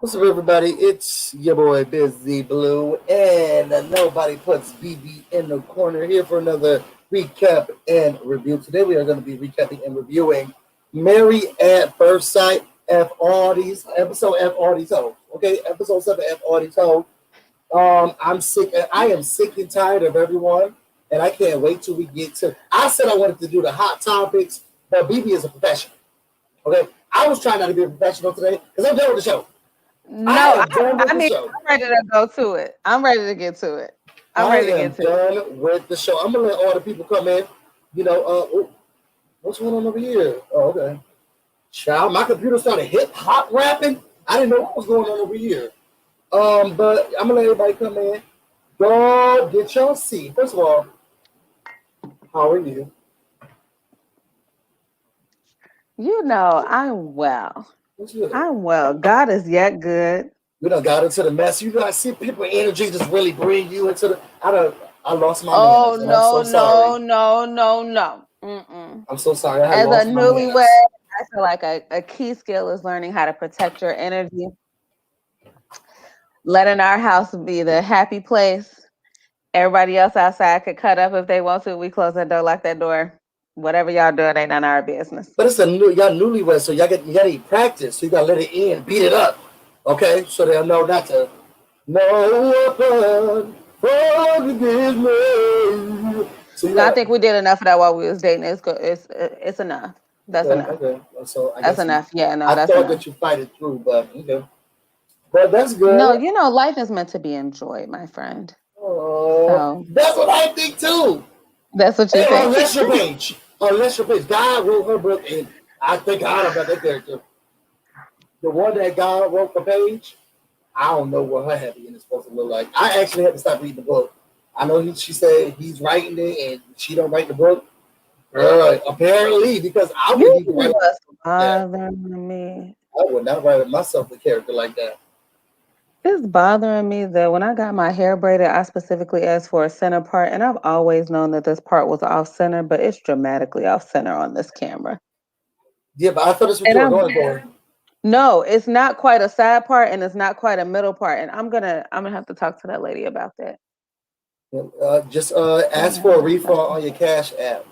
What's up, everybody? It's your boy BusyBlu, and nobody puts BB in the corner here for another recap and review. Today, we are going to be recapping and reviewing Married at First Sight. F all these episode F all these hoes. Okay, episode 7 F all these hoes. I'm sick. I am sick and tired of everyone, and I can't wait till we get to. I said I wanted to do the hot topics, but BB is a professional. Okay, I was trying not to be a professional today because I'm done with the show. No, I I, am done with I the mean, show. I'm ready to go to it. I'm ready to get to it. I'm I ready to am get to it. done with the show. I'm gonna let all the people come in. What's going on over here? Oh, okay. Child, my computer started hip hop rapping. I didn't know what was going on over here. But I'm gonna let everybody come in. Go get your seat. First of all, how are you? You know, I'm well. What's good? I'm well. God is yet good. We done got into the mess. You guys see people energy just really bring you into the. I lost my Oh manners, and I'm no, so sorry. no, no, no, no. Mm-mm. I'm so sorry. I had As a lost my newlywed, manners. I feel like a key skill is learning how to protect your energy, letting our house be the happy place. Everybody else outside could cut up if they want to. We close that door, lock that door. Whatever y'all doing ain't none of our business. But it's a new y'all newlywed, so you gotta eat practice. So you gotta let it in, beat it up. Okay? So they'll know not to no weapon formed against me. So you No, I gotta think we did enough of that while we was dating. It's good. It's enough. That's okay, enough. okay. So I That's guess enough. Yeah, no, I that's thought enough. that you fight it through, but okay. But that's No, good. life is meant to be enjoyed, my friend. Oh, So that's what I think too. that's what you Hey, think. unless your page. Unless your page. God wrote her book, and I think God about that character. The one that God wrote the page, I don't know what her happy ending is supposed to look like. I actually had to stop reading the book. I know she said he's writing it and she don't write the book. Apparently, because I You wouldn't even write was that. bothering me. I would not write myself a character like that. It's bothering me that when I got my hair braided, I specifically asked for a center part, and I've always known that this part was off center, but it's dramatically off center on this camera. Yeah, but I thought that's what And you were I'm going for. no, it's not quite a side part, and it's not quite a middle part, and I'm gonna have to talk to that lady about that. Just I'm ask gonna for have a to talk refund to on your Cash app.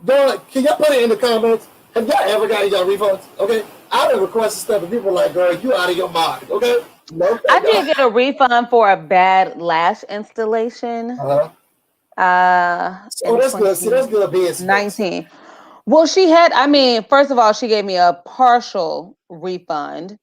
Girl, can y'all put it in the comments? Have y'all ever gotten y'all refunds? Okay, I done requested stuff and people are like, girl, you out of your mind. Okay, no, I thank did y'all. get a refund for a bad lash installation Uh-huh. Oh, in that's good. See, that's good business. 2019. Well, she had, I mean, first of all, she gave me a partial refund,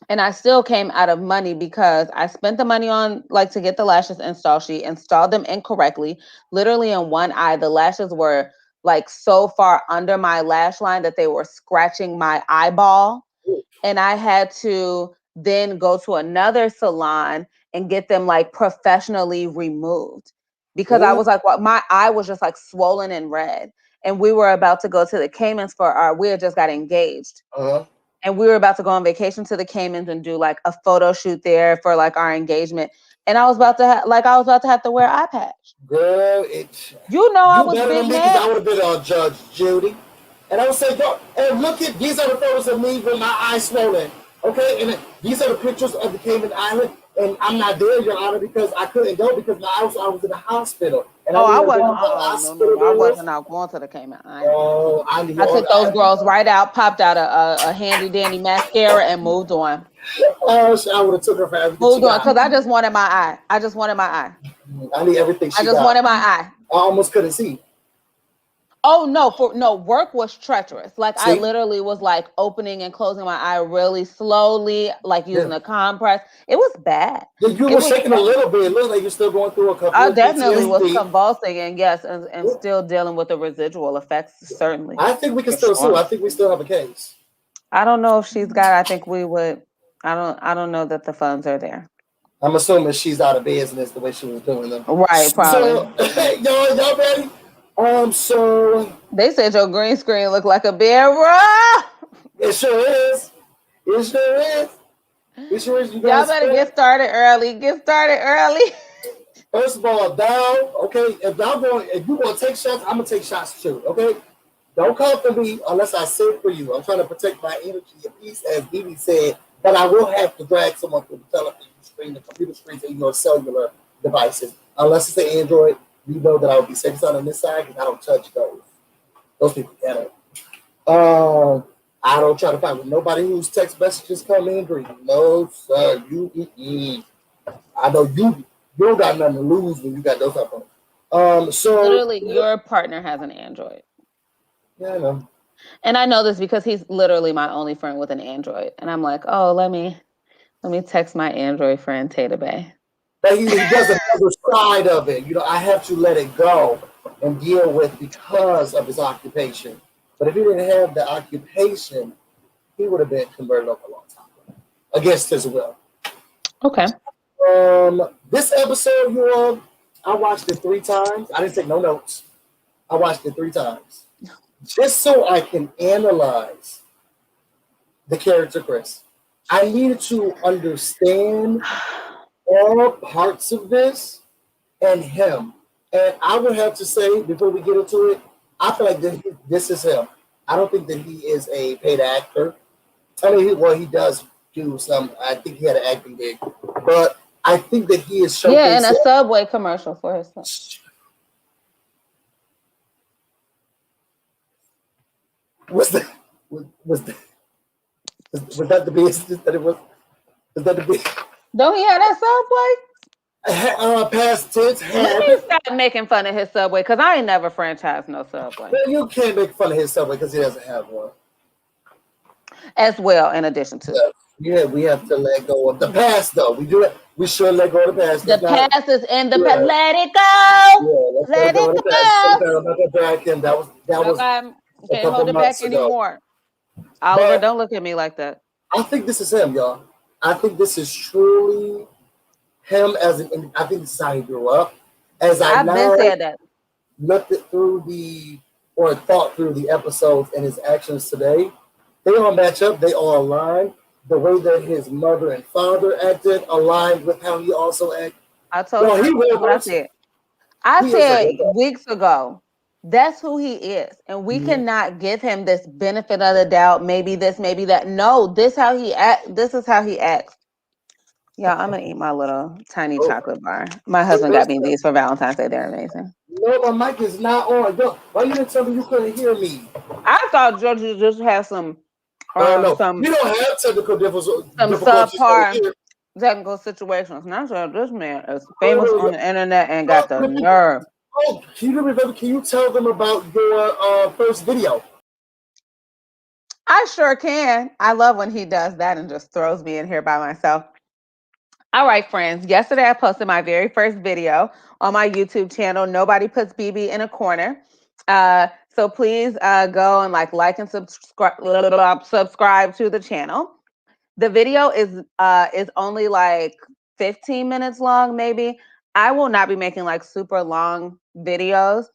and I still came out of money because I spent the money on like to get the lashes installed. She installed them incorrectly. Literally in one eye, the lashes were like so far under my lash line that they were scratching my eyeball. And I had to then go to another salon and get them like professionally removed because I Ooh, was like, what, my eye was just like swollen and red. And we were about to go to the Caymans we had just got engaged, uh-huh. and we were about to go on vacation to the Caymans and do like a photo shoot there for like our engagement. And I was about to have to wear eye patch. Girl, I you was better big than me because I would next. have been on Judge Judy. And I would say, go and look at these are the photos of me with my eyes swollen. Okay, and these are the pictures of the Cayman Island. And I'm not there, Your Honor, because I couldn't go because I was in the hospital. And I Oh, need I to go wasn't. to the No, no, hospital no. I bills. wasn't out going to the Cayman Islands. Oh, I need I your took those I, girls right out, popped out a handy dandy mascara, and moved on. oh, I would have took her for everything she Moved on got. because I just wanted my eye. I just wanted my eye. I need everything I she just got. wanted my eye. I almost couldn't see. Oh no, for no, work was treacherous. Like I See? literally was like opening and closing my eye really slowly, like Yeah. using a compress. It was bad. Yeah, you It were was shaking a bad. little bit. It looked like you're still going through a couple I of definitely was PTSD. convulsing, and yes, and Yeah. still dealing with the residual effects, certainly. I think we can For still sue. sure. I think we still have a case. I don't know if she's got, I think we would, I don't know that the funds are there. I'm assuming she's out of business the way she was doing them. Right, probably. So, y'all ready? So They said your green screen looked like a bear. Y'all it sure is. It sure is. It sure is. You guys better spent. get started early. Get started early. First of all, thou, okay, if you gonna take shots, I'm gonna take shots too, okay? Don't come for me unless I say for you. I'm trying to protect my energy and peace, as BB said. but I will have to drag someone through the television screen, the computer screens, and your cellular devices. Unless it's an Android, you know that I would be safe on this side because I don't touch those. Those people ghetto. I don't try to find with nobody whose text messages come in green. No, sir. I know you don't got nothing to lose when you got those up on. Literally, your partner has an Android. Yeah, I know. And I know this because he's literally my only friend with an Android. And I'm like, oh, let me text my Android friend Tata Bay. But he does another side of it. I have to let it go and deal with because of his occupation. But if he didn't have the occupation, he would have been converted over a long time ago, against his will. Okay. This episode, you all, I watched it 3 times. I didn't take no notes. I watched it 3 times. Just so I can analyze the character Chris. I needed to understand all parts of this and him. And I would have to say, before we get into it, I feel like this is him. I don't think that he is a paid actor. I mean, he does do some. I think he had an acting gig. But I think that he is showcasing. Yeah, in a Subway commercial for his son. Was that the business that it was? Was that the business? Don't he have that Subway? Past tense. Let me stop making fun of his Subway because I ain't never franchised no Subway. Well, you can't make fun of his Subway because he doesn't have one. As well, in addition to. Yeah, we have to let go of the past, though. We do it. We should let go of the past. The past is in the past. Let it go. Yeah, let it go. That was. Can't hold it back anymore. Oliver, don't look at me like that. I think this is him, y'all. I think this is truly him I think this is how he grew up. As I've been said that. Looked it through thought through the episodes and his actions today, they all match up. They all align. The way that his mother and father acted aligned with how he also acted. I told you what I said. I said weeks ago, that's who he is. And we cannot give him this benefit of the doubt. Maybe this, maybe that. No, this is how he acts. Yeah, I'm gonna eat my little tiny chocolate bar. My husband got me these for Valentine's Day. They're amazing. No, my mic is not on. Yo, why you didn't tell me you couldn't hear me? I thought George just had some. No, we don't have technical difficulties. Some subpar technical situations. Not sure this man is famous on the internet and got the nerve. Oh, can you tell them about your first video? I sure can. I love when he does that and just throws me in here by myself. All right, friends. Yesterday, I posted my very first video on my YouTube channel. Nobody puts BB in a corner. So please go and like and subscribe to the channel. The video is only like 15 minutes long, maybe. I will not be making like super long videos.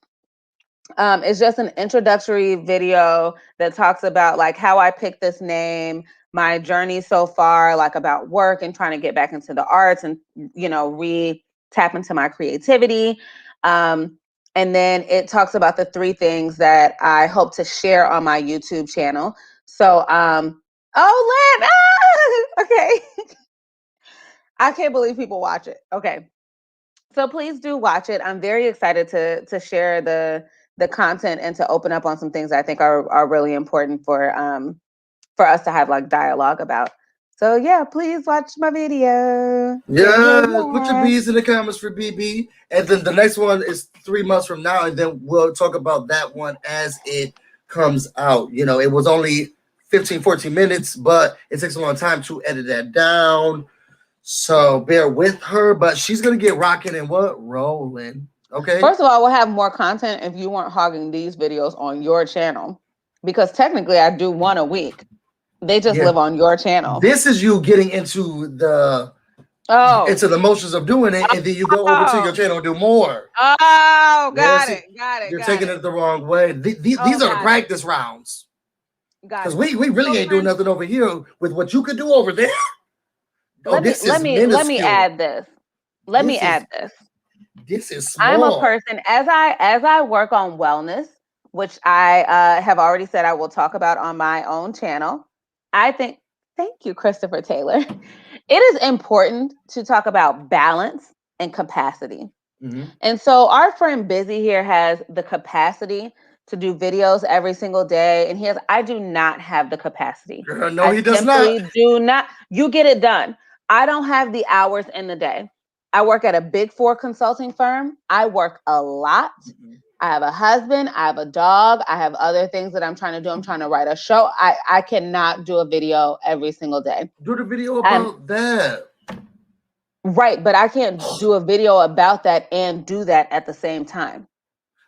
It's just an introductory video that talks about like how I picked this name, my journey so far, like about work and trying to get back into the arts and, tap into my creativity. And then it talks about the 3 things that I hope to share on my YouTube channel. So, okay. I can't believe people watch it. Okay. So please do watch it. I'm very excited to share the content and to open up on some things I think are really important for us to have like dialogue about. So yeah, please watch my video. Yeah, put your B's in the comments for BB. And then the next one is 3 months from now, and then we'll talk about that one as it comes out. It was only 15, 14 minutes, but it takes a long time to edit that down. So bear with her, but she's gonna get rocking and rolling. Okay. First of all, we'll have more content if you weren't hogging these videos on your channel, because technically I do 1 a week. They just live on your channel. This is you getting into the motions of doing it, and then you go over to your channel and do more. Oh, got it. You're taking it the wrong way. These are the practice rounds. Because we really ain't doing nothing over here with what you could do over there. Let me add this. This is small. I'm a person as I work on wellness, which I have already said I will talk about on my own channel. I think Thank you, Christopher Taylor. It is important to talk about balance and capacity. Mm-hmm. And so our friend Busy here has the capacity to do videos every single day. And I do not have the capacity. Girl, no, I he does not. simply do not. You get it done. I don't have the hours in the day. I work at a big four consulting firm. I work a lot. I have a husband. I have a dog. I have other things that I'm trying to do. I'm trying to write a show. I cannot do a video every single day. Do the video And about that. right, but I can't do a video about that and do that at the same time.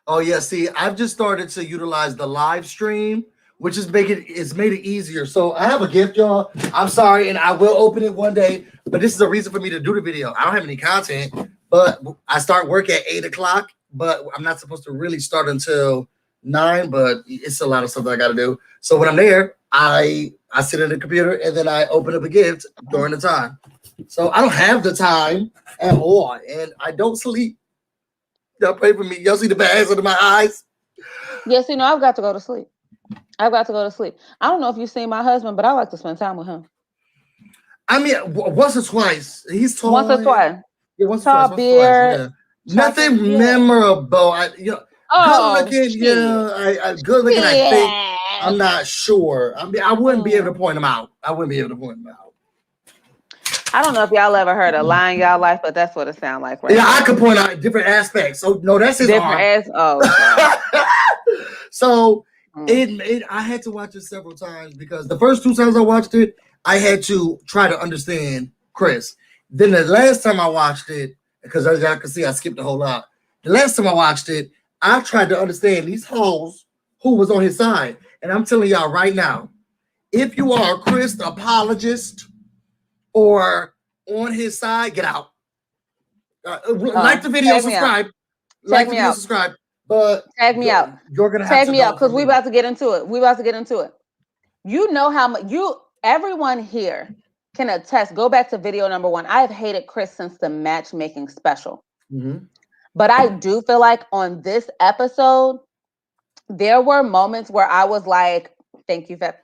Oh yeah, see, I've just started to utilize the live stream, which is made it easier. So I have a gift, y'all. I'm sorry, and I will open it one day, but this is a reason for me to do the video. I don't have any content, but I start work at 8:00, but I'm not supposed to really start until 9, but it's a lot of stuff that I gotta do. So when I'm there, I sit at the computer and then I open up a gift during the time. So I don't have the time at all, and I don't sleep. Y'all pray for me. Y'all see the bags under my eyes? Yes, I've got to go to sleep. I've got to go to sleep. I don't know if you've seen my husband, but I like to spend time with him. I mean, once or twice. He's tall. Once or twice. Yeah, once or Tall twice. beard. Yeah. Nothing memorable. Good looking. Shit. Yeah, good looking. I think. I'm not sure. I mean, I wouldn't be able to point him out. I don't know if y'all ever heard a lie in y'all life, but that's what it sounds like, right? Yeah, I could point out different aspects. So no, that's his arm. So I had to watch it several times because the first 2 times I watched it, I had to try to understand Chris. Then the last time I watched it, because as y'all can see, I skipped a whole lot. The last time I watched it, I tried to understand these hoes who was on his side. And I'm telling y'all right now, if you are a Chris apologist or on his side, get out. Like the video, subscribe. Like the video, subscribe. But tag me out. You're gonna have tag to me out because we about to get into it. You know how much everyone here can attest. Go back to video number 1. I have hated Chris since the matchmaking special. Mm-hmm. But I do feel like on this episode, there were moments where I was like, thank you, Furry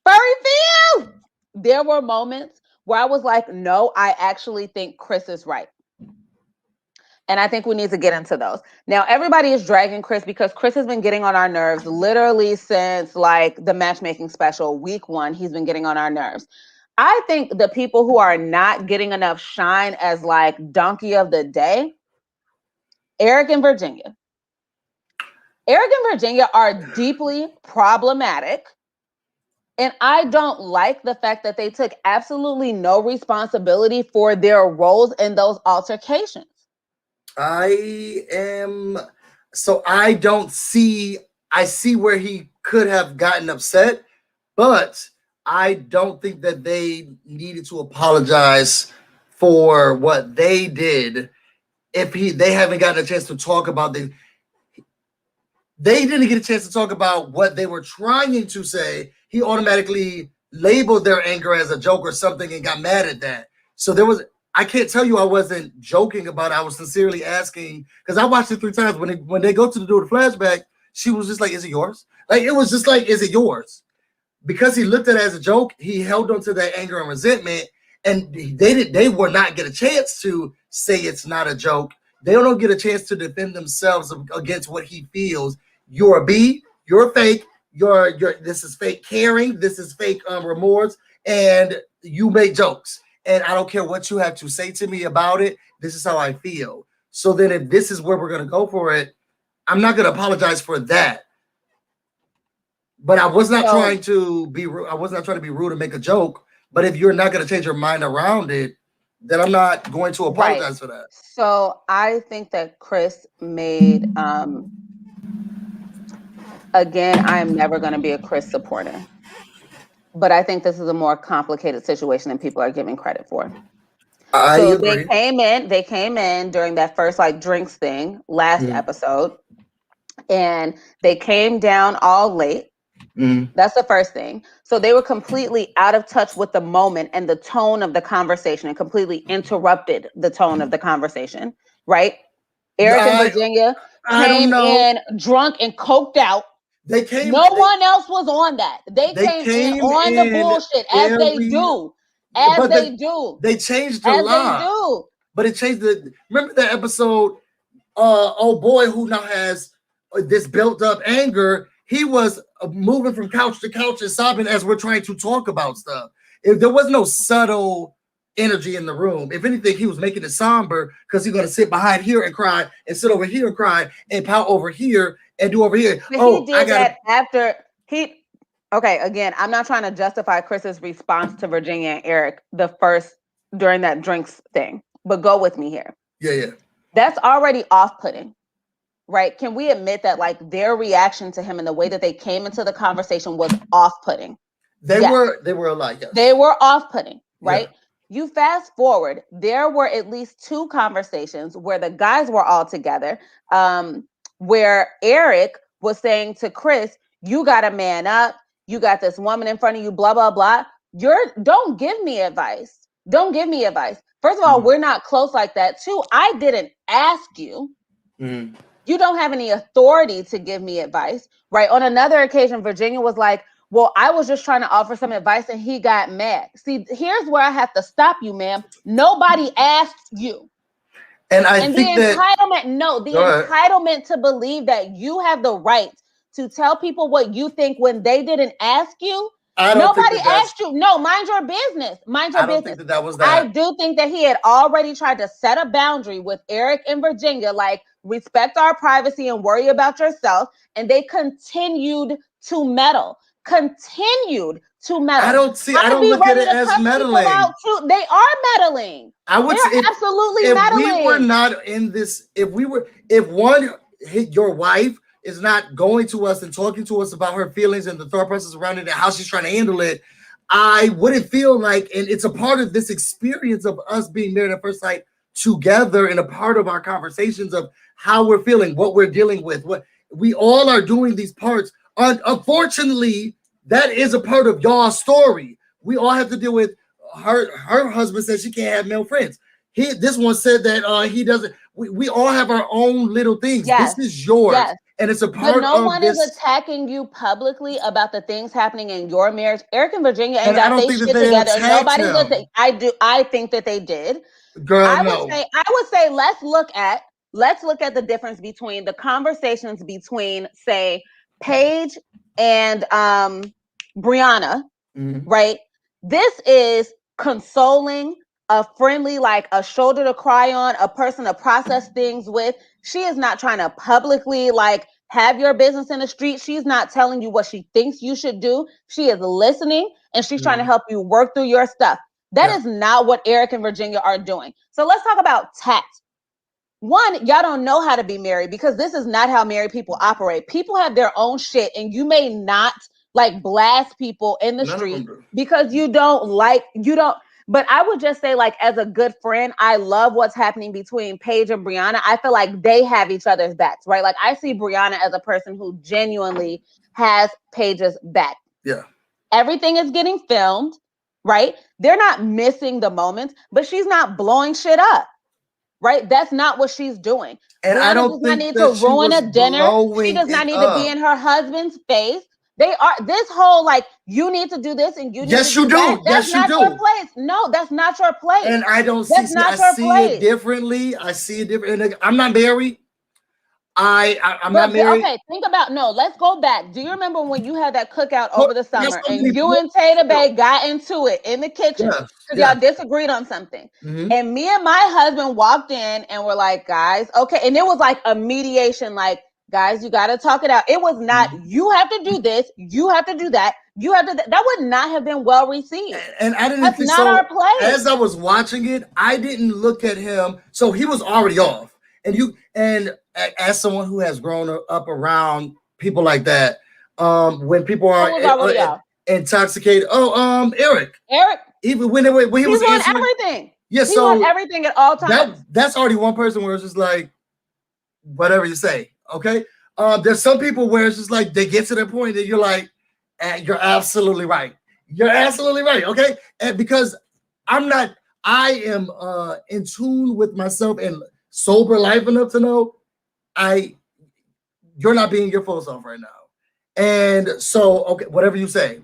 Feel. There were moments where I was like, no, I actually think Chris is right. And I think we need to get into those. Now, everybody is dragging Chris because Chris has been getting on our nerves literally since like the matchmaking special, week 1. He's been getting on our nerves. I think the people who are not getting enough shine as like donkey of the day, Eric and Virginia. Eric and Virginia are deeply problematic. And I don't like the fact that they took absolutely no responsibility for their roles in those altercations. I see where he could have gotten upset, but I don't think that they needed to apologize for what they did. If they haven't gotten a chance to talk about they didn't get a chance to talk about what they were trying to say. He automatically labeled their anger as a joke or something and got mad at that. So I can't tell you I wasn't joking about it. I was sincerely asking because I watched it 3 times. When they go to do the flashback, she was just like, "Is it yours?" Like it was just like, "Is it yours?" Because he looked at it as a joke, he held on to that anger and resentment, and they will not get a chance to say it's not a joke. They don't get a chance to defend themselves against what he feels. You're a B. You're fake. This is fake caring. This is fake remorse, and you make jokes. And I don't care what you have to say to me about it. This is how I feel. So then if this is where we're going to go for it, I'm not going to apologize for that. But I was not trying to be rude. I was not trying to be rude and make a joke. But if you're not going to change your mind around it, then I'm not going to apologize for that. So I think that Chris made, again, I am never going to be a Chris supporter. But I think this is a more complicated situation than people are giving credit for. I agree. They came in during that first like drinks thing last episode, and they came down all late. That's the first thing. So they were completely out of touch with the moment and the tone of the conversation, and completely interrupted the tone of the conversation, right? Eric and Virginia came in drunk and coked out. They came. No one else was on that. They came in on the bullshit as they do. As but they do. they changed a As they lot. do. But it changed the. Remember that episode? Oh boy, who now has this built up anger. He was moving from couch to couch and sobbing as we're trying to talk about stuff. If there was no subtle energy in the room, if anything, he was making it somber because he's gonna sit behind here and cry and sit over here and cry and pout over here and do over here. But Oh, he did that after he. Okay, again, I'm not trying to justify Chris's response to Virginia and Eric during that drinks thing, but go with me here. Yeah. That's already off-putting, right? Can we admit that like their reaction to him and the way that they came into the conversation was off-putting? They were alike. Yes. They were off-putting, right? Yeah. You fast forward, there were at least 2 conversations where the guys were all together, where Eric was saying to Chris, you got to man up. You got this woman in front of you, blah, blah, blah. Don't give me advice. Don't give me advice. First of all, we're not close like that. 2, I didn't ask you. You don't have any authority to give me advice, right? On another occasion, Virginia was like, well, I was just trying to offer some advice and he got mad. See, here's where I have to stop you, ma'am. Nobody asked you. And the entitlement to believe that you have the right to tell people what you think when they didn't ask you. Nobody asked you. No, mind your business. Mind your business. I don't think that was that. I do think that he had already tried to set a boundary with Eric and Virginia, like respect our privacy and worry about yourself. And they continued to meddle. I don't look at it as meddling. They are meddling. They're absolutely meddling. If we were not in this, if your wife is not going to us and talking to us about her feelings and the thought process around it and how she's trying to handle it, I wouldn't feel like, and it's a part of this experience of us being married at first sight together and a part of our conversations of how we're feeling, what we're dealing with, what we all are doing these parts. Unfortunately, that is a part of y'all's story. We all have to deal with her husband said she can't have male friends. This one said that he doesn't. We all have our own little things. Yes. This is yours. Yes. And it's a part of no one is attacking you publicly about the things happening in your marriage. Eric and Virginia ain't got their shit together. I think that they did. Girl, I would say let's look at the difference between the conversations between, say, Paige and Brianna, right? This is consoling, a friendly, like a shoulder to cry on, a person to process things with. She is not trying to publicly like have your business in the street. She's not telling you what she thinks you should do. She is listening and she's trying to help you work through your stuff. That is not what Eric and Virginia are doing. So let's talk about tact. One, y'all don't know how to be married because this is not how married people operate. People have their own shit and you may not like blast people in the street because you don't. But I would just say, like, as a good friend, I love what's happening between Paige and Brianna. I feel like they have each other's backs, right? Like, I see Brianna as a person who genuinely has Paige's back. Yeah. Everything is getting filmed, right? They're not missing the moments, but she's not blowing shit up, right? That's not what she's doing. And Brianna I don't does think not need that to ruin a dinner. She does not need to be in her husband's face. They are this whole like you need to do this and you need to do that. That's not your place. No, that's not your place. And I don't see. I see it differently. I see it different. I'm not married. I'm not married. Okay, let's go back. Do you remember when you had that cookout over the summer and you and Taylor Bay got into it in the kitchen because y'all disagreed on something? And me and my husband walked in and were like, guys, okay. And it was like a mediation, like, guys, you got to talk it out. It was not, you have to do this. You have to do that. You have to, that would not have been well received. And I didn't That's think not so. our place. As I was watching it, I didn't look at him. So he was already off. And as someone who has grown up around people like that, when people are intoxicated, Eric, even when he was on everything. Yeah, he on everything at all times. That's already one person where it's just like, whatever you say, okay. There's some people where it's just like they get to the point that you're like, you're absolutely right. You're absolutely right, okay. And because I am in tune with myself and sober life enough to know you're not being your full self right now. And so, okay, whatever you say.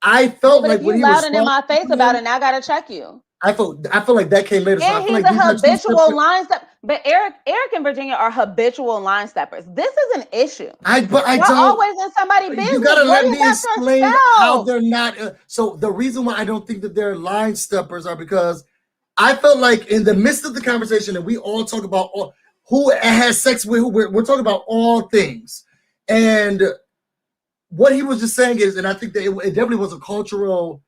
I felt But like if when you he louding in responded my face to about him, it, now I gotta check you. I feel like that came later. So I And feel he's like a these are two habitual separate. line step. But Eric and Virginia are habitual line steppers. This is an issue. But I Y'all don't. always in somebody's You business. gotta Worry let me about explain how yourself. they're not. So the reason why I don't think that they're line steppers are because I felt like in the midst of the conversation, and we all talk about who has sex with who. We're talking about all things, and what he was just saying is, and I think that it definitely was a cultural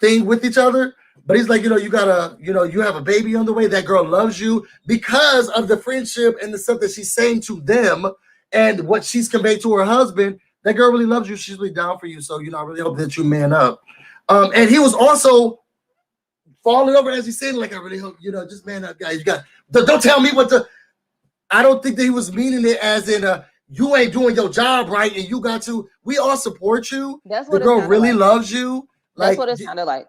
thing with each other. But he's like, you gotta, you have a baby on the way. That girl loves you because of the friendship and the stuff that she's saying to them and what she's conveyed to her husband. That girl really loves you. She's really down for you. So, I really hope that you man up. And he was also falling over as he said, like, I really hope, just man up, guys. You got, don't tell me what to. I don't think that he was meaning it as in you ain't doing your job right and you got to. We all support you. That's The what it girl sounded really like. loves you. That's Like, what it sounded like.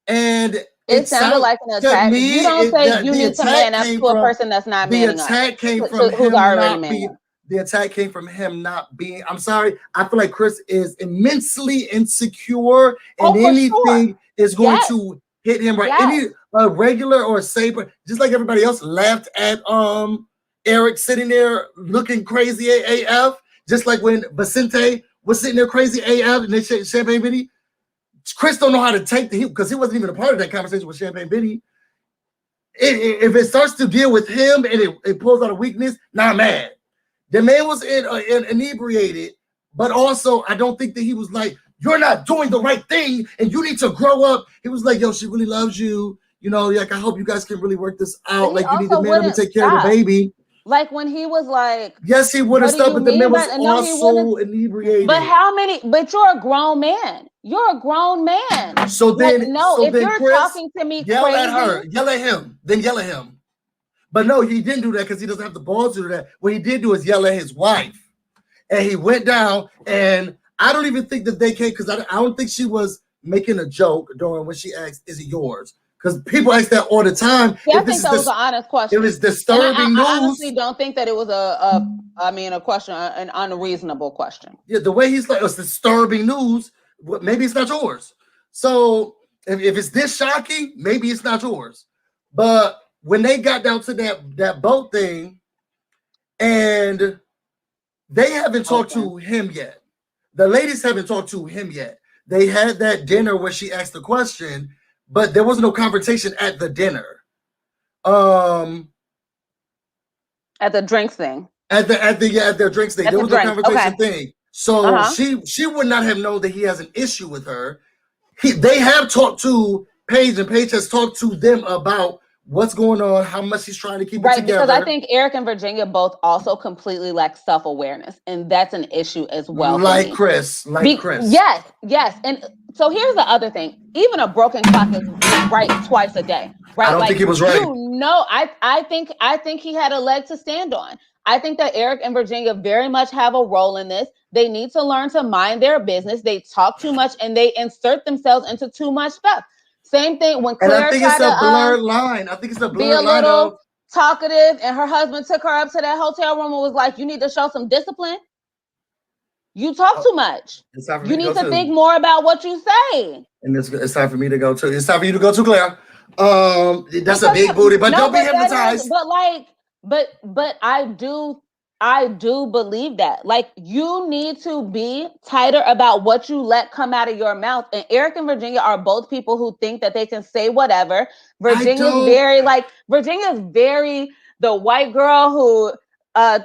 and It sounded like an to attack. me, You don't say you the need to attack man up came to a from person that's not the manning up, attack came from who's him already not manning being. up. The attack came from him not being. I'm sorry. I feel like Chris is immensely insecure, and Oh, for sure. anything is going Yes. to hit him right. Yes. Any regular or saber, just like everybody else, laughed at Eric sitting there looking crazy AF, just like when Vicente was sitting there crazy AF and they Champagne Vinny. Chris don't know how to take the heat because he wasn't even a part of that conversation with Champagne Vinny. If it starts to deal with him and it pulls out a weakness, now I'm mad. The man was inebriated, but also I don't think that he was like, you're not doing the right thing and you need to grow up. He was like, yo, she really loves you. Like, I hope you guys can really work this out. But he Like, you need to also man up and wouldn't take care of the stop. baby. Like when he was like, Yes, he would have what do stopped, you but the man mean was by no, he wouldn't. also inebriated. But you're a grown man. You're a grown man. So Like, then, no, if you're Chris, talking to me yell crazy, at her, yell at him, then yell at him. But no, he didn't do that because he doesn't have the balls to do that. What he did do is yell at his wife. And he went down, and I don't even think that they came because I don't think she was making a joke during when she asked, "Is it yours?" Because people ask that all the time. I think that was an honest question. It was disturbing news. I honestly don't think that it was a question, an unreasonable question. Yeah, the way he's like, it's disturbing news. Maybe it's not yours. So if it's this shocking, maybe it's not yours. But when they got down to that boat thing, and they haven't talked to him yet. The ladies haven't talked to him yet. They had that dinner where she asked the question, but there was no conversation at the dinner. At the drinks thing. At their drinks thing. There was no conversation thing. So she would not have known that he has an issue with her. They have talked to Paige, and Paige has talked to them about what's going on, how much he's trying to keep it together. Because I think Eric and Virginia both also completely lack self-awareness, and that's an issue as well. Like Chris. Yes. And so here's the other thing. Even a broken clock is right twice a day. Right? I don't think he was right. I think he had a leg to stand on. I think that Eric and Virginia very much have a role in this. They need to learn to mind their business. They talk too much and they insert themselves into too much stuff. Same thing when Claire I think it's a blurred line. I think it's a blurred line of talkative, and her husband took her up to that hotel room and was like, you need to show some discipline. You talk too much. You need to think more about what you say. And it's time for me to go too. It's time for you to go too, Claire. That's a big booty, but don't be hypnotized. But I do believe that. Like, you need to be tighter about what you let come out of your mouth. And Eric and Virginia are both people who think that they can say whatever. Virginia's very the white girl who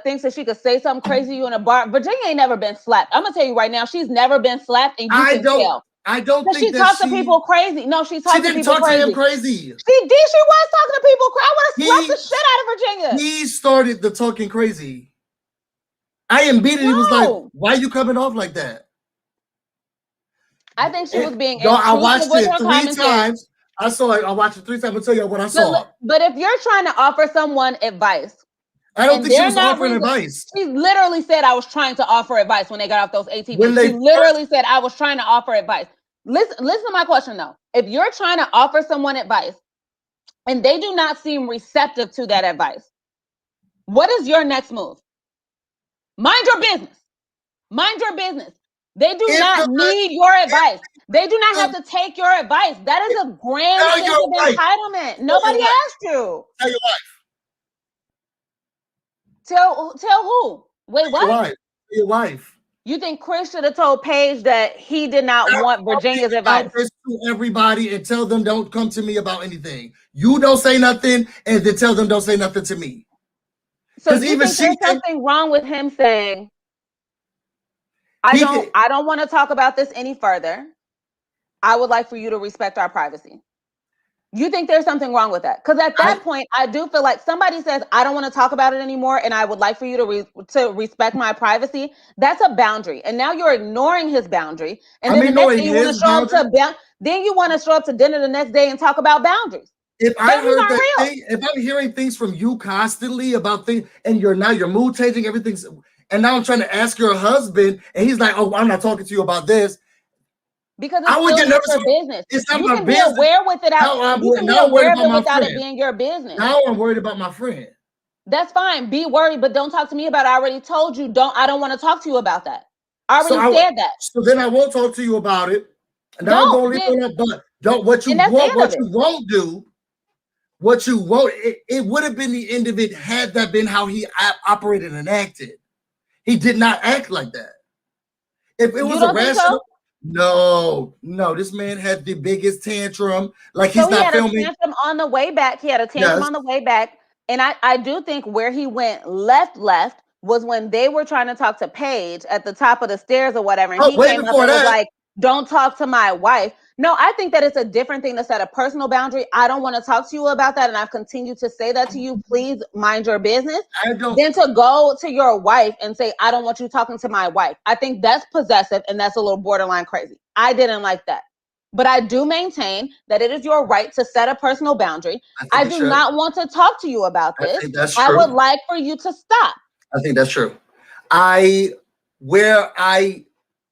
thinks that she could say something crazy to you in a bar. Virginia ain't never been slapped. I'm gonna tell you right now, she's never been slapped, and you can tell. I don't think she talks to people crazy. No, she talks to people crazy. She didn't talk to him crazy. She did. She was talking to people crazy. I would have slapped the shit out of Virginia. He started the talking crazy. I immediately was like, why are you coming off like that? I think she was being I watched it 3 times. I watched it 3 times. I'll tell you what I saw. But if you're trying to offer someone advice, I don't think she was offering advice. She literally said, I was trying to offer advice when they got off those ATVs. She literally said, I was trying to offer advice. Listen to my question, though. If you're trying to offer someone advice and they do not seem receptive to that advice, what is your next move? Mind your business. Mind your business. They do If not the need your advice. They do not if, have to take your advice. That is a grand tell sense your of wife, entitlement. tell your Nobody wife, asked you. tell your wife, Tell who? Wait, your what? wife, your wife. You think Chris should have told Paige that he did not Stop want talking Virginia's about advice? this to everybody and tell them don't come to me about anything. You don't say nothing, and then tell them don't say nothing to me. So Because you even think she there's can, something wrong with him saying, he can. I don't want to talk about this any further. I would like for you to respect our privacy. You think there's something wrong with that? Because at I that point, I do feel like somebody says, I don't want to talk about it anymore, and I would like for you to respect my privacy. That's a boundary. And now you're ignoring his boundary. And I'm then the next ignoring thing you want to his show up boundary. to then you want to show up to dinner the next day and talk about boundaries. If I Boundaries heard aren't that real. thing, if I'm hearing things from you constantly about things, and you're mood changing, everything's, and now I'm trying to ask your husband, and he's like, "Oh, I'm not talking to you about this." Because I it's would still get not nervous. your business. It's not You my can be business. aware with it out. You can be Now I'm worried aware of about it my without it friend. being your business. Now I'm worried about my friend. That's fine. Be worried, but don't talk to me about it. I already told you. I don't want to talk to you about that. I So already said that. so then I won't talk to you about it. Now I'm Don't. gonna leave it on. But don't what you And that's the want, end of what it. you won't do. What you won't. It would have been the end of it had that been how he operated and acted. He did not act like that. If it You was don't think so? irrational, no. This man had the biggest tantrum. Like he's So he not had a filming. tantrum on the way back. He had a tantrum Yes. on the way back. And I do think where he went left was when they were trying to talk to Paige at the top of the stairs or whatever. And Oh, he way came up before and was that. like, don't talk to my wife. No, I think that it's a different thing to set a personal boundary. I don't want to talk to you about that. And I've continued to say that to you. Please mind your business. I don't. Then to go to your wife and say, I don't want you talking to my wife. I think that's possessive and that's a little borderline crazy. I didn't like that. But I do maintain that it is your right to set a personal boundary. I do not want to talk to you about I this. think that's I would true. like for you to stop. I think that's true. I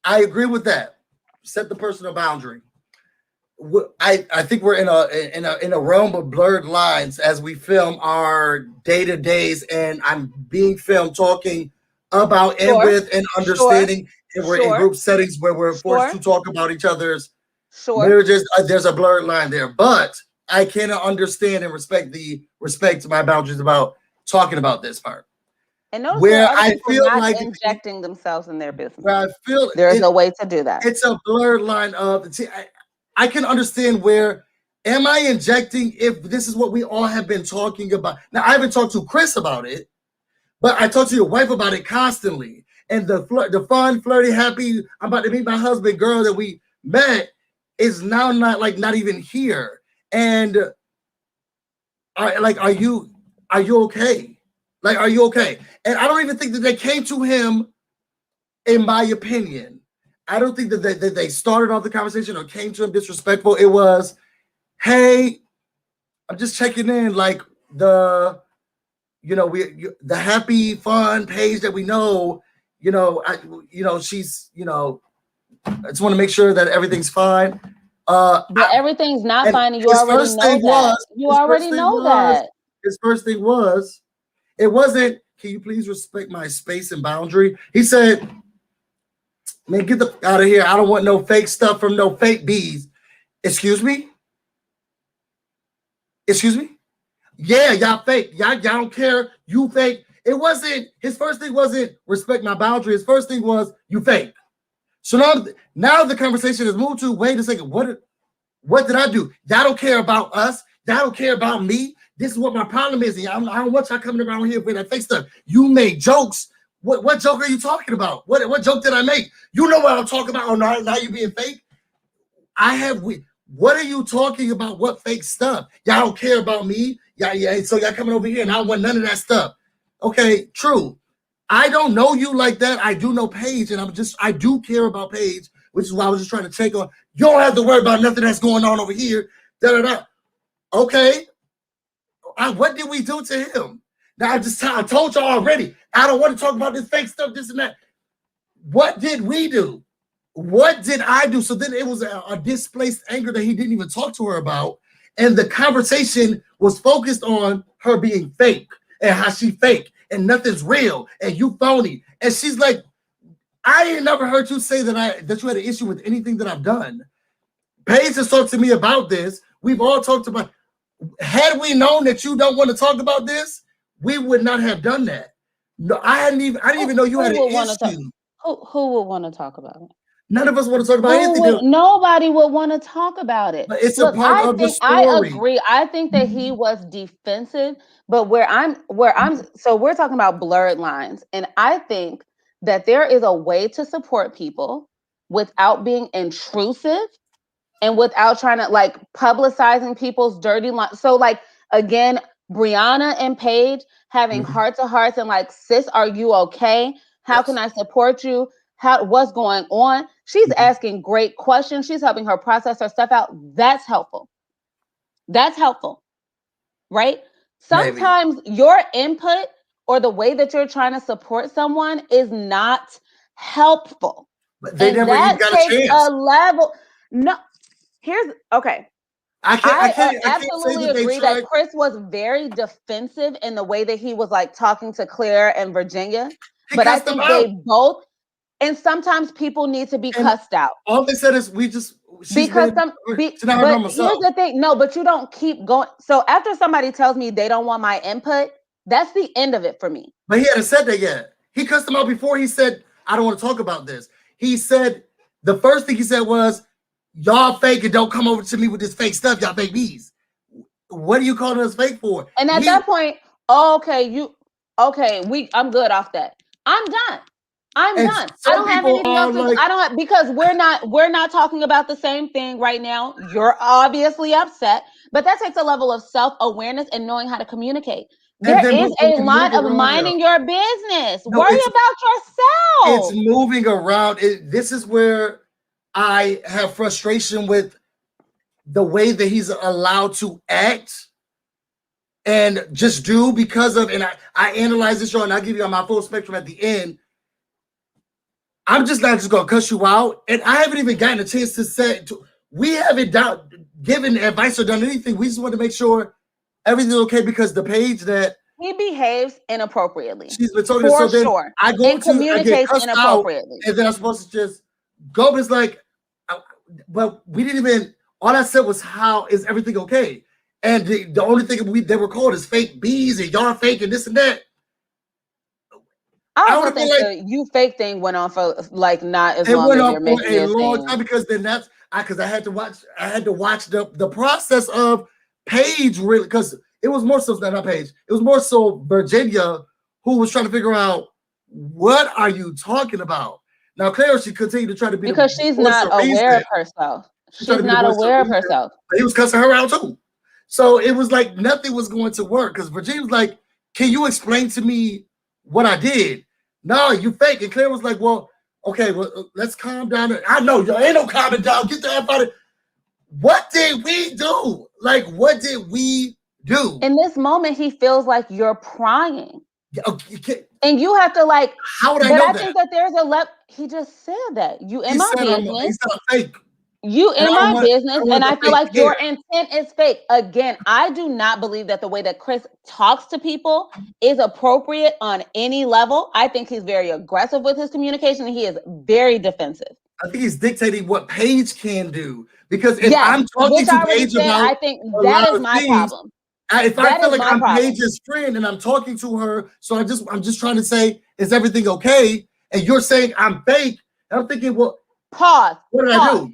agree with that. Set the personal boundary. I think we're in a realm of blurred lines as we film our day-to-days, and I'm being filmed talking about and Sure. with and understanding, and we're in Sure. group settings where we're forced Sure. to talk about each other's Sure. marriages. There's a blurred line there, but I cannot understand and respect my boundaries about talking about this part. And notice Where there are other I people feel not like injecting themselves in their business. where I feel There is a way to do that. it's a blurred line of. See, I can understand where. Am I injecting if this is what we all have been talking about? Now, I haven't talked to Chris about it, but I talk to your wife about it constantly. And the fun, flirty, happy, I'm about to meet my husband girl that we met is now not even here. And are you okay? Like, are you okay? And I don't even think that they came to him, in my opinion. I don't think that they started off the conversation or came to him disrespectful. It was, hey, I'm just checking in, like the happy, fun Paige that we know, she's, I just want to make sure that everything's fine. But everything's not fine, and you his already first know thing that. was- You his already first thing know was- that. His first thing was, it wasn't, can you please respect my space and boundary? He said, man, get the out of here. I don't want no fake stuff from no fake bees. Excuse me? Excuse me? Yeah, y'all fake. Y'all don't care. You fake. It wasn't, his first thing wasn't respect my boundary. His first thing was you fake. So now the conversation has moved to, wait a second, what did I do? Y'all don't care about us. Y'all don't care about me. This is what my problem is. I don't want y'all coming around here with that fake stuff. You make jokes. What joke are you talking about? What joke did I make? You know what I'm talking about. Oh, now you being fake? What are you talking about? What fake stuff? Y'all don't care about me. Yeah. So y'all coming over here and I don't want none of that stuff. Okay, true. I don't know you like that. I do know Paige, and I do care about Paige, which is why I was just trying to check on. You don't have to worry about nothing that's going on over here. Okay. What did we do to him? Now I told y'all already. I don't want to talk about this fake stuff, this and that. What did we do? What did I do? So then it was a displaced anger that he didn't even talk to her about. And the conversation was focused on her being fake and how she fake and nothing's real and you phony. And she's like, I ain't never heard you say that you had an issue with anything that I've done. Paige has talked to me about this. We've all talked about. Had we known that you don't want to talk about this, we would not have done that. No, I didn't even know you had an issue. Who would want to talk about it? None of us want to talk about anything. Nobody would want to talk about it. But it's a part of the story. I agree. I think that he was defensive, but so we're talking about blurred lines. And I think that there is a way to support people without being intrusive and without trying to like publicizing people's dirty lines. So like, again, Brianna and Paige having heart to hearts and like, sis, are you okay? How can I support you? What's going on? She's asking great questions. She's helping her process her stuff out. That's helpful. That's helpful, right? Sometimes your input or the way that you're trying to support someone is not helpful. But they never even got a chance. A level. No, okay. I absolutely agree that Chris was very defensive in the way that he was like talking to Claire and Virginia. But I think they both. And sometimes people need to be cussed out. All they said is here's the thing. No, but you don't keep going. So after somebody tells me they don't want my input, that's the end of it for me. But he hadn't said that yet. He cussed them out before he said, I don't want to talk about this. He said, the first thing he said was, y'all fake and don't come over to me with this fake stuff. Y'all fake bees. What are you calling us fake for? And at that point, I'm good off that. I'm done. I don't have anything else to, because we're not talking about the same thing right now. You're obviously upset, but that takes a level of self-awareness and knowing how to communicate. There is a lot of minding your business. Worry about yourself. It's moving around. This is where I have frustration with the way that he's allowed to act and just do because of, and I analyze this show and I'll give you my full spectrum at the end. I'm just not just gonna cuss you out, and I haven't even gotten a chance to say. We haven't given advice or done anything. We just want to make sure everything's okay because the page that he behaves inappropriately. She's been talking for sure. I go and communicates inappropriately, and then I'm supposed to just go. It's like, but we didn't even. All I said was, "How is everything okay?" And the only thing they were called is fake bees and y'all fake and this and that. I also think the you fake thing went on for like not as long as you're making it. It went on for a long time because then because I had to watch the process of Paige really, because it was more so not Paige. It was more so Virginia who was trying to figure out what are you talking about. Now Claire, she continued to try to be because she's not aware of herself. She's not aware of herself. But he was cussing her out too. So it was like nothing was going to work because Virginia was like, "Can you explain to me what I did?" No, you fake. And Claire was like, well, okay, well, let's calm down. I know y'all ain't no calming down. Get the F out of it. What did we do? Like, what did we do? In this moment, he feels like you're prying. Okay. And you have to like, how would I know that? I think that there's he just said that. You in my business. He's not fake. You in my business, and I feel like your intent is fake. Again, I do not believe that the way that Chris talks to people is appropriate on any level. I think he's very aggressive with his communication, and he is very defensive. I think he's dictating what Paige can do. Because if I'm talking to Paige about I think that is my problem. If I feel like I'm Paige's friend and I'm talking to her, so I'm just trying to say, is everything okay? And you're saying I'm fake. I'm thinking, well, pause. What did I do?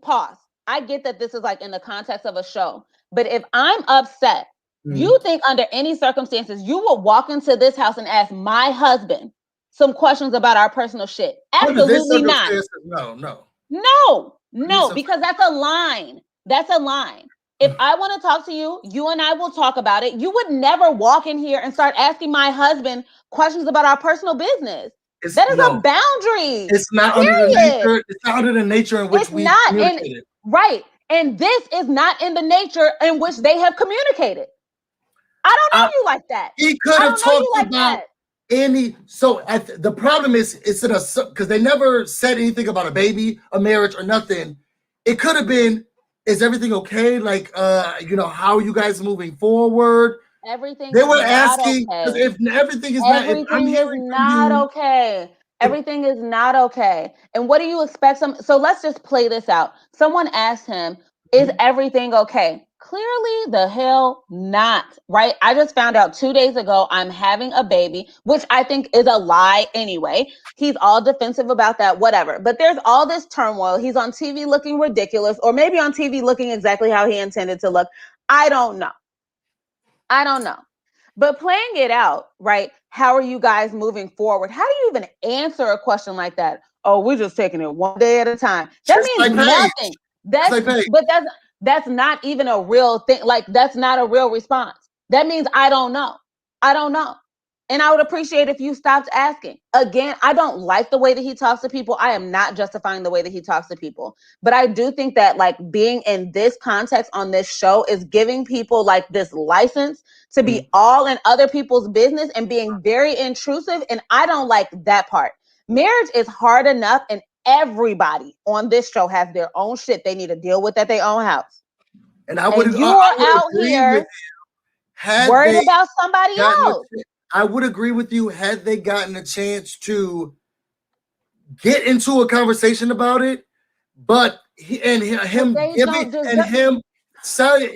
Pause. I get that this is like in the context of a show, but if I'm upset, you think under any circumstances you will walk into this house and ask my husband some questions about our personal shit? Absolutely not. No, because that's a line. That's a line. If I want to talk to you, you and I will talk about it. You would never walk in here and start asking my husband questions about our personal business. That is a boundary. It's not under the nature. It's not under the nature in which we communicated. Right. And this is not in the nature in which they have communicated. I don't know you like that. He could have talked about any. So the problem is because they never said anything about a baby, a marriage, or nothing. It could have been, is everything okay? Like, how are you guys moving forward? Everything They is were not asking because okay. if everything is not, if I'm Everything is hearing from not you, okay. if, Everything is not okay. And what do you expect? So let's just play this out. Someone asked him, is everything okay? Clearly the hell not, right? I just found out 2 days ago I'm having a baby, which I think is a lie anyway. He's all defensive about that, whatever. But there's all this turmoil. He's on TV looking ridiculous, or maybe on TV looking exactly how he intended to look. I don't know. I don't know. But playing it out, right? How are you guys moving forward? How do you even answer a question like that? Oh, we're just taking it one day at a time. That just means like Paige, nothing. just like Paige. But that's not even a real thing. Like that's not a real response. That means I don't know. I don't know. And I would appreciate if you stopped asking. Again, I don't like the way that he talks to people. I am not justifying the way that he talks to people. But I do think that like being in this context on this show is giving people like this license to be all in other people's business and being very intrusive. And I don't like that part. Marriage is hard enough, and everybody on this show has their own shit they need to deal with at their own house. And And you I are would out agree with here you had worried they about somebody gotten else. I would agree with you had they gotten a chance to get into a conversation about it, but him They giving don't deserve.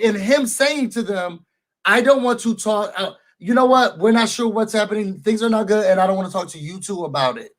and him saying to them, I don't want to talk. You know what? We're not sure what's happening. Things are not good, and I don't want to talk to you two about it.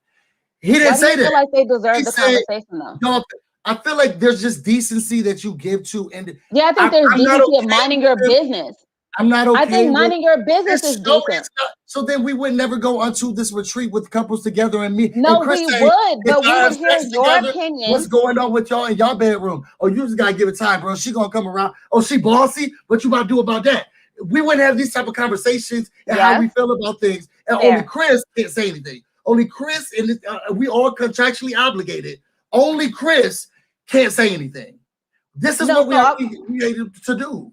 He didn't Why do say you feel that. like they He deserve the said, conversation though? "Y'all." I feel like there's just decency that you give to, and Yeah, I think there's I'm not decency of okay minding with your them. business. I'm not I okay think with minding your business this is show. decent. Is not, so then we would never go onto this retreat with couples together and me and No, Chris we saying, would, if but we y'all would have hear sex your together, what's opinion. going on with y'all in y'all bedroom? Oh, you just gotta give it time, bro. She gonna come around. Oh, she bossy. What you about to do about that? We wouldn't have these type of conversations and how we feel about things. And only Chris can't say anything. Only Chris and we all contractually obligated. Only Chris can't say anything. This is what we are created to do.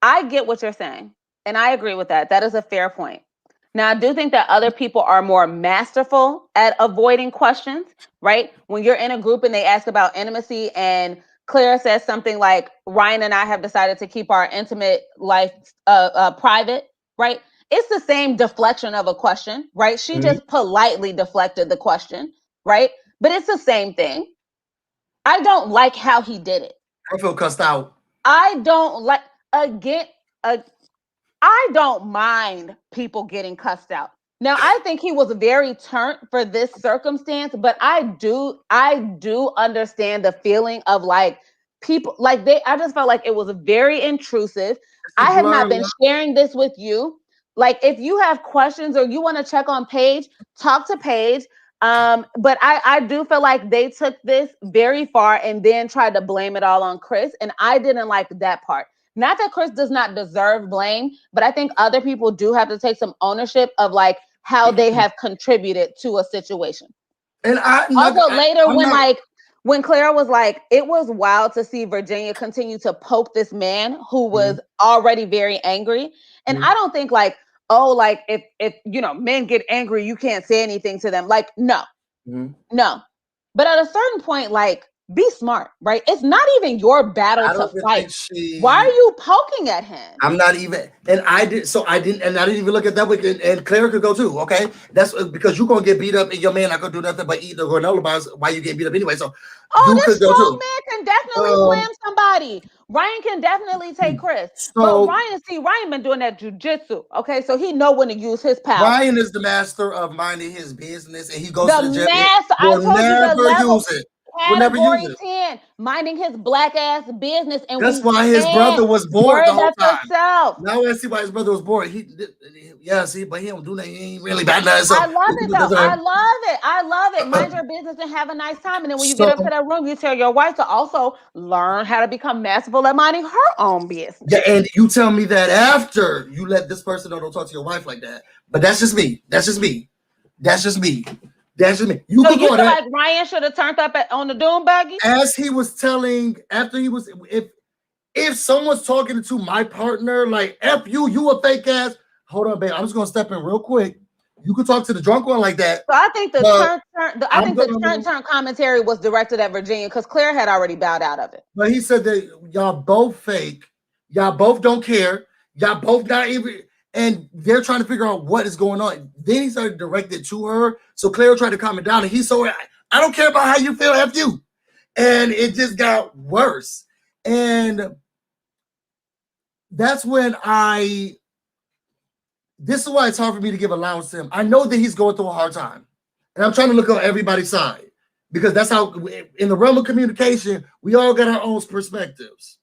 I get what you're saying, and I agree with that. That is a fair point. Now, I do think that other people are more masterful at avoiding questions, right? When you're in a group and they ask about intimacy, and Clara says something like, Ryan and I have decided to keep our intimate life private, right? It's the same deflection of a question, right? She just politely deflected the question, right? But it's the same thing. I don't like how he did it. I feel cussed out. I don't like, again, I don't mind people getting cussed out. Now, I think he was very turnt for this circumstance, but I do understand the feeling of like people like I just felt like it was very intrusive. I have not been sharing this with you. Like if you have questions or you want to check on Paige, talk to Paige. But I do feel like they took this very far and then tried to blame it all on Chris. And I didn't like that part. Not that Chris does not deserve blame, but I think other people do have to take some ownership of like how they have contributed to a situation. And also later when Clara was like, it was wild to see Virginia continue to poke this man who was already very angry. And I don't think like, oh, like if you know men get angry, you can't say anything to them. Like, no. But at a certain point, like, be smart, right? It's not even your battle to fight. Why are you poking at him? I'm not even, and I didn't even look at that way. And Claire could go too. Okay, that's because you're gonna get beat up, and your man not gonna do nothing but eat the granola bars while you get beat up anyway. So this strong man can definitely slam somebody. Ryan can definitely take Chris, but Ryan been doing that jujitsu. Okay, so he know when to use his power. Ryan is the master of minding his business, and he goes to the gym. I told you the level. Use it. Category 10, minding his black ass business, and that's why his brother was bored the whole time. Yourself. Now I see why his brother was bored. But he don't do that. He ain't really bad nothing. So I love it though. I love it. Mind your business and have a nice time. And then when you get up to that room, you tell your wife to also learn how to become masterful at minding her own business. Yeah, and you tell me that after you let this person know, don't talk to your wife like that. But that's just me. That's just me. You feel like Ryan should have turned up on the doom buggy? As he was telling, after he was, if someone's talking to my partner, like, F you a fake ass. Hold on, babe. I'm just gonna step in real quick. You could talk to the drunk one like that. So I think the turn commentary was directed at Virginia because Claire had already bowed out of it. But he said that y'all both fake. Y'all both don't care. Y'all both not even, and they're trying to figure out what is going on. Then he started directed to her. So Claire tried to calm it down, and he's so, I don't care about how you feel, F you. And it just got worse. And that's when this is why it's hard for me to give allowance to him. I know that he's going through a hard time. And I'm trying to look on everybody's side. Because that's how, in the realm of communication, we all got our own perspectives.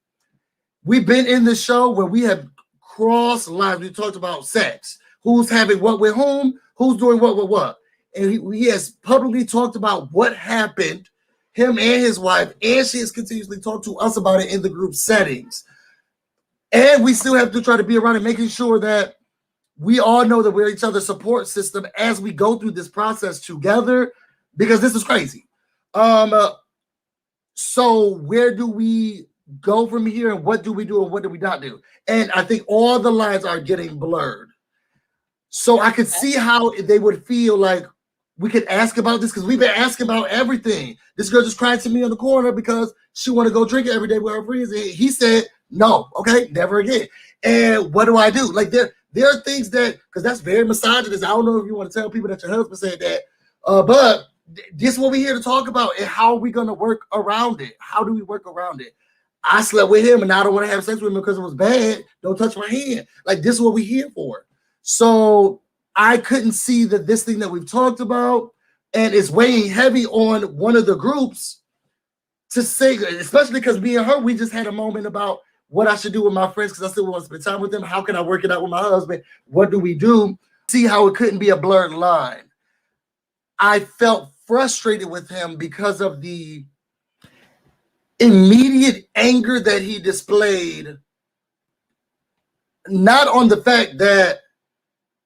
We've been in the show where we have crossed lines. We talked about sex. Who's having what with whom? Who's doing what with what? And he has publicly talked about what happened, him and his wife, and she has continuously talked to us about it in the group settings. And we still have to try to be around and making sure that we all know that we're each other's support system as we go through this process together, because this is crazy. So where do we go from here, and what do we do and what do we not do? And I think all the lines are getting blurred. So I could see how they would feel like we could ask about this, because we've been asking about everything. This girl just cried to me on the corner because she want to go drink every day with her friends. And he said, no, okay, never again. And what do I do? Like there are things that, because that's very misogynist. I don't know if you want to tell people that your husband said that, but this is what we're here to talk about, and how are we going to work around it? How do we work around it? I slept with him and I don't want to have sex with him because it was bad. Don't touch my hand. Like, this is what we're here for. So I couldn't see that this thing that we've talked about and is weighing heavy on one of the groups to say, especially because me and her, we just had a moment about what I should do with my friends because I still want to spend time with them. How can I work it out with my husband? What do we do? See how it couldn't be a blurred line. I felt frustrated with him because of the immediate anger that he displayed, not on the fact that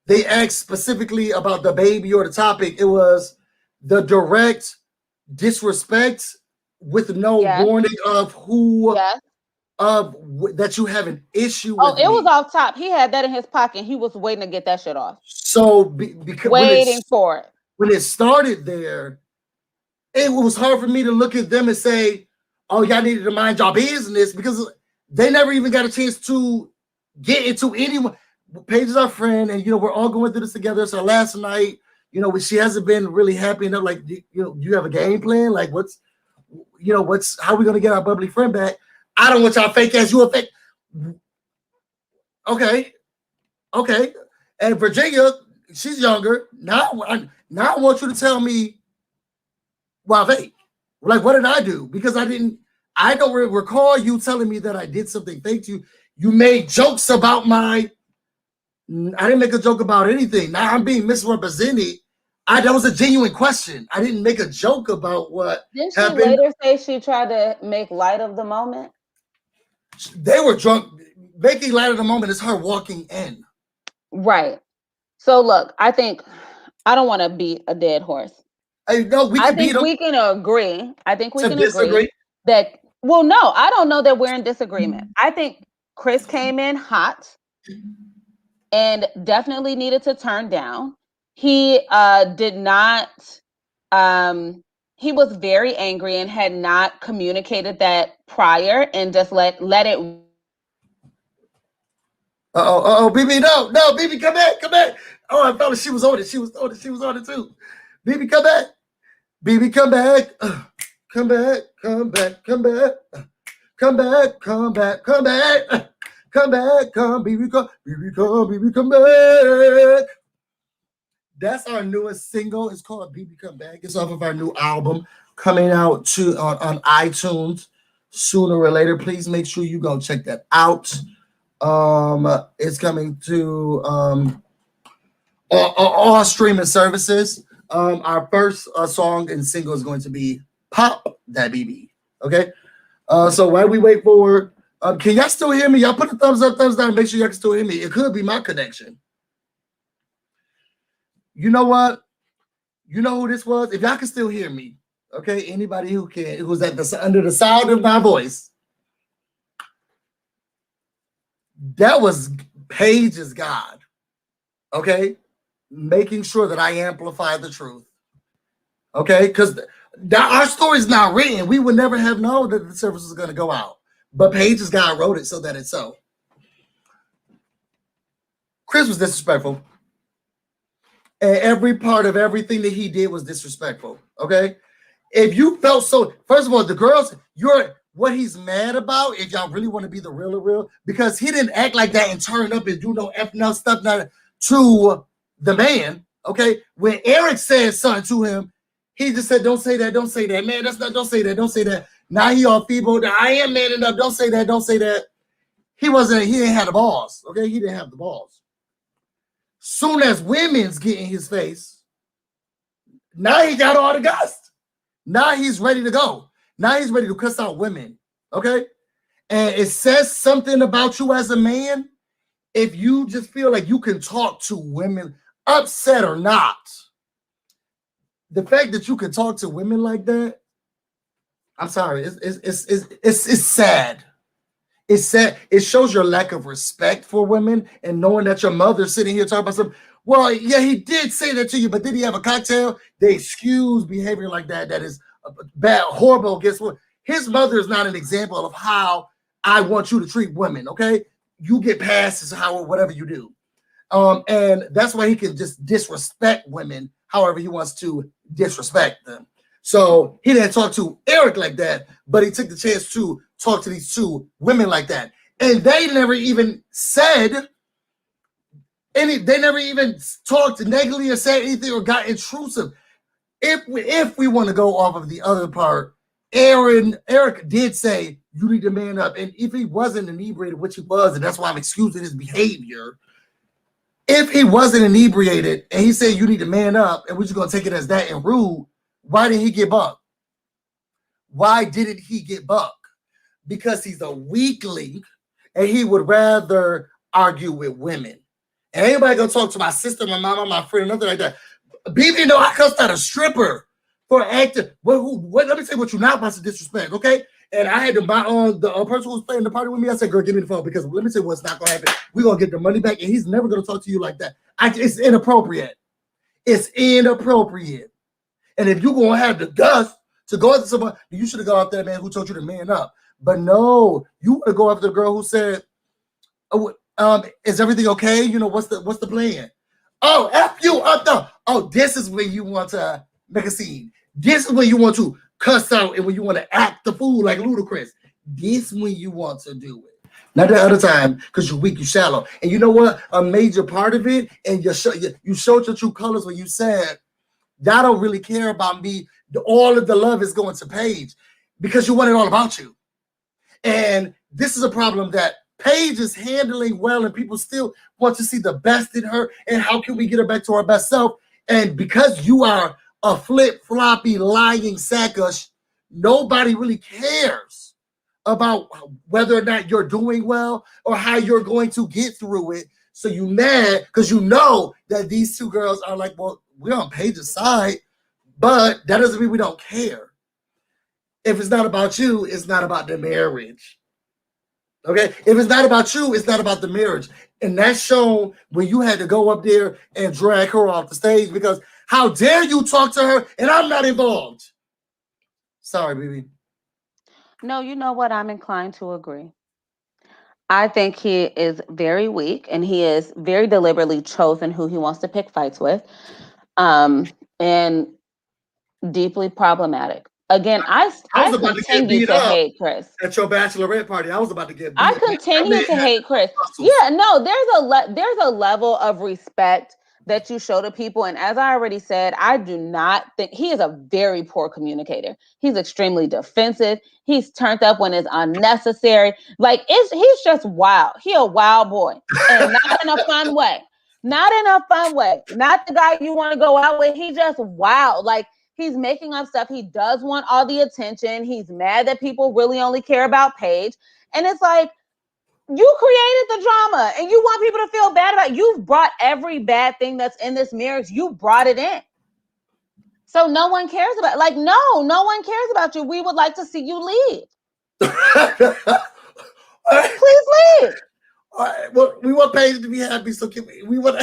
they asked specifically about the baby or the topic. It was the direct disrespect with no warning of who, that you have an issue with. It was off top. He had that in his pocket. He was waiting to get that shit off. So because waiting for it. When it started there, it was hard for me to look at them and say, oh, y'all needed to mind y'all business, because they never even got a chance to get into anyone. Paige is our friend, and we're all going through this together. So last night, she hasn't been really happy enough. Like, you have a game plan? Like, how are we gonna get our bubbly friend back? I don't want y'all fake ass. You a fake. Okay. And Virginia, she's younger. Now I want you to tell me why fake. Like, what did I do? Because I don't recall you telling me that I did something fake to you. You made jokes about I didn't make a joke about anything. Now I'm being misrepresented. That was a genuine question. I didn't make a joke about what Didn't happened. She later say she tried to make light of the moment? They were drunk. Making light of the moment is her walking in. Right. So look, I think I don't want to beat a dead horse. I think we can agree. I think we can disagree. Agree that. Well, no, I don't know that we're in disagreement. I think Chris came in hot and definitely needed to turn down. He did not. He was very angry and had not communicated that prior, and just let it. BB, no, BB, come back. Oh, I felt she was on it. She was on it too. BB, come back. BB, come back. Come back. Come back. Come back. Come back. Come back. Come back. Come back. Come, BB, come. BB, come. BB, come back. That's our newest single. It's called BB Come Back. It's off of our new album coming out on iTunes sooner or later. Please make sure you go check that out. It's coming to all streaming services. Our first song and single is going to be Pop That BB. Okay. So while we wait for, can y'all still hear me? Y'all put the thumbs up, thumbs down, make sure y'all can still hear me. It could be my connection. You know what? You know who this was? If y'all can still hear me, okay? Anybody who's under the sound of my voice, that was Paige's God, okay? Making sure that I amplify the truth, okay? Because our story's not written. We would never have known that the service was going to go out. But Paige's God wrote it so that it's so. Chris was disrespectful. And every part of everything that he did was disrespectful. Okay. If you felt so, first of all, the girls, what he's mad about, if y'all really want to be the real, because he didn't act like that and turn up and do no effing up stuff to the man. Okay. When Eric said something to him, he just said, don't say that, man. That's not, don't say that. Now he all feeble. I am man enough. Don't say that. He didn't have the balls. Okay. He didn't have the balls. Soon as women's get in his face, now he got all the gust. Now he's ready to go. Now he's ready to cuss out women. Okay. And it says something about you as a man if you just feel like you can talk to women, upset or not. The fact that you can talk to women like that, I'm sorry, it's sad. It's sad. It shows your lack of respect for women and knowing that your mother's sitting here talking about something. Well, yeah, he did say that to you, but did he have a cocktail? They excuse behavior like that. That is bad, horrible. Guess what? His mother is not an example of how I want you to treat women. Okay, you get passes, how whatever you do, and that's why he can just disrespect women however he wants to disrespect them. So he didn't talk to Eric like that, but he took the chance to talk to these two women like that. And they never even said any, they never even talked negatively or said anything or got intrusive. If we want to go off of the other part, Eric did say, you need to man up. And if he wasn't inebriated, which he was, and that's why I'm excusing his behavior, if he wasn't inebriated and he said you need to man up and we're just going to take it as that and rude, why didn't he get buck? Why didn't he get buck? Because he's a weakling and he would rather argue with women. And anybody gonna talk to my sister, my mama, my friend, nothing like that. BB, no, I cussed out a stripper for acting. What? Let me tell you what you're not about to disrespect, okay? And I had to buy on the person who was playing the party with me. I said, girl, give me the phone because let me tell you what's not gonna happen. We're gonna get the money back, and he's never gonna talk to you like that. It's inappropriate. It's inappropriate. And if you're gonna have the guts to go after someone, you should have gone after that man who told you to man up. But no, you want to go after the girl who said, oh, is everything okay? You know, what's the plan? Oh, F you up though. Oh, this is when you want to make a scene. This is when you want to cuss out and when you want to act the fool like Ludacris. This is when you want to do it. Not the other time, because you're weak, you're shallow. And you know what? A major part of it, and you showed your true colors when you said, y'all don't really care about me. All of the love is going to Paige because you want it all about you. And this is a problem that Paige is handling well, and people still want to see the best in her. And how can we get her back to our best self? And because you are a flip-floppy, lying sack of nobody really cares about whether or not you're doing well or how you're going to get through it. So you mad because you know that these two girls are like, well, we're on Paige's side, but that doesn't mean we don't care. If it's not about you, it's not about the marriage. Okay? If it's not about you, it's not about the marriage. And that's shown when you had to go up there and drag her off the stage because how dare you talk to her and I'm not involved. Sorry, baby. No, you know what? I'm inclined to agree. I think he is very weak and he is very deliberately chosen who he wants to pick fights with. And deeply problematic. Again, I was about continue to hate Chris at your bachelorette party. I was about to get beat. I continue to hate Chris. Yeah, no, there's a level of respect that you show to people, and as I already said, I do not think he is a very poor communicator. He's extremely defensive. He's turned up when it's unnecessary. Like he's just wild. He a wild boy, and not in a fun way. Not in a fun way. Not the guy you want to go out with. He's just wild. Like he's making up stuff. He does want all the attention. He's mad that people really only care about Paige. And it's like, you created the drama and you want people to feel bad about it. You've brought every bad thing that's in this marriage. You brought it in. So no one cares about it. Like, no one cares about you. We would like to see you leave. Please leave. All right. Well, we want Paige to be happy. So we want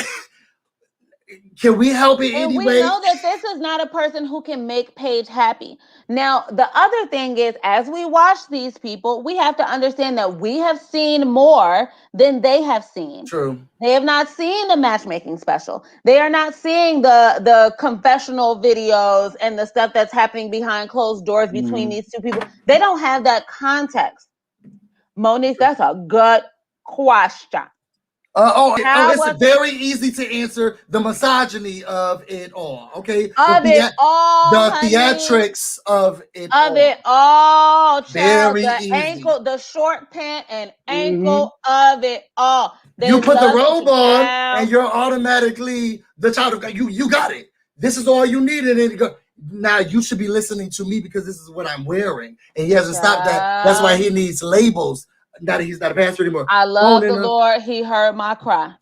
Can we help it And we anyway? know that this is not a person who can make Paige happy. Now, the other thing is, as we watch these people, we have to understand that we have seen more than they have seen. True. They have not seen the matchmaking special. They are not seeing the confessional videos and the stuff that's happening behind closed doors between these two people. They don't have that context. Monique, that's a good question. It's very easy to answer the misogyny of it all. Okay, it all, the honey. theatrics of it all. It all, child. Very the easy. Ankle, the short pant and ankle of it all. You put the robe on, and you're automatically the child of God. You got it. This is all you needed. And now you should be listening to me because this is what I'm wearing, and he hasn't stopped that. That's why he needs labels. Now that he's not a pastor anymore. I love the Lord. He heard my cry.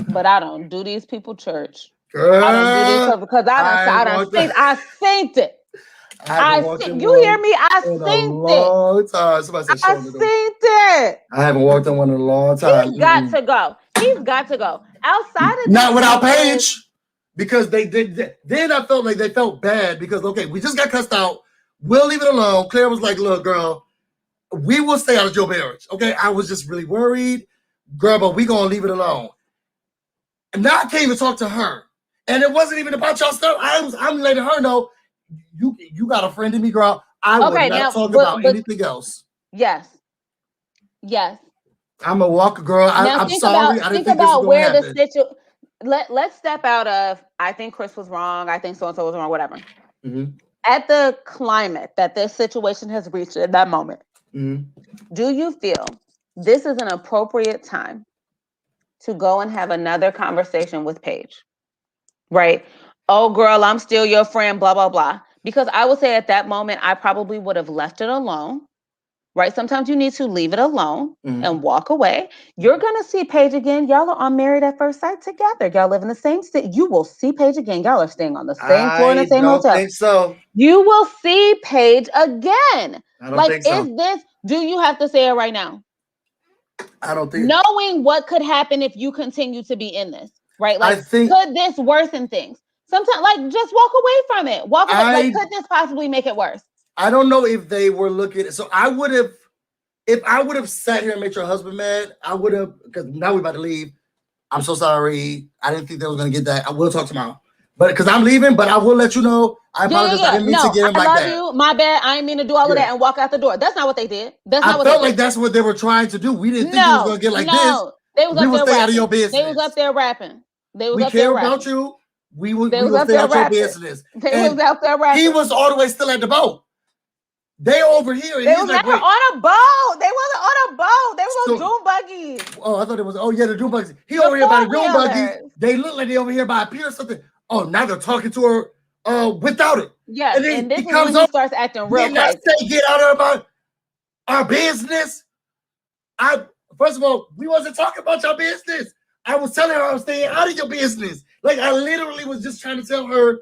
But I don't do these people church. Girl, I don't do these because I synced it. You hear me? I synced it. Somebody said I synced it. I haven't walked on one in a long time. He's got to go. He's got to go. Outside of not without Paige, because they did. Then I felt like they felt bad because we just got cussed out. We'll leave it alone. Claire was like, "Look, girl, we will stay out of your marriage." Okay, I was just really worried, girl, but we gonna leave it alone. And now I can't even talk to her, and it wasn't even about y'all stuff. I'm letting her know you got a friend in me, girl. I would not talk about anything else. Yes. I'm a walker, girl. I'm sorry. I didn't think this was where happen. the situation. Let's step out of. I think Chris was wrong. I think so and so was wrong. Whatever. Mm-hmm. At the climate that this situation has reached at that moment, do you feel this is an appropriate time to go and have another conversation with Paige? Right? Oh, girl, I'm still your friend, blah, blah, blah. Because I would say at that moment, I probably would have left it alone. Right? Sometimes you need to leave it alone and walk away. You're going to see Paige again. Y'all are on Married at First Sight together. Y'all live in the same state. You will see Paige again. Y'all are staying on the same floor in the same hotel. I don't think so. You will see Paige again. I don't think so. Is this, do you have to say it right now? I don't think. Knowing what could happen if you continue to be in this, right? Could this worsen things? Sometimes, just walk away from it. Walk away. Could this possibly make it worse? I don't know if they were looking. So I would have, if I would have sat here and made your husband mad, I would have, because now we're about to leave. I'm so sorry. I didn't think they was going to get that. I will talk tomorrow. But because I'm leaving, but I will let you know. I apologize. I didn't mean to get him like that. I love you. My bad. I didn't mean to do all of that and walk out the door. That's not what they did. I felt like that's what they were trying to do. We didn't think it was going to get like this. They was we up would there stay rapping. out of your business. They was up there rapping. We care about you. We will stay out your business. They was out there rapping. He was all the way still at the boat. They over here. And they was never on a boat. They wasn't on a boat. They was on dune buggies. Oh, I thought it was. Oh yeah, the dune buggies. He over here by the dune buggy. They look like they over here by a pier or something. Oh, now they're talking to her without it. Yeah, and this is when he starts acting real crazy. Say, get out of about our business. First of all, we wasn't talking about your business. I was telling her I was staying out of your business. Like I literally was just trying to tell her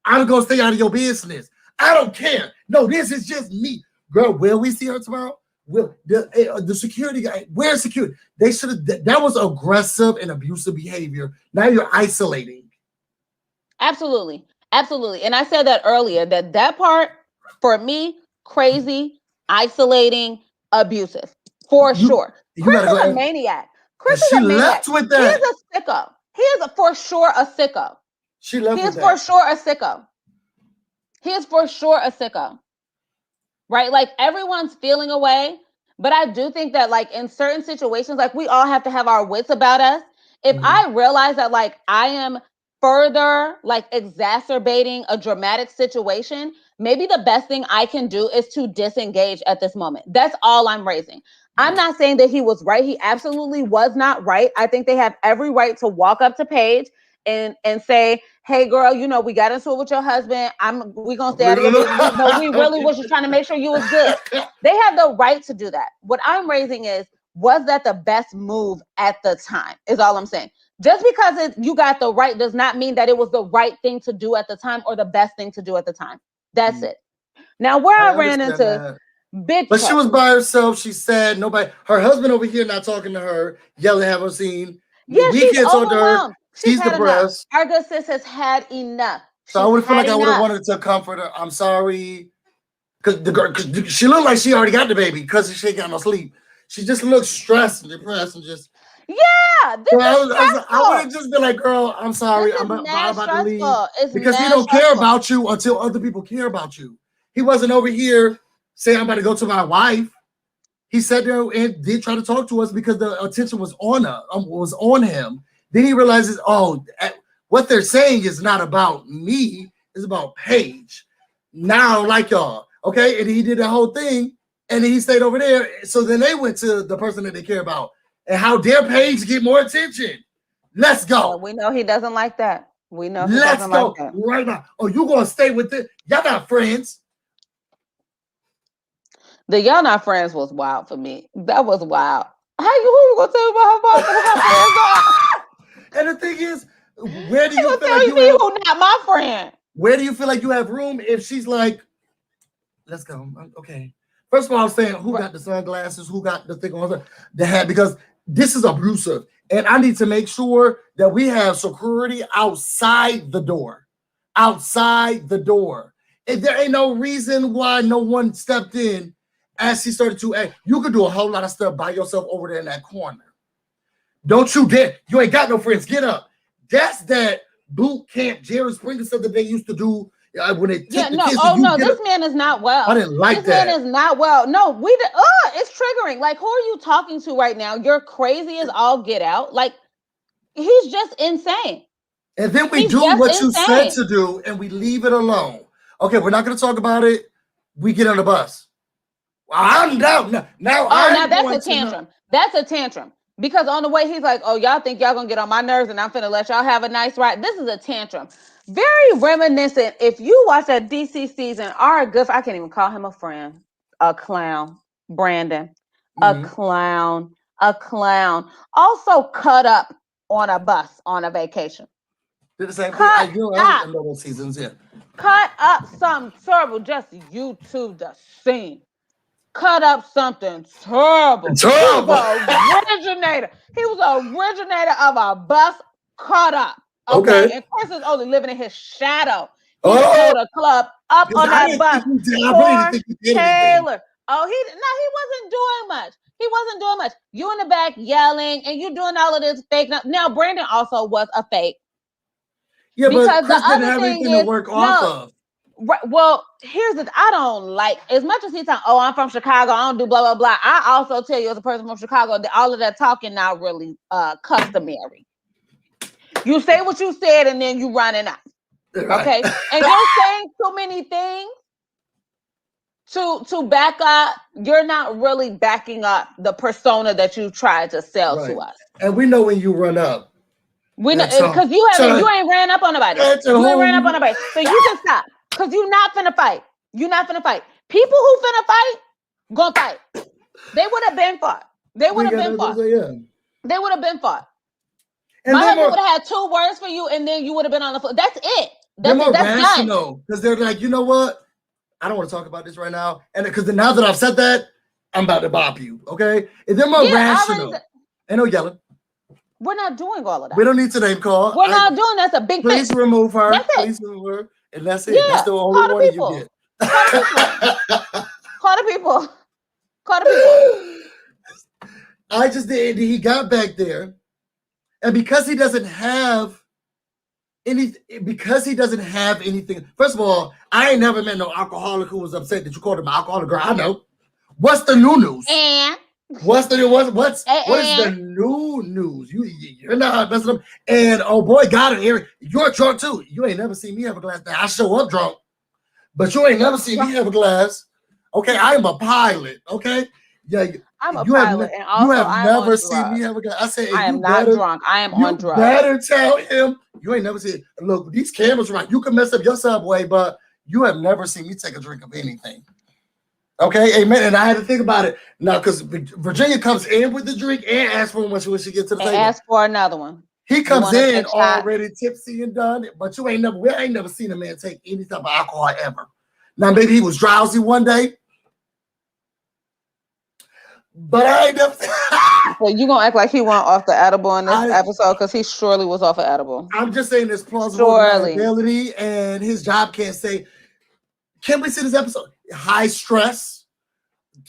I'm gonna stay out of your business. I don't care. No, this is just me. Girl, will we see her tomorrow? Will the security guy, where's security? They should have, that was aggressive and abusive behavior. Now you're isolating. Absolutely. And I said that earlier, that part for me, crazy, isolating, abusive, for sure. Chris is a maniac. Chris is a maniac. Left with that. He is a sicko. He is for sure a sicko. She left with that. He is for sure a sicko. He is for sure a sicko, right? Like everyone's feeling away, but I do think that like in certain situations, like we all have to have our wits about us. If I realize that like I am further like exacerbating a dramatic situation, maybe the best thing I can do is to disengage at this moment. That's all I'm raising. I'm not saying that he was right. He absolutely was not right. I think they have every right to walk up to Paige and say, hey girl, we got into it with your husband. We gonna stay out of your business. No, we really was just trying to make sure you was good. They have the right to do that. What I'm raising is, was that the best move at the time? Is all I'm saying. Just because you got the right does not mean that it was the right thing to do at the time or the best thing to do at the time. That's it. Now where I ran into big, but she was by herself. She said nobody. Her husband over here not talking to her, yelling, haven't seen. Yeah, we she's can't talk to her. She's She's had enough. depressed. Our good sis has had enough. So I would feel like I would have wanted to comfort her. I'm sorry. Because the girl, cause she looked like she already got the baby because she ain't got no sleep. She just looks stressed and depressed and just. Yeah, this So is stressful. I would have just been like, girl, I'm sorry. This is I'm mad about to leave. stressful. It's Because he mad don't care stressful. about you until other people care about you. He wasn't over here saying, I'm about to go to my wife. He sat there and did try to talk to us because the attention was on him. Then he realizes, oh, what they're saying is not about me. It's about Paige. Now, like y'all, okay? And he did the whole thing, and he stayed over there. So then they went to the person that they care about. And how dare Paige get more attention? Let's go. Well, we know he doesn't like that. We know he Let's doesn't go like that. right now. Oh, you gonna stay with it? Y'all not friends. The y'all not friends was wild for me. That was wild. Who you gonna tell me about who my friends are? And the thing is, where do you feel tell like me who not my friend? Where do you feel like you have room if she's like, let's go? Okay. First of all, I'm saying who got the sunglasses, who got the thing on the hat, because this is abusive. And I need to make sure that we have security outside the door. Outside the door. And there ain't no reason why no one stepped in as he started to act. You could do a whole lot of stuff by yourself over there in that corner. Don't you dare. You ain't got no friends. Get up. That's that boot camp Jerry Springer stuff that they used to do when they take the kids. Oh no, this man is not well. I didn't like this that. This man is not well. No, it's triggering. Like, who are you talking to right now? You're crazy as all get out. Like, he's just insane. And then we do what you said to do, and we leave it alone. Okay, we're not going to talk about it. We get on the bus. I'm down now. Now that's a tantrum. That's a tantrum. Because on the way, he's like, oh, y'all think y'all gonna get on my nerves and I'm finna let y'all have a nice ride. This is a tantrum. Very reminiscent. If you watch that DC season, I can't even call him a friend. A clown. Brandon. A clown. Also cut up on a bus on a vacation. Did the same thing. I know those seasons, yeah. Cut up something terrible. Just YouTube the scene. Cut up something terrible. Terrible. He was an originator of a bus cut up. Okay. And Chris is only living in his shadow. He sold a club up on that bus. Taylor. He wasn't doing much. You in the back yelling and you doing all of this fake. Now, Brandon also was a fake. Yeah, because Chris didn't have anything to work off of. Right. Well, I don't like, as much as he's talking, oh, I'm from Chicago, I don't do blah, blah, blah. I also tell you as a person from Chicago that all of that talking not really customary. You say what you said and then you running out. Okay. And you're saying too many things to back up. You're not really backing up the persona that you tried to sell to us. And we know when you run up. We know because you ain't ran up on nobody. You ain't ran up on nobody. So you can stop. Because you're not finna fight. People who finna fight, gonna fight. They would have been fought. They would have been fought. My husband would have had 2 words for you, and then you would have been on the floor. That's it. That's rational. Because they're like, you know what? I don't want to talk about this right now. And because now that I've said that, I'm about to bop you. Okay? And they're more rational. Ain't no yelling. We're not doing all of that. We don't need to name call. We're not doing that's a big thing. Please remove her. Please remove her. And that's it. Yeah, that's the only one you get. Call the people. I just did. He got back there. And because he doesn't have anything. First of all, I ain't never met no alcoholic who was upset that you called him an alcoholic. Girl, I know. What's the new news? What is the new news? You're not messing up. And oh boy, got it, Eric. You're drunk too. You ain't never seen me have a glass. Now I show up drunk, but you ain't never seen me have a glass. Okay, I am a pilot. Okay, yeah, I'm a pilot, and also you have never seen me have a glass. I said I am not drunk. I am on drugs. Better tell him you ain't never seen. Look, these cameras right. You can mess up your subway, but you have never seen me take a drink of anything. Okay, amen. And I had to think about it now because Virginia comes in with the drink and asks for one when she gets to the table. Ask for another one. He comes in already tipsy and done, but we ain't never seen a man take any type of alcohol ever. Now maybe he was drowsy one day, but I ain't never. So you gonna act like he went off the edible in this I episode because he surely was off of edible. I'm just saying there's plausible Surely. deniability, and his job can't say, can we see this episode? High stress.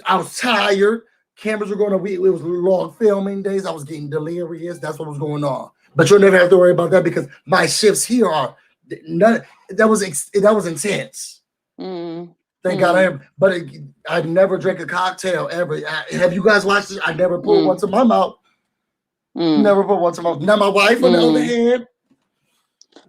I was tired. Cameras were going to. It was long filming days. I was getting delirious. That's what was going on. But you'll never have to worry about that because my shifts here are none. That was intense. Thank God. I never drank a cocktail ever. Have you guys watched it? I never put one to my mouth. Never put one to my mouth. Now my wife, on the other hand,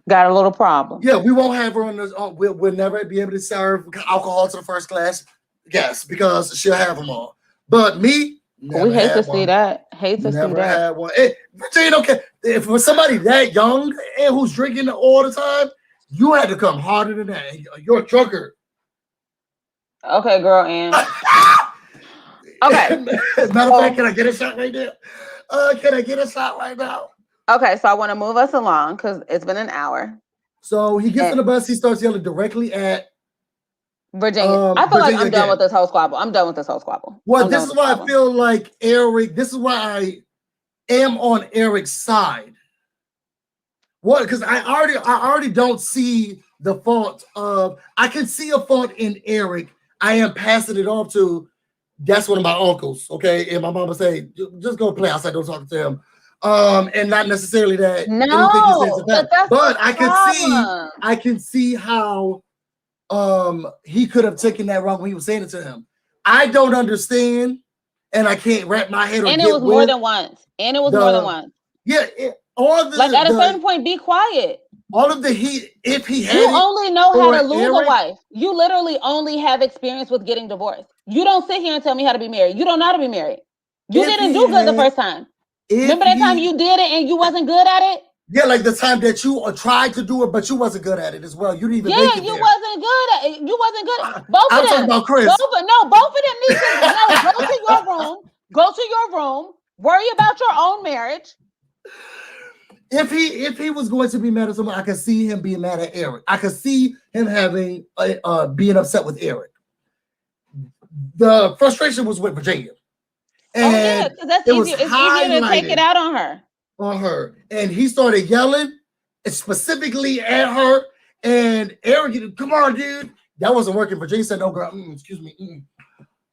got a little problem. Yeah, we won't have her on this. We'll never be able to serve alcohol to the first class guests because she'll have them all. But me, we hate to see that. Hate to see that. Never had one. Virginia don't care. If for somebody that young and who's drinking all the time, you had to come harder than that. You're a drunkard. Okay, girl, and okay. Matter of fact, can I get a shot right now? Can I get a shot right now? Okay, so I want to move us along because it's been an hour. So he gets on the bus. He starts yelling directly at Virginia. I feel like I'm done with this whole squabble. I'm done with this whole squabble. Well, this is why I feel like Eric. This is why I am on Eric's side. What? Because I already don't see the fault of. I can see a fault in Eric. I am passing it off to. That's one of my uncles. Okay, and my mama say, just go play outside. Don't talk to him. And not necessarily that. No, but I can see how he could have taken that wrong when he was saying it to him. I don't understand, and I can't wrap my head around it. And it was more than once. Yeah, at a certain point, be quiet. All of the heat, if he had, you only know how to lose a wife. You literally only have experience with getting divorced. You don't sit here and tell me how to be married. You don't know how to be married. You didn't do good the first time. Remember that time you did it and you wasn't good at it? Yeah, like the time that you tried to do it, but you wasn't good at it as well. You didn't even make it you there. wasn't good at it. You wasn't good at it. Both of them. Talking about Chris. Both of them need to go to your room. Go to your room. Worry about your own marriage. If he was going to be mad at someone, I could see him being mad at Eric. I could see him having being upset with Eric. The frustration was with Virginia. And because that's easier. It's easier to take it out on her. And he started yelling, specifically at her. And Eric, come on, dude. That wasn't working. Virginia said, no, girl, excuse me.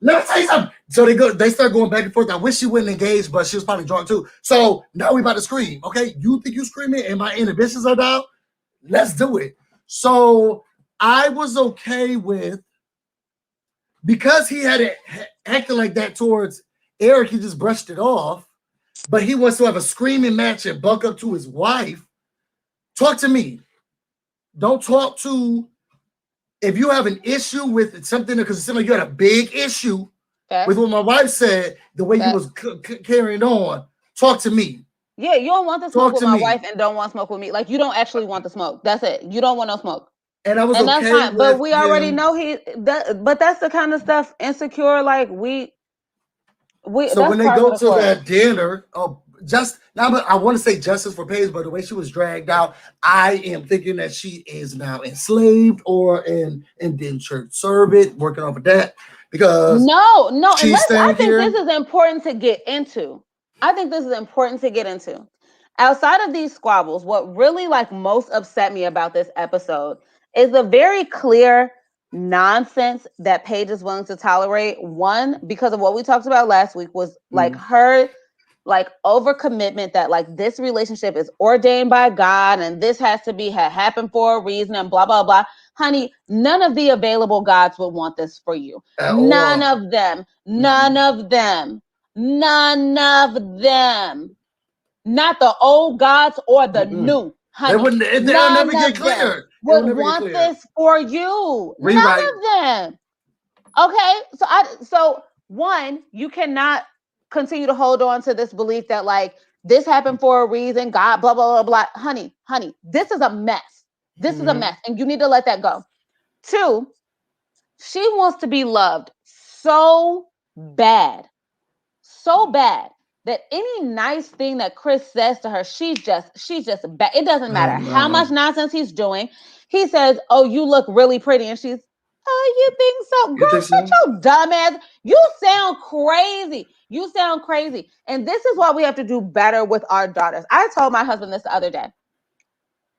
Let me tell you something. So they start going back and forth. I wish she wouldn't engage, but she was probably drunk too. So now we about to scream. Okay, you think you screaming and my inhibitions are down? Let's do it. So I was okay with, because he had it acting like that towards Eric, he just brushed it off. But he wants to have a screaming match and buck up to his wife. Talk to me. Don't talk to. If you have an issue with something, because it seemed like you had a big issue with what my wife said, the way you was carrying on, talk to me. Yeah, you don't want to smoke with my wife and don't want to smoke with me. Like, you don't actually want to smoke. That's it. You don't want no smoke. And I was okay that's fine. But we already know but that's the kind of stuff insecure, like we so when they go to that dinner, I want to say justice for Paige, but the way she was dragged out, I am thinking that she is now enslaved or an indentured servant, working off of that. Because I think this is important to get into. Outside of these squabbles, what really most upset me about this episode is the very clear nonsense that Paige is willing to tolerate. One, because of what we talked about last week, was her overcommitment that this relationship is ordained by God and this has to be happened for a reason and blah blah blah. Honey, none of the available gods would want this for you. None of them. Not the old gods or the new. Honey, they'll never get clear. Would want this for you. None of them. Okay, so one, you cannot continue to hold on to this belief that this happened for a reason. God, blah blah blah blah. Honey, this is a mess. This is a mess, and you need to let that go. Two, she wants to be loved so bad that any nice thing that Chris says to her, she's just bad. It doesn't matter how much nonsense he's doing. He says, "Oh, you look really pretty," and she's, Oh, you think so? You Girl, think shut so? your dumb ass. You sound crazy. You sound crazy. And this is why we have to do better with our daughters. I told my husband this the other day.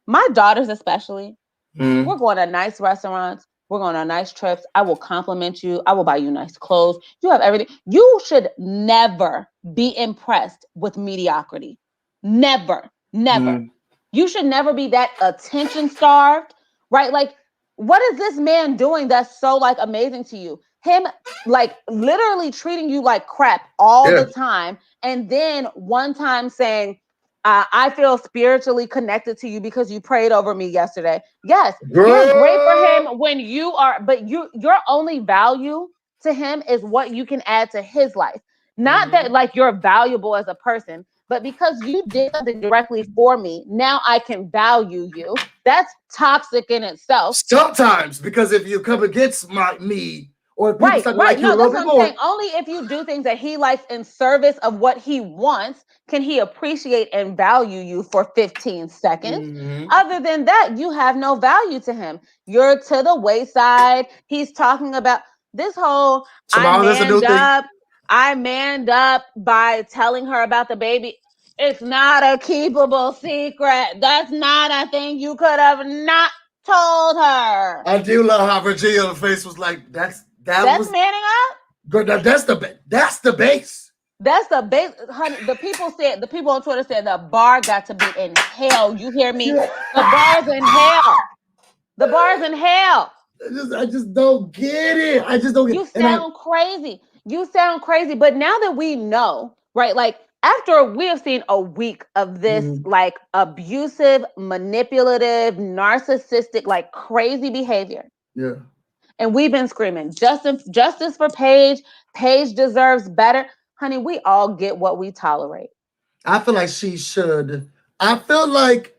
My daughters, especially, we're going to nice restaurants. We're going on nice trips. I will compliment you. I will buy you nice clothes. You have everything. You should never be impressed with mediocrity. Never, never. You should never be that attention starved, right? Like, what is this man doing that's so like amazing to you? Him like literally treating you like crap all the time. And then one time saying, I feel spiritually connected to you because you prayed over me yesterday. Yes, you're great for him when you are, but your only value to him is what you can add to his life. Not that like you're valuable as a person, but because you did something directly for me, now I can value you. That's toxic in itself. Sometimes, because if you come against me, or people start to like you a No, little that's what bit I'm more. saying. Only if you do things that he likes in service of what he wants can he appreciate and value you for 15 seconds. Other than that, you have no value to him. You're to the wayside. He's talking about this whole Tomorrow there's a new thing. I manned up by telling her about the baby. It's not a keepable secret. That's not a thing you could have not told her. I do love how Virginia's face was like, that's manning up. Good. That's the base. That's the base, honey. The people on Twitter said the bar got to be in hell. You hear me? The bar's in hell. The bar's in hell. I just don't get it. I just don't get it. You sound crazy. But now that we know, right? Like after we have seen a week of this like abusive, manipulative, narcissistic, like crazy behavior. Yeah. And we've been screaming justice for Paige. Paige deserves better. Honey, we all get what we tolerate. I feel like she should. I feel like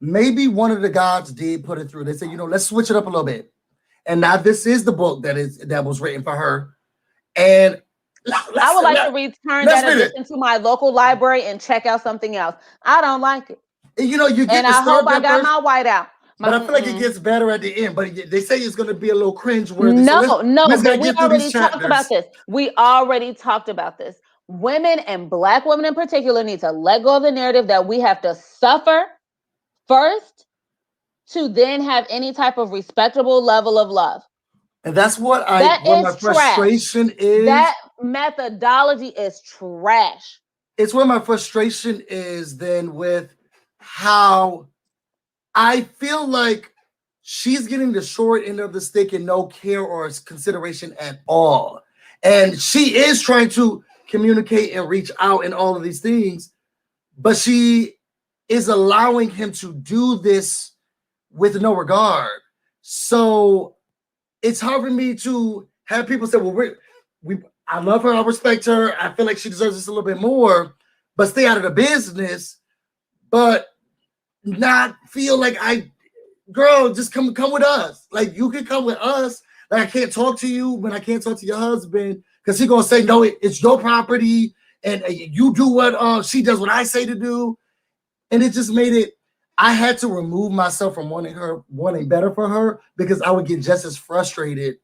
maybe one of the gods did put it through. They said, let's switch it up a little bit. And now this is the book that was written for her. And I would like to return that edition to my local library and check out something else. I don't like it. You get and I hope I got my white out. But I feel like it gets better at the end. But they say it's going to be a little cringe-worthy. No, but we already talked about this. We already talked about this. Women and Black women in particular need to let go of the narrative that we have to suffer first to then have any type of respectable level of love. And that's what my frustration is. That methodology is trash. It's where my frustration is then with how I feel like she's getting the short end of the stick and no care or consideration at all. And she is trying to communicate and reach out and all of these things, but she is allowing him to do this with no regard. So it's hard for me to have people say, well, I love her, I respect her, I feel like she deserves this a little bit more, but stay out of the business, but not feel like girl, just come with us. Like you can come with us. Like I can't talk to you when I can't talk to your husband because he's gonna say no, it's your property and you do what she does what I say to do, and it just made it. I had to remove myself from wanting better for her because I would get just as frustrated.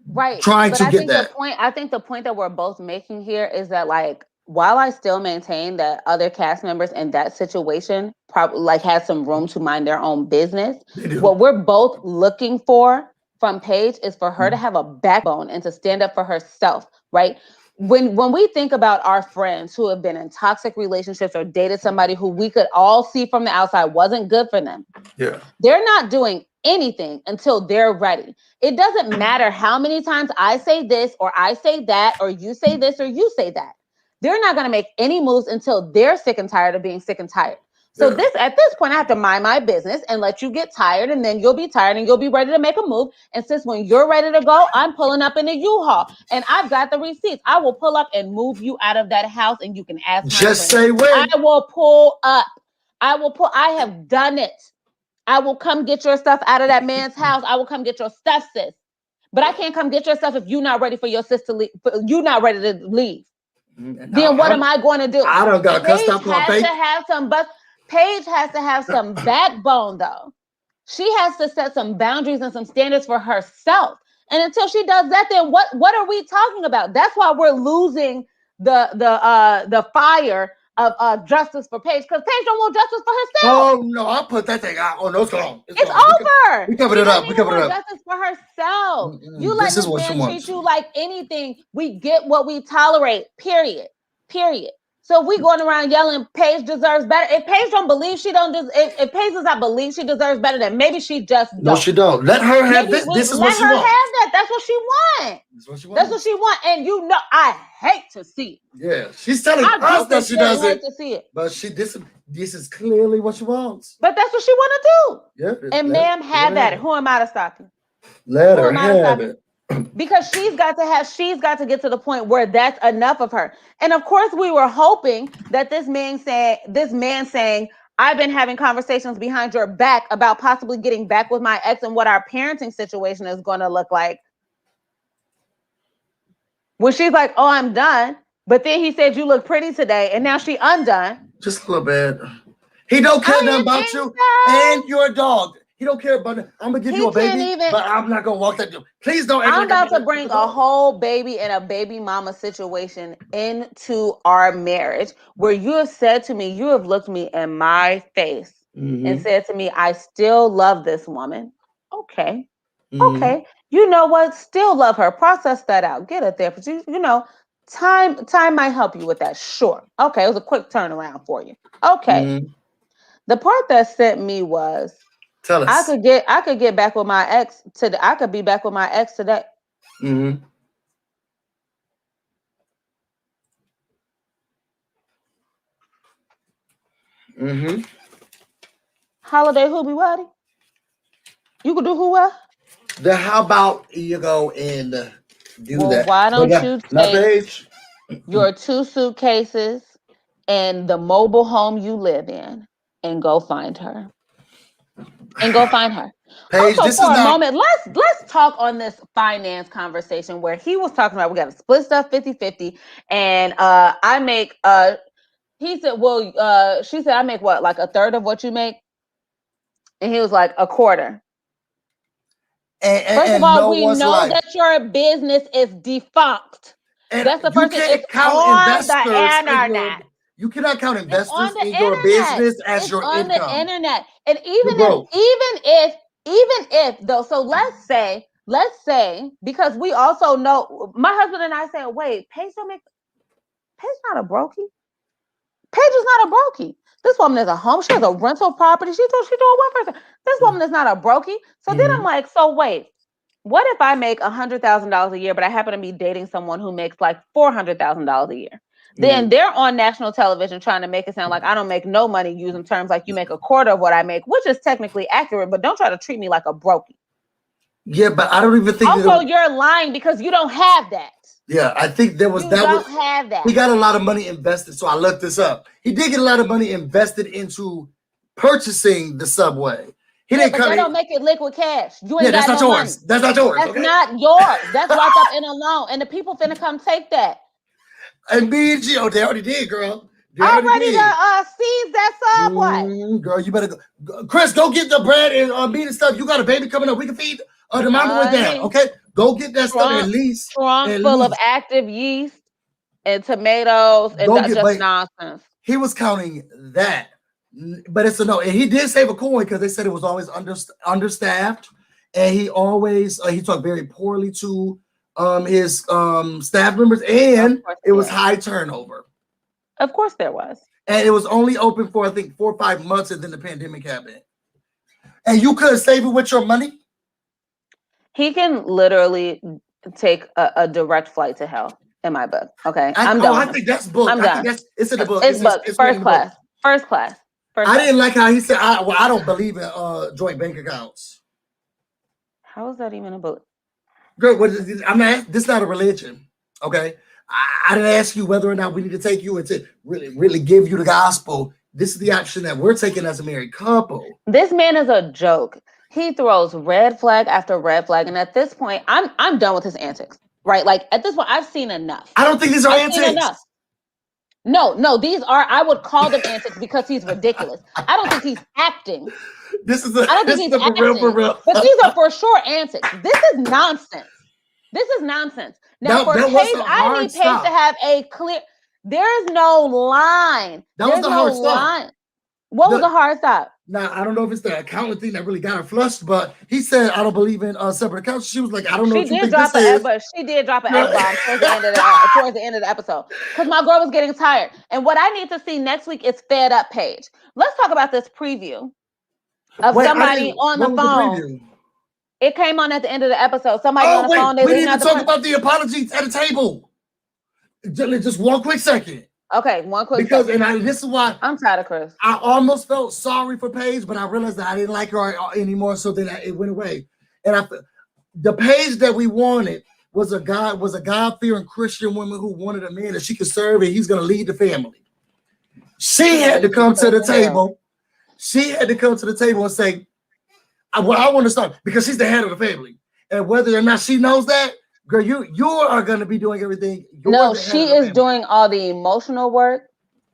Right. Trying to get that. I think the point that we're both making here is that like while I still maintain that other cast members in that situation probably like had some room to mind their own business, what we're both looking for from Paige is for her to have a backbone and to stand up for herself, right? When we think about our friends who have been in toxic relationships or dated somebody who we could all see from the outside wasn't good for them, they're not doing anything until they're ready. It doesn't matter how many times I say this or I say that or you say this or you say that. They're not going to make any moves until they're sick and tired of being sick and tired. So at this point, I have to mind my business and let you get tired, and then you'll be tired and you'll be ready to make a move. And since when you're ready to go, I'm pulling up in the U-Haul and I've got the receipts. I will pull up and move you out of that house, and you can ask. Just say when. I will pull up. I have done it. I will come get your stuff out of that man's house. I will come get your stuff, sis. But I can't come get your stuff if you're not ready for your sister to leave. You're not ready to leave. Then what am I going to do? I don't got cussed up on Paige has to have some backbone, though. She has to set some boundaries and some standards for herself. And until she does that, then what are we talking about? That's why we're losing the fire of justice for Paige, because Paige don't want justice for herself. Oh no, I put that thing out. Oh no, it's gone. It's over. We covered She it up. doesn't even want justice for herself. You let This is this what she man wants. treat you like anything. We get what we tolerate. Period. So if we going around yelling Paige deserves better, if Paige don't believe she don't, if Paige does not believe she deserves better, then maybe she just don't. No, she don't. Let her have this. This is what she wants. Let her have that. That's what she wants. That's what she wants. And you know, I hate to see it. Yeah, she's telling us that she doesn't. Hate to see it. But this is clearly what she wants. But that's what she want to do. Yeah. And ma'am, have at it. Who am I to stop you? Let her have it. Because she's got to get to the point where that's enough of her. And of course, we were hoping that this man saying, I've been having conversations behind your back about possibly getting back with my ex and what our parenting situation is going to look like. When she's like, oh, I'm done. But then he said, you look pretty today. And now she undone. Just a little bit. He don't care nothing about you and your dog. He don't care about it. I'm going to give you a baby, but I'm not going to walk that door. Please don't. I'm about to bring a whole baby and a baby mama situation into our marriage where you have said to me, you have looked me in my face and said to me, I still love this woman. Okay. Okay. You know what? Still love her. Process that out. Get it there. But you know, time might help you with that. Sure. Okay. It was a quick turnaround for you. Okay. The part that sent me was, tell us. I could get back with my ex today. I could be back with my ex today. Holiday Hoobie Waddy. You could do who what? Then how about you go and do that? Why don't you take your 2 suitcases and the mobile home you live in and go find her? And go find her. Paige, also, for a moment, let's talk on this finance conversation where he was talking about we got to split stuff 50-50, and I make he said, well, she said I make what, like a third of what you make, and he was like a quarter. First of all, we know that your business is defunct. That's the first thing. It's on the internet. You cannot count investors in your business as your income. On the internet. And even if though, so let's say, because we also know, my husband and I say, wait, Paige not a brokey. Paige is not a brokey. This woman is a home. She has a rental property. She's doing one person. This woman is not a brokey. So then I'm like, so wait, what if I make $100,000 a year, but I happen to be dating someone who makes like $400,000 a year? Then they're on national television trying to make it sound like I don't make no money, using terms like you make a quarter of what I make, which is technically accurate, but don't try to treat me like a brokey. Yeah, but I don't even think. Also, you're lying because you don't have that. Yeah, I think there was have that. He got a lot of money invested, so I looked this up. He did get a lot of money invested into purchasing the subway. He didn't but they don't make it liquid cash. You ain't that's got not no yours. money. That's not yours. That's not yours. That's locked up in a loan, and the people finna come take that. And B&G, they already did, girl. They already seize that subway. Girl, you better go. Chris, go get the bread and meat and stuff. You got a baby coming up. We can feed the mama with that. Okay, go get that stuff at least. Trunk full of active yeast and tomatoes and just nonsense. He was counting that, but it's a no. And he did save a coin because they said it was always understaffed, and he always he talked very poorly to his staff members, and it was high turnover. Of course there was. And it was only open for I think 4 or 5 months, and then the pandemic happened. And you could save it with your money. He can literally take a direct flight to hell in my book. Okay, I'm done. I think that's book. I'm done. It's in the book. It's book. First class. First class. I didn't like how he said, I don't believe in joint bank accounts. How is that even a book? Girl, this is not a religion, okay? I didn't ask you whether or not we need to take you and to really give you the gospel. This is the option that we're taking as a married couple. This man is a joke. He throws red flag after red flag, and at this point, I'm done with his antics. Right? Like at this point, I've seen enough. I don't think these are antics. No, these are. I would call them antics because he's ridiculous. I don't think he's acting. I don't think he's acting. For real. But these are for sure antics. This is nonsense. This is nonsense. Now for that was Paige, a I hard need Paige to stop. have a clear. There is no line. That was There's the no hard stop. line. What was the hard stop? Now, I don't know if it's the accountant thing that really got her flushed, but he said, I don't believe in separate accounts. She was like, I don't know what you think this is. But she did drop an F-bomb towards the end of the episode. Because my girl was getting tired. And what I need to see next week is fed up Paige. Let's talk about this preview of somebody on the phone. It came on at the end of the episode. Somebody on the phone. We didn't even talk about the apologies at the table. Just one quick second. Okay, one quick second. And this is why I'm tired of Chris. I almost felt sorry for Paige, but I realized that I didn't like her anymore, so then it went away. And the Paige that we wanted was a God-fearing Christian woman who wanted a man that she could serve and he's going to lead the family. She had to come to the table. She had to come to the table and say, I want to start, because she's the head of the family. And whether or not she knows that, girl, you are going to be doing everything. No, she is doing all the emotional work.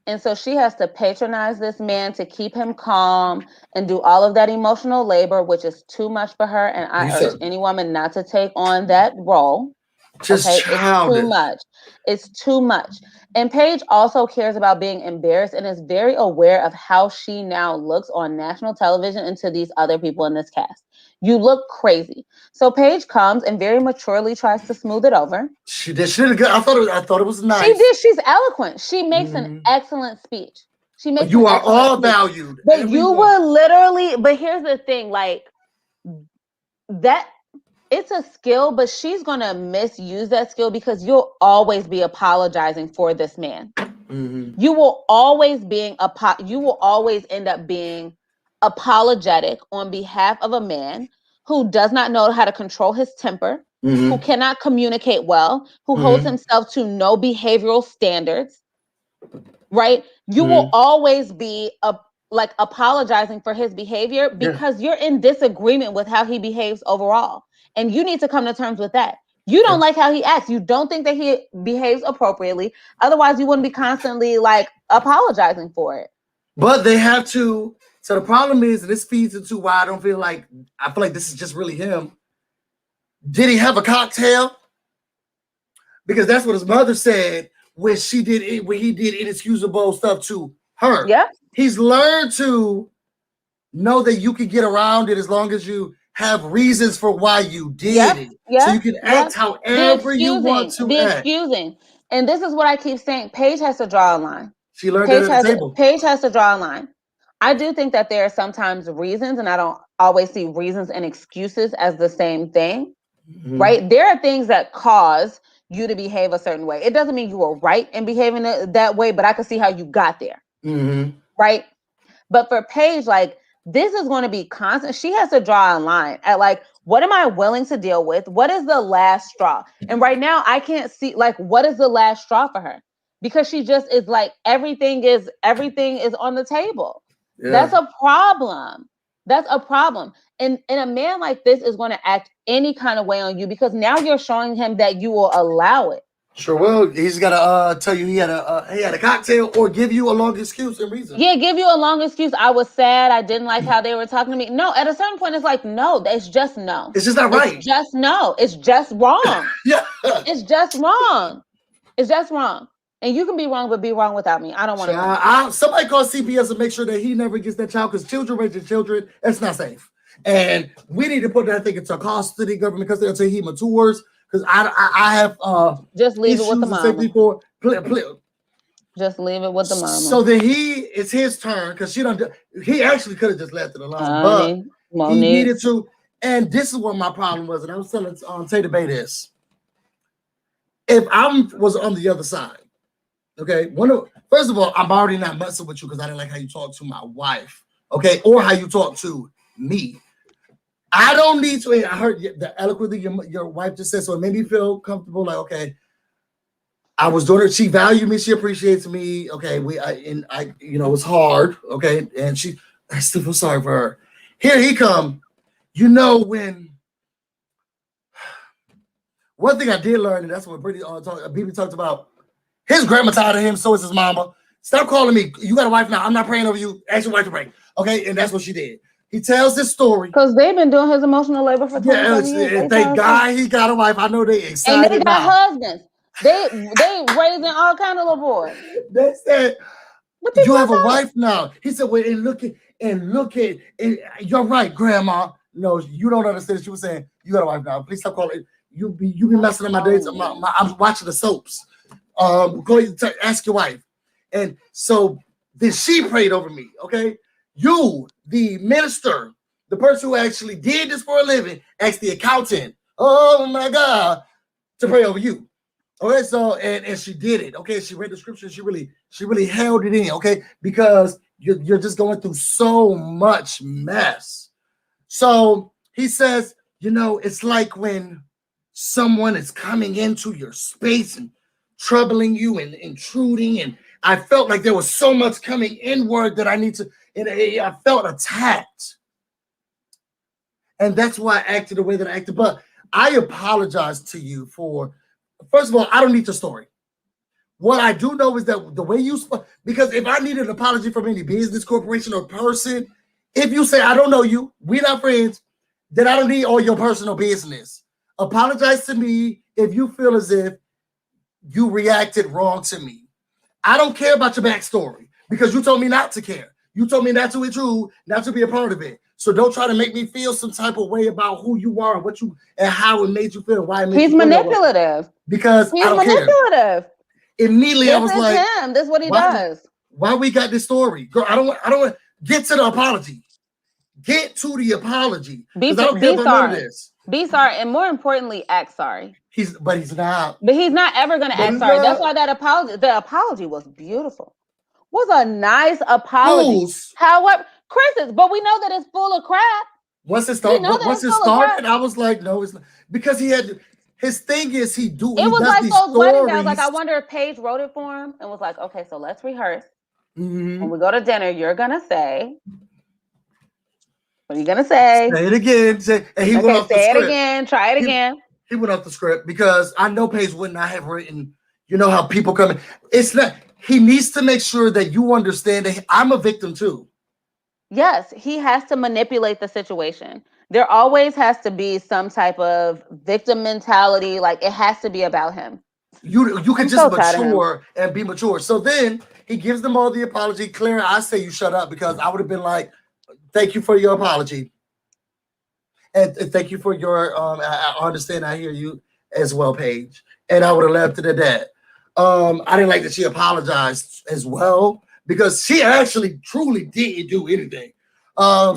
And so she has to patronize this man to keep him calm and do all of that emotional labor, which is too much for her. And I urge any woman not to take on that role. Just It's too much. It's too much. And Paige also cares about being embarrassed and is very aware of how she now looks on national television and to these other people in this cast. You look crazy. So Paige comes and very maturely tries to smooth it over. She did. She did good. I thought it was nice. She did. She's eloquent. She makes an excellent speech. She makes. You are all valued. But you will literally. But here's the thing, like that. It's a skill, but she's gonna misuse that skill because you'll always be apologizing for this man. Mm-hmm. You will always end up being apologetic on behalf of a man who does not know how to control his temper, mm-hmm. who cannot communicate well, who mm-hmm. holds himself to no behavioral standards. Right? You mm-hmm. will always be apologizing for his behavior because you're in disagreement with how he behaves overall. And you need to come to terms with that. You don't like how he acts. You don't think that he behaves appropriately. Otherwise, you wouldn't be constantly apologizing for it. But they have to. So the problem is, and this feeds into why I feel like this is just really him. Did he have a cocktail? Because that's what his mother said when he did inexcusable stuff to her. Yeah. He's learned to know that you can get around it as long as you have reasons for why you did it. Yep. So you can act however you want to act. Excusing. And this is what I keep saying. Paige has to draw a line. She learned that at the table. Paige has to draw a line. I do think that there are sometimes reasons, and I don't always see reasons and excuses as the same thing, mm-hmm. right? There are things that cause you to behave a certain way. It doesn't mean you were right in behaving that way, but I can see how you got there, mm-hmm. right? But for Paige, this is going to be constant. She has to draw a line at what am I willing to deal with? What is the last straw? And right now I can't see what is the last straw for her, because she just is everything is on the table. Yeah. That's a problem. That's a problem. And a man like this is going to act any kind of way on you because now you're showing him that you will allow it. Sure will. He's got to tell you he had a cocktail or give you a long excuse and reason. Yeah, give you a long excuse. I was sad. I didn't like how they were talking to me. No, at a certain point, it's no. It's just no. It's just not right. It's just no. It's just wrong. Yeah. It's just wrong. It's just wrong. And you can be wrong, but be wrong without me. I don't want to. Somebody call CPS and make sure that he never gets that child, because children raising children, that's not safe. And we need to put that thing into custody, government custody, until he matures. Because I have just leave it with the mama. Just leave it with the mama. So then it's his turn, because he actually could have just left it alone, but he needed to. And this is what my problem was, and I was telling Tay Bay this. If I was on the other side, okay, first of all, I'm already not messing with you because I didn't like how you talk to my wife, okay, or how you talk to me. I don't need to. I heard the eloquently your wife just said, so it made me feel comfortable. Okay, I was doing it. She valued me. She appreciates me. Okay, it was hard. Okay, and I still feel sorry for her. Here he come. When one thing I did learn, and that's what BB talked about. His grandma tired of him. So is his mama. Stop calling me. You got a wife now. I'm not praying over you. Ask your wife to pray. Okay, and that's what she did. He tells this story. Because they've been doing his emotional labor for 27 years. And thank God he got a wife. I know they And excited they got now. husbands. They raising all kind of little boys. They said, What you have a say? wife now. He said, well, and look at, and you're right, Grandma. No, you don't understand. She was saying, you got a wife now. Please stop calling. You be messing up my days. I'm watching the soaps. Go ask your wife. And so then she prayed over me. Okay, you, the minister, the person who actually did this for a living, asked the accountant, oh my God, to pray over you. Okay, so and she did it. Okay, she read the scripture. She really held it in. Okay, because you're just going through so much mess. So he says, it's like when someone is coming into your space and troubling you and intruding. And I felt like there was so much coming inward that I felt attacked. And that's why I acted the way that I acted. But I apologize to you for, first of all, I don't need your story. What I do know is that the way you spoke, because if I need an apology from any business, corporation, or person, if you say, I don't know you, we're not friends, then I don't need all your personal business. Apologize to me if you feel as if you reacted wrong to me. I don't care about your backstory because you told me not to care. You told me not to intrude, not to be a part of it. So don't try to make me feel some type of way about who you are and how it made you feel. Why it made He's you feel manipulative. Because he's I don't manipulative. Care. Immediately, I was like, him. This is what he does. Why we got this story? Girl, I don't want get to the apology. Get to the apology. Because I don't care about none of this. Be sorry, and more importantly, act sorry. He's not. But he's not ever going to act sorry. That's why the apology was beautiful. Was a nice apology. Fools. However, Chris, but we know that it's full of crap. Once it started, I was like, no, it's not. Because he had his thing is it was like those weddings. I was like, I wonder if Paige wrote it for him and was like, okay, so let's rehearse. Mm-hmm. When we go to dinner, you're gonna say, what are you gonna say? Say it again. Say it again. Try it again. He went off the script because I know Paige would not have written. You know how people come in. It's not. He needs to make sure that you understand that I'm a victim too. Yes, he has to manipulate the situation. There always has to be some type of victim mentality. Like it has to be about him. You can just mature and be mature. So then he gives them all the apology. Clara, I say you shut up because I would have been like, thank you for your apology. And thank you for your, I understand, I hear you as well, Paige. And I would have left it at that. I didn't like that she apologized as well because she actually truly didn't do anything.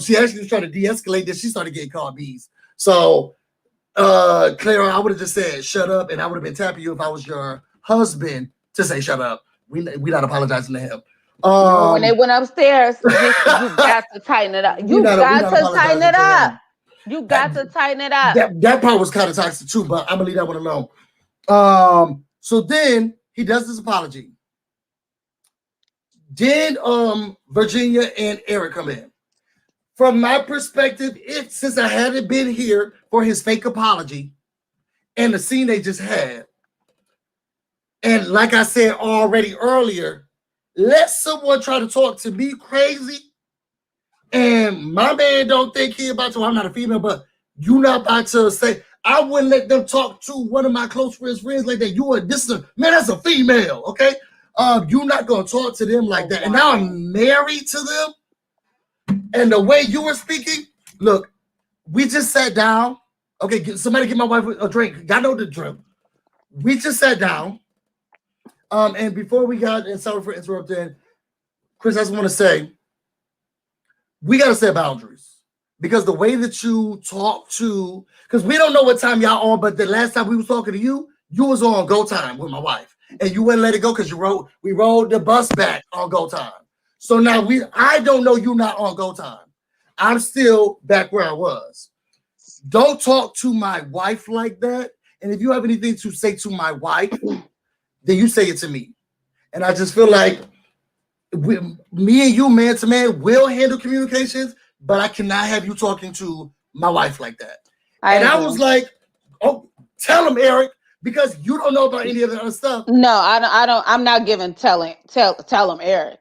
She actually was trying to de-escalate this. She started getting called bees. So, Clara, I would have just said, shut up. And I would have been tapping you if I was your husband to say, shut up. We not apologizing to him. When they went upstairs, you got to tighten it up. You got to tighten it up. You got to tighten it up. That part was kind of toxic too, but I'm gonna leave that one alone. So then he does this apology. Then Virginia and Eric come in. From my perspective, since I hadn't been here for his fake apology and the scene they just had, and like I said already earlier, let someone try to talk to me crazy, and my man don't think he about to. I'm not a female, but you not about to say. I wouldn't let them talk to one of my close friends like that. That's a female, okay? You're not gonna talk to them like that. And now I'm married to them. And the way you were speaking, look, we just sat down. Okay, somebody get my wife a drink. I know the drink. We just sat down. And before we got, and sorry for interrupting, Chris, I just want to say, we got to set boundaries. Because the way that you talk to, because we don't know what time y'all on, but the last time we was talking to you, you was on go time with my wife. And you wouldn't let it go because we rode the bus back on go time. So now I don't know you not on go time. I'm still back where I was. Don't talk to my wife like that. And if you have anything to say to my wife, then you say it to me. And I just feel like me and you, man to man, will handle communications, but I cannot have you talking to my wife like that. I was like, oh, tell him, Eric, because you don't know about any of the other stuff. No, I don't. I'm not giving tell him, Eric.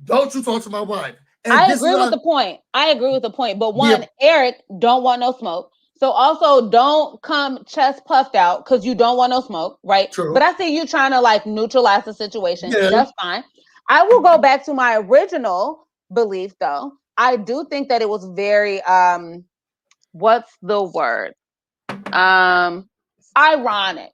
Don't you talk to my wife. And I this agree is with the point. I agree with the point. But yeah, one, Eric don't want no smoke. So also don't come chest puffed out because you don't want no smoke, right? But true. I see you trying to like neutralize the situation. Yeah. That's fine. I will go back to my original belief though. I do think that it was very what's the word? Ironic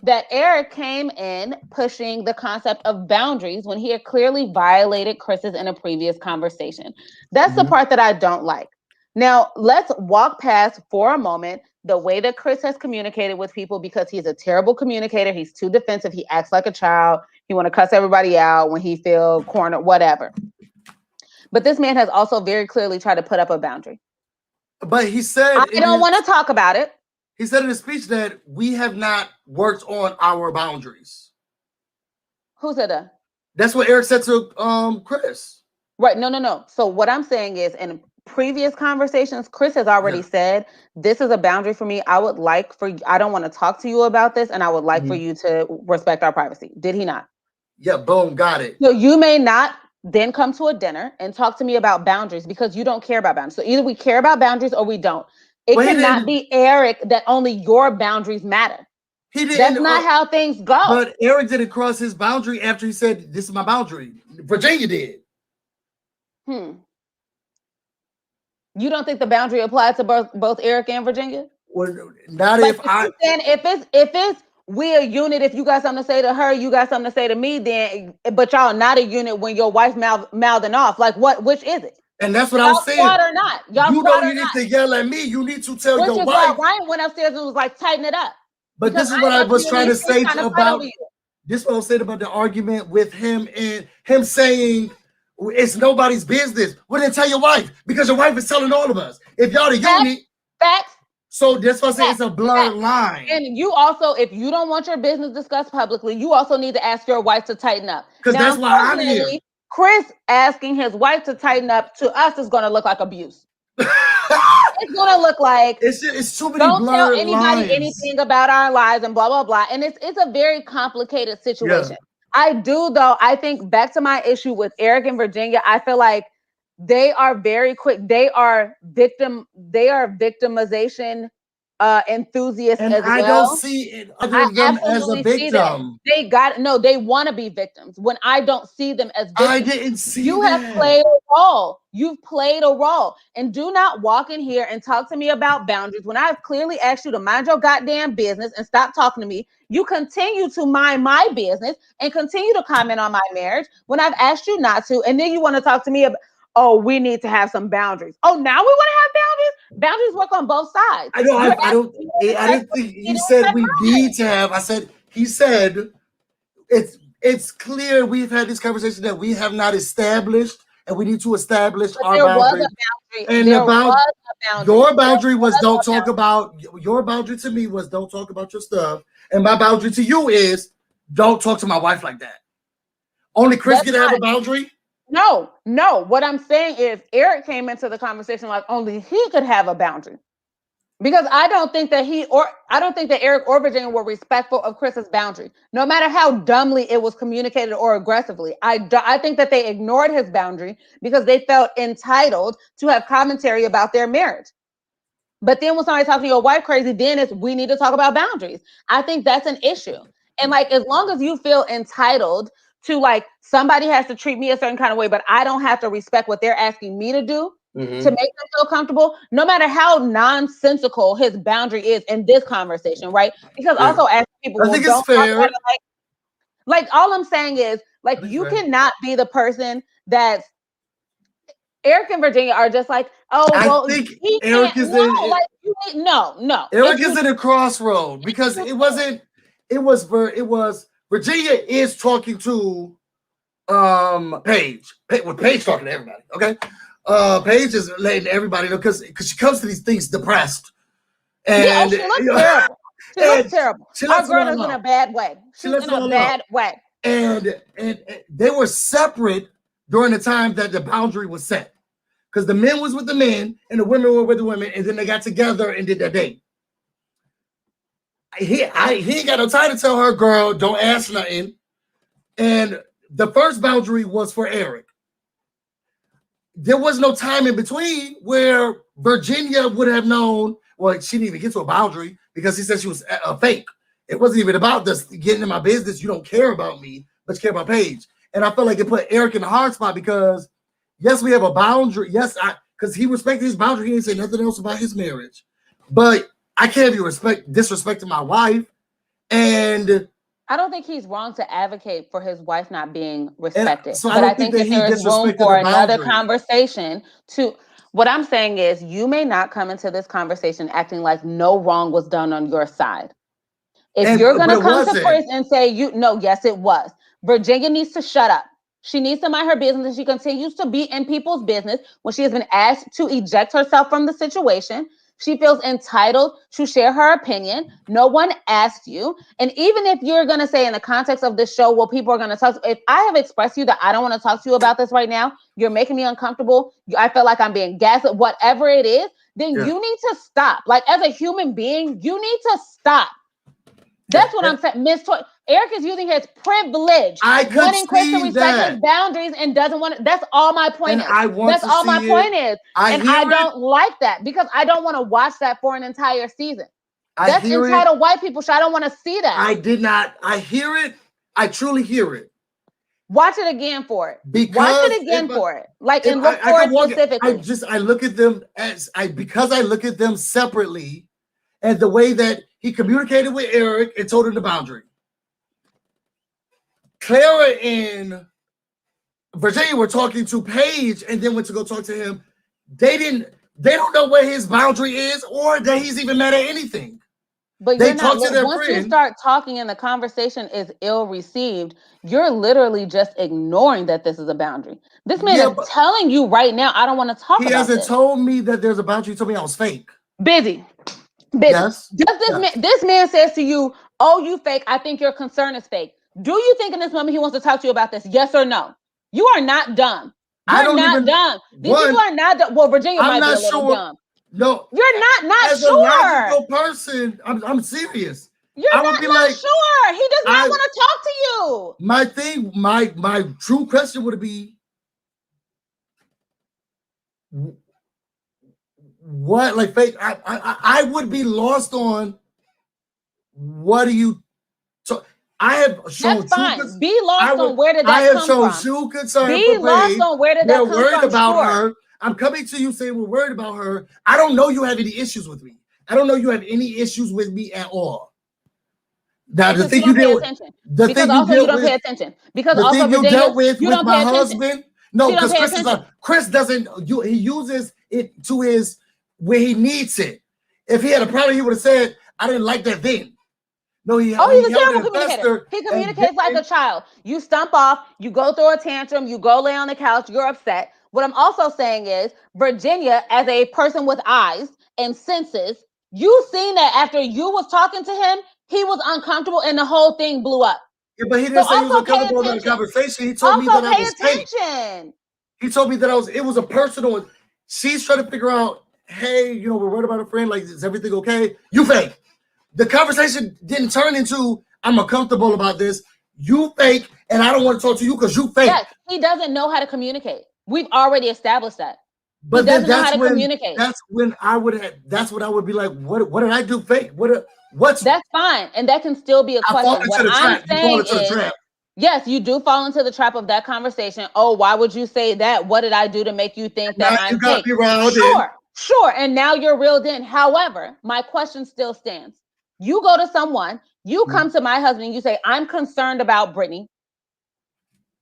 that Eric came in pushing the concept of boundaries when he had clearly violated Chris's in a previous conversation. That's the Mhm. part that I don't like. Now, let's walk past for a moment the way that Chris has communicated with people because he's a terrible communicator. He's too defensive. He acts like a child. He want to cuss everybody out when he feel cornered, whatever. But this man has also very clearly tried to put up a boundary. But he said I in don't want his to talk about it. he said in his speech that we have not worked on our boundaries. Who said that? That's what Eric said to Chris. Right. No. So what I'm saying is in previous conversations, Chris has already Yeah. said, this is a boundary for me. I don't want to talk to you about this. And I would like for Mhm. you to respect our privacy. Did he not? Yeah, boom, got it. So you may not then come to a dinner and talk to me about boundaries because you don't care about boundaries. So either we care about boundaries or we don't. It But he cannot didn't be Eric that only your boundaries matter. he That's didn't not how things go. but Eric didn't cross his boundary after he said this is my boundary. Virginia did. Hmm. You don't think the boundary applies to both Eric and Virginia? Well, not Like if if you saying if it's we a unit, if you got something to say to her, you got something to say to me, then but y'all not a unit when your wife mouthing off. Like which is it? and that's what I Y'all was saying. squad or not? Y'all You squad don't or need not? to yell at me. You need to tell Which your is why wife. Ryan went upstairs and was like, tighten it up. But Because this is I what ain't I about to was be in trying to these streets say trying to fight over about you. this. What I was saying about the argument with him and him saying it's nobody's business. Well, then tell your wife because your wife is telling all of us. If y'all the unit, Facts. so that's why I say it's a blurred Facts. line. And you also, if you don't want your business discussed publicly, you also need to ask your wife to tighten up. Because Now, that's why I'm here. unfortunately, Chris asking his wife to tighten up to us is going to look like abuse. It's going to look like it's too many don't tell blurred anybody lines. anything about our lives and blah blah blah. And it's a very complicated situation. Yeah. I do though. I think back to my issue with Eric and Virginia. I feel like they are very quick. They are victimization enthusiasts And as I don't well. see it other I of them as a absolutely see that. victim. They want to be victims when I don't see them as I victims. didn't see You have that. played a role. You've played a role. And do not walk in here and talk to me about boundaries when I've clearly asked you to mind your goddamn business and stop talking to me. You continue to mind my business and continue to comment on my marriage when I've asked you not to. And then you want to talk to me about, oh, we need to have some boundaries. Oh, now we want to have boundaries? Boundaries work on both sides. I know. You're I don't. asking me to I respect didn't what think you he do, said respect we mine. need to have. He said it's clear we've had this conversation that we have not established, and we need to establish But our there was boundary. a boundary. And There was about a boundary. your There boundary was was don't a talk boundary. about your boundary to me was don't talk about your stuff, and my boundary to you is don't talk to my wife like that. Only Chris That's can have a fine. boundary. No. What I'm saying is Eric came into the conversation like only he could have a boundary. Because I don't think that Eric or Virginia were respectful of Chris's boundary, no matter how dumbly it was communicated or aggressively. I think that they ignored his boundary because they felt entitled to have commentary about their marriage. But then when somebody talks to your wife crazy, then it's we need to talk about boundaries. I think that's an issue. And like as long as you feel entitled to like somebody has to treat me a certain kind of way, but I don't have to respect what they're asking me to do to make them feel comfortable, no matter how nonsensical his boundary is in this conversation, right? Because Yeah. also asking people, I well, think don't it's talk fair. about it like all I'm saying is like I think you it's fair. cannot be the person that's Eric and Virginia are just like, oh I well, think he Eric can't. is No, in. like you need, no. Eric is in a crossroad because it wasn't. It was Virginia is talking to Paige. Well, Paige talking to everybody. Okay, Paige is letting everybody know because she comes to these things depressed. And she looks terrible. She looks terrible. Our girl is in a bad way. She's in a bad way. And they were separate during the time that the boundary was set. Because the men was with the men and the women were with the women, and then they got together and did their date. He ain't got no time to tell her, girl, don't ask nothing. And the first boundary was for Eric. there was no time in between where Virginia would have known. Well, she didn't even get to a boundary because he said she was a fake. It wasn't even about this getting in my business. You don't care about me, but you care about Paige. And I felt like it put Eric in a hard spot because, yes, we have a boundary. Yes, because he respected his boundary. He didn't say nothing else about his marriage. But I can't be disrespecting my wife. And I don't think he's wrong to advocate for his wife not being respected. So but I think that there is room for another conversation to. What I'm saying is, you may not come into this conversation acting like no wrong was done on your side. If you're going to come to Chris and say, yes, it was. Virginia needs to shut up. She needs to mind her business, and she continues to be in people's business when she has been asked to eject herself from the situation. She feels entitled to share her opinion. No one asked you. And even if you're going to say in the context of this show, well, people are going to talk. If I have expressed to you that I don't want to talk to you about this right now, you're making me uncomfortable. I feel like I'm being gaslit, whatever it is, then you need to stop. Like, as a human being, you need to stop. That's what I'm saying. Miss Toy, Eric is using his privilege. Wanting Chris to respect his boundaries and doesn't want it. That's all my point is. That's all my point is. And I don't like that because I don't want to watch that for an entire season. That's entitled white people show. I don't want to see that. I did not. I hear it. I truly hear it. Watch it again for it. Watch it again for it. Like, and look for it specifically. I look at them because I look at them separately, and the way that he communicated with Eric and told him the boundary. Clara and Virginia were talking to Paige and then went to go talk to him. They don't know where his boundary is or that he's even mad at anything. But they talk to their once friend. You start talking and the conversation is ill received, you're literally just ignoring that this is a boundary. This man is telling you right now, I don't want to talk about this. He hasn't told me that there's a boundary. He told me I was fake. Busy. Yes. This man says to you, oh, you fake. I think your concern is fake. Do you think in this moment he wants to talk to you about this? Yes or no? You are not dumb. You're not dumb. These people are not dumb. Well, Virginia might be a little dumb. No. You're not as sure. As a logical person, I'm serious. You're not sure. He does not want to talk to you. My thing, my true question would be, what, like, fake? I would be lost on what do you? So I have shown. That's fine. Be lost on where did that come from. I have shown true concern. Be lost on where did that come from. We're worried about her. I'm coming to you saying we're worried about her. I don't know you have any issues with me. I don't know you have any issues with me at all. Now the thing you deal with, because also you don't pay attention. Because also you dealt with my husband. No, because Chris doesn't. He uses it to his where he needs it. If he had a problem, he would have said, "I didn't like that then." No, he's a terrible communicator. He communicates like a child. You stump off. You go through a tantrum. You go lay on the couch. You're upset. What I'm also saying is, Virginia, as a person with eyes and senses, you seen that after you was talking to him, he was uncomfortable and the whole thing blew up. Yeah, but he didn't say he was uncomfortable in the conversation. He told me that I was fake. He told me that it was a personal. She's trying to figure out, hey, we're worried about a friend. Like, is everything okay? You fake. The conversation didn't turn into, I'm uncomfortable about this. You fake, and I don't want to talk to you because you fake. Yes, he doesn't know how to communicate. We've already established that. But he doesn't know how to communicate. That's when I would have. That's what I would be like. What did I do fake? What's that's fine, and that can still be a question. What I'm saying is, yes, you do fall into the trap of that conversation. Oh, why would you say that? What did I do to make you think that I'm fake? Sure. And now you're reeled in. However, my question still stands. You go to someone. You come to my husband and you say, "I'm concerned about Brittany.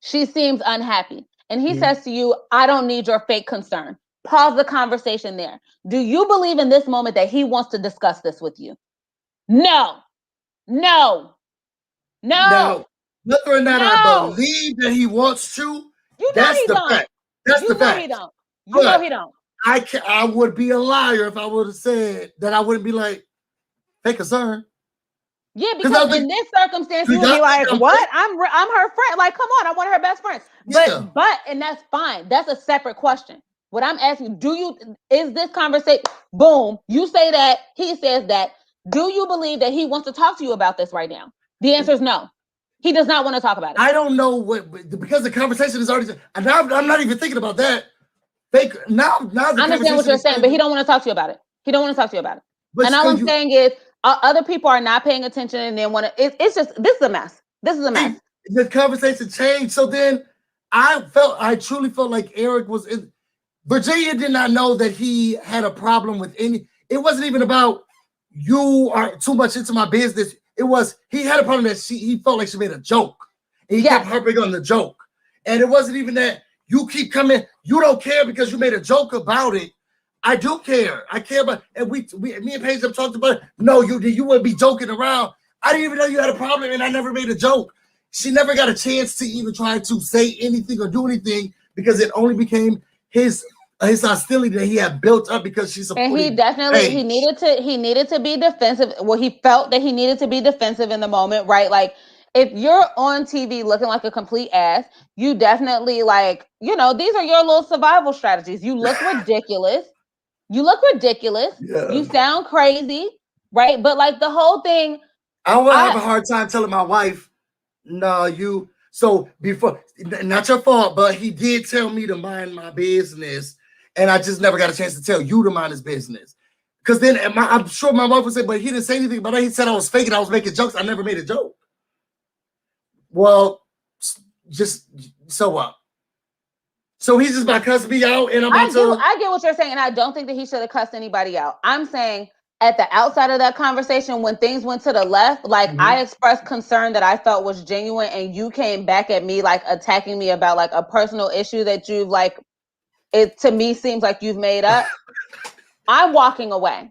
She seems unhappy." And he says to you, "I don't need your fake concern." Pause the conversation there. Do you believe in this moment that he wants to discuss this with you? No. Whether or not I believe that he wants to, that's the fact. That's the fact. He don't. You know he don't. I would be a liar if I would have said that. I wouldn't be like, fake concern. Yeah, because in this circumstance, you would be like, "What? I'm her friend. Like, come on, I'm one of her best friends." But and that's fine. That's a separate question. What I'm asking, is this conversation? Boom, you say that, he says that. Do you believe that he wants to talk to you about this right now? The answer is no. He does not want to talk about it. I don't know because the conversation is already. I'm not even thinking about that. fake. Now the I understand what you're saying, but he don't want to talk to you about it. He don't want to talk to you about it. But and all I'm saying is, other people are not paying attention, and then want to. It's just this is a mess. This is a mess. The conversation changed. So then I truly felt like Eric was in. Virginia did not know that he had a problem with any. It wasn't even about you are too much into my business. It was he had a problem that he felt like she made a joke. And he kept harping on the joke. And it wasn't even that you keep coming, you don't care because you made a joke about it. I do care. I care about, and me and Paige have talked about it. No, you wouldn't be joking around. I didn't even know you had a problem, and I never made a joke. She never got a chance to even try to say anything or do anything because it only became his hostility that he had built up because she's supporting. And he definitely he needed to be defensive. Well, he felt that he needed to be defensive in the moment, right? Like if you're on TV looking like a complete ass, you definitely like, these are your little survival strategies. You look ridiculous. Yeah. You sound crazy, right? But like the whole thing, I will have a hard time telling my wife, no, you. So before, not your fault, but he did tell me to mind my business, and I just never got a chance to tell you to mind his business. Because then I'm sure my wife would say, but he didn't say anything about it. He said I was faking, I was making jokes. I never made a joke. Well, just so what? So he's just about cussing me out, and I get what you're saying, and I don't think that he should have cussed anybody out. I'm saying at the outside of that conversation, when things went to the left, like I expressed concern that I felt was genuine, and you came back at me like attacking me about like a personal issue that you've like, it to me seems like you've made up. I'm walking away.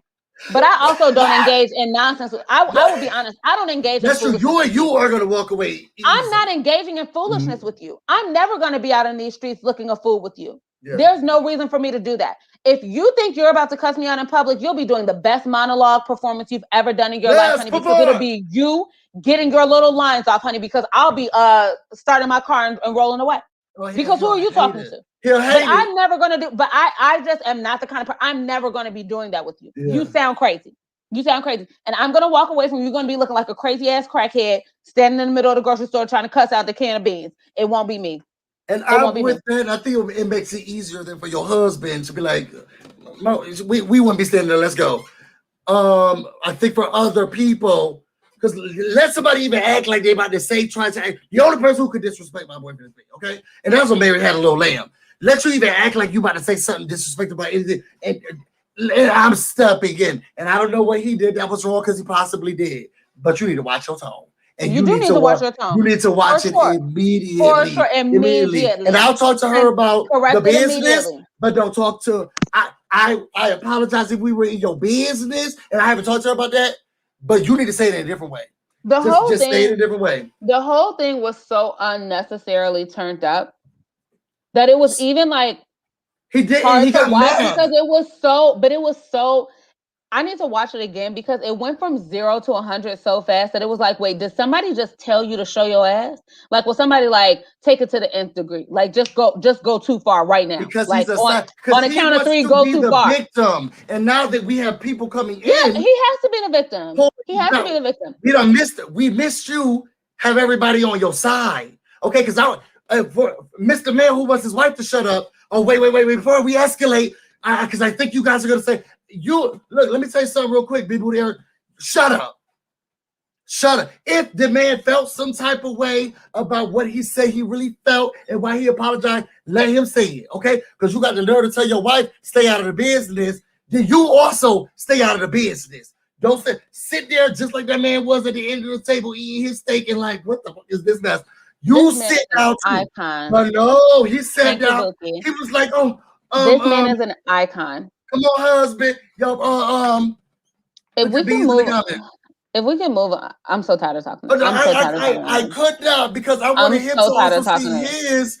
But I also don't engage in nonsense. I will be honest. I don't engage in foolishness. You are going to walk away. Easy. I'm not engaging in foolishness with you. I'm never going to be out in these streets looking a fool with you. Yeah. There's no reason for me to do that. If you think you're about to cuss me out in public, you'll be doing the best monologue performance you've ever done in your life, honey, because it'll be you getting your little lines off, honey, because I'll be starting my car and rolling away. Because who are you talking to? I'm never gonna do. But I just am not the kind of person. I'm never gonna be doing that with you. Yeah. You sound crazy. And I'm gonna walk away from you. You're gonna be looking like a crazy ass crackhead standing in the middle of the grocery store trying to cuss out the can of beans. It won't be me. And I'm with that. I think it makes it easier than for your husband to be like, no, we wouldn't be standing there. Let's go. I think for other people, because let somebody even act like they about to say, try to act. The only person who could disrespect my boyfriend is me, okay? And that's when Mary had a little lamb. Let you even act like you about to say something disrespectful about anything, and I'm stepping in. And I don't know what he did that was wrong because he possibly did. But you need to watch your tone. And you need to watch your tone. You need to watch it immediately. For sure, immediately. And I'll talk to her about the business, but don't talk to. I apologize if we were in your business and I haven't talked to her about that. But you need to say it in a different way. Just say it in a different way. The whole thing was so unnecessarily turned up that it was even like he got mad because it was so. I need to watch it again because it went from 0 to 100 so fast that it was like, wait, did somebody just tell you to show your ass? Like, will somebody like take it to the nth degree? Like, just go too far right now. Because like, he's on a count of 3, go too far. Victim, and now that we have people coming in, he has to be the victim. He has to be the victim. We missed you. Have everybody on your side, okay? Because for Mr. Man who wants his wife to shut up. Oh, wait, before we escalate, because I think you guys are gonna say. You look, let me tell you something real quick, B-Booty Eric. Shut up. If the man felt some type of way about what he said he really felt and why he apologized, let him say it, okay? Because you got the nerve to tell your wife, stay out of the business. Then you also stay out of the business. Don't sit there just like that man was at the end of the table eating his steak and like, what the fuck is this mess? You sit down too. But no, he sat down. He was like, this man is an icon. Come on, husband. Yo, if we can move, I'm so tired of talking. I could not because I wanted him to also see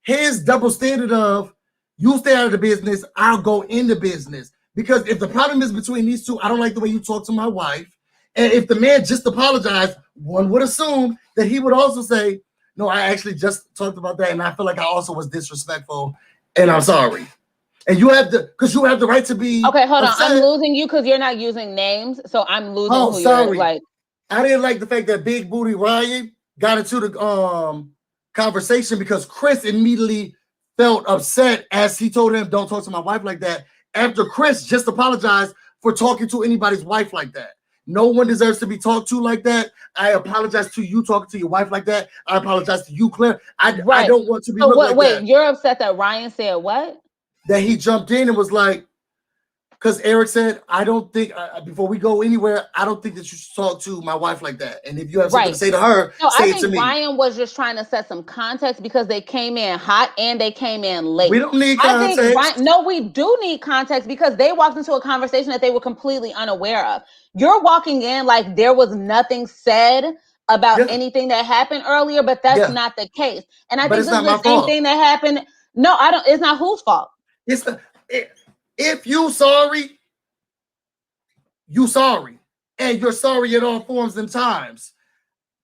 his double standard of you stay out of the business, I'll go in the business. Because if the problem is between these two, I don't like the way you talk to my wife. And if the man just apologized, one would assume that he would also say, no, I actually just talked about that, and I feel like I also was disrespectful, and I'm sorry. And you have the right to be okay. Hold upset. On, I'm losing you because you're not using names, so I'm losing. Oh, sorry. Like I didn't like the fact that Big Booty Ryan got into the conversation because Chris immediately felt upset as he told him, "Don't talk to my wife like that." After Chris just apologized for talking to anybody's wife like that. No one deserves to be talked to like that. I apologize to you talking to your wife like that. I apologize to you, Claire. I don't want to be looked like that. Wait, you're upset that Ryan said what? That he jumped in and was like, because Eric said, I don't think, before we go anywhere, I don't think that you should talk to my wife like that. And if you have something to say to her, say it to me. Ryan was just trying to set some context because they came in hot and they came in late. We don't need context. No, we do need context because they walked into a conversation that they were completely unaware of. You're walking in like there was nothing said about anything that happened earlier, but that's not the case. And I think this is the same thing that happened. No, I don't. It's not whose fault. If you sorry, you sorry, and you're sorry at all forms and times.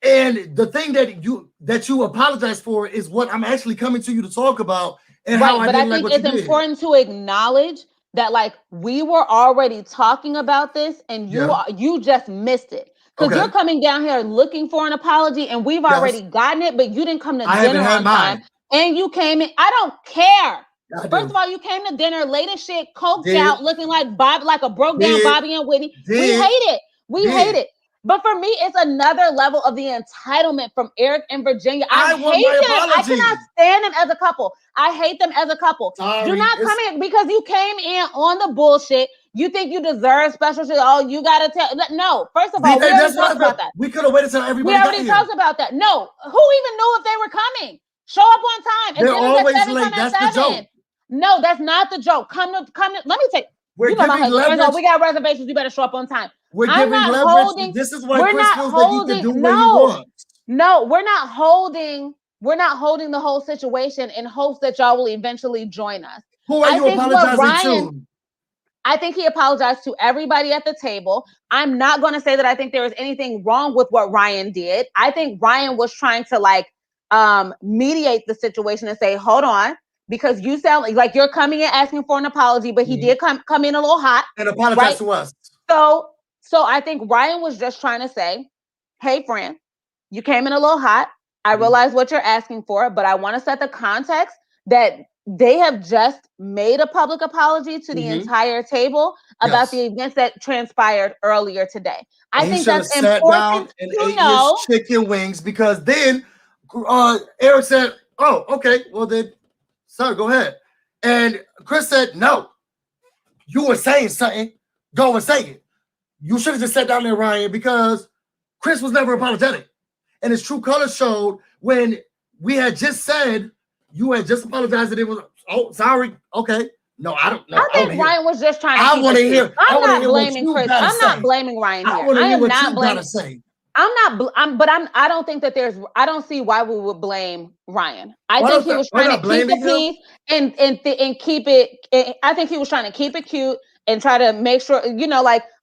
And the thing that you apologize for is what I'm actually coming to you to talk about, and how I didn't like what you did. But I think it's important to acknowledge that, like, we were already talking about this, and you just missed it. Because you're coming down here looking for an apology, and we've already gotten it, but you didn't come to dinner on time. And you came in. I don't care. First of all, you came to dinner late as shit, coked out, looking like Bob, like a broke down Bobby and Whitney. We hate it. We hate it. But for me, it's another level of the entitlement from Eric and Virginia. I hate them. I cannot stand them as a couple. I hate them as a couple. Do not come in because you came in on the bullshit. You think you deserve special shit. Oh, you gotta tell. No, first of all, we already talked about that. We could have waited till everybody got here. We already talked about that. No, who even knew if they were coming? Show up on time. They're always late. That's the joke. No, that's not the joke. Come to. Let me take. We got reservations. You better show up on time. We're giving leverage. This is why Chris feels like he can do what he wants. No, we're not holding the whole situation in hopes that y'all will eventually join us. Who are you apologizing to? I think he apologized to everybody at the table. I'm not going to say that I think there was anything wrong with what Ryan did. I think Ryan was trying to mediate the situation and say, hold on, because you sound like you're coming in asking for an apology, but he did come in a little hot and apologize to us. So I think Ryan was just trying to say, hey, friend, you came in a little hot. I realize what you're asking for, but I want to set the context that they have just made a public apology to the entire table about the events that transpired earlier today. I think that's important to know. His chicken wings, because then Eric said, oh, okay, well then, sir, go ahead. And Chris said, no, you were saying something, go and say it. You should have just sat down there, Ryan, because Chris was never apologetic. And his true colors showed when we had just said, you had just apologized, and it was, oh, sorry, okay. No, I don't know. I think Ryan was just trying to. I want to hear. I'm not blaming Chris. I'm not blaming Ryan here. I am not blaming. I don't think that I don't see why we would blame Ryan. I think he was trying to keep the peace and keep it. I think he was trying to keep it cute and try to make sure,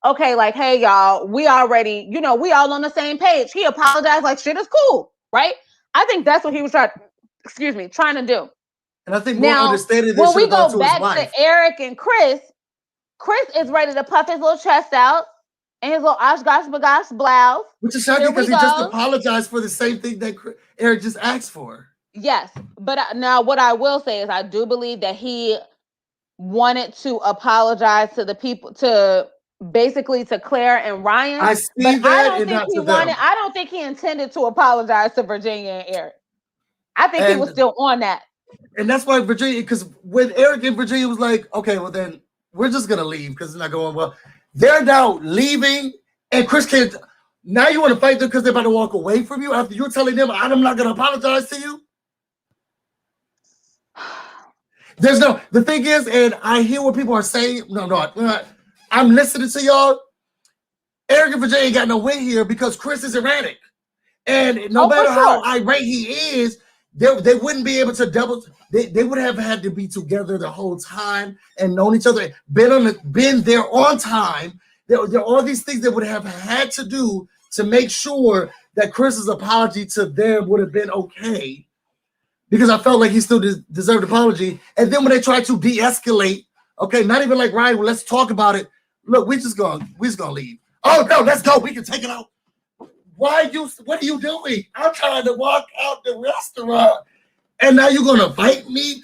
okay, like, hey, y'all, we already, we all on the same page. He apologized, like, shit is cool, right? I think that's what he was trying to do. And I think more understanding this. When we go back to Eric and Chris is ready to puff his little chest out and his little Oshkosh Bagosh blouse. Which is shocking because he just apologized for the same thing that Eric just asked for. Yes, but now what I will say is I do believe that he wanted to apologize to the people, to basically to Claire and Ryan. I see that, I don't think he intended to apologize to Virginia and Eric. I think he was still on that. And that's why Virginia, because when Eric and Virginia was like, okay, well then we're just gonna leave because it's not going well. They're now leaving, and Chris can't. Now you want to fight them because they're about to walk away from you after you're telling them, I'm not gonna apologize to you. The thing is, and I hear what people are saying. No, I'm listening to y'all. Eric and Virginia ain't got no win here because Chris is erratic. And no matter how irate he is, they wouldn't be able to they would have had to be together the whole time and known each other, been there on time. There are all these things they would have had to do to make sure that Chris's apology to them would have been okay. Because I felt like he still deserved an apology. And then when they tried to de-escalate, okay, not even like Ryan, well, let's talk about it. Look, we're just gonna leave. Oh no, let's go. We can take it out. What are you doing? I'm trying to walk out the restaurant. And now you're gonna fight me?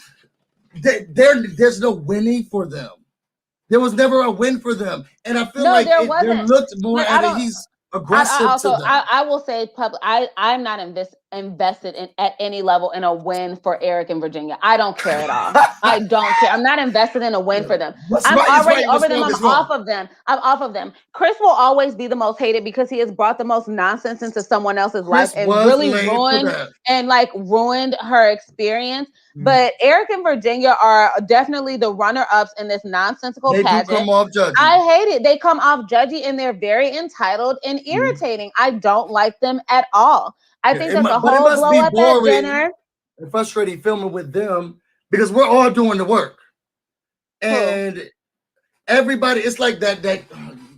there's no winning for them. There was never a win for them, and I feel like there there wasn't. looked more But at it. He's aggressive to them. I will say I'm not invested in at any level in a win for Eric and Virginia. I don't care at all. I don't care. I'm not invested in a win for them. What's I'm right is already right. What's over them. wrong I'm is wrong. off of them. I'm off of them. Chris will always be the most hated because he has brought the most nonsense into someone else's life Chris and was really lame for that. ruined her experience. But Eric and Virginia are definitely the runner-ups in this nonsensical They do pageant. come off judgy. I hate it. They come off judgy and they're very entitled and irritating. I don't like them at all. I think that the But it whole must glow be up at boring dinner. and frustrating filming with them because we're all doing the work. And everybody, it's like that I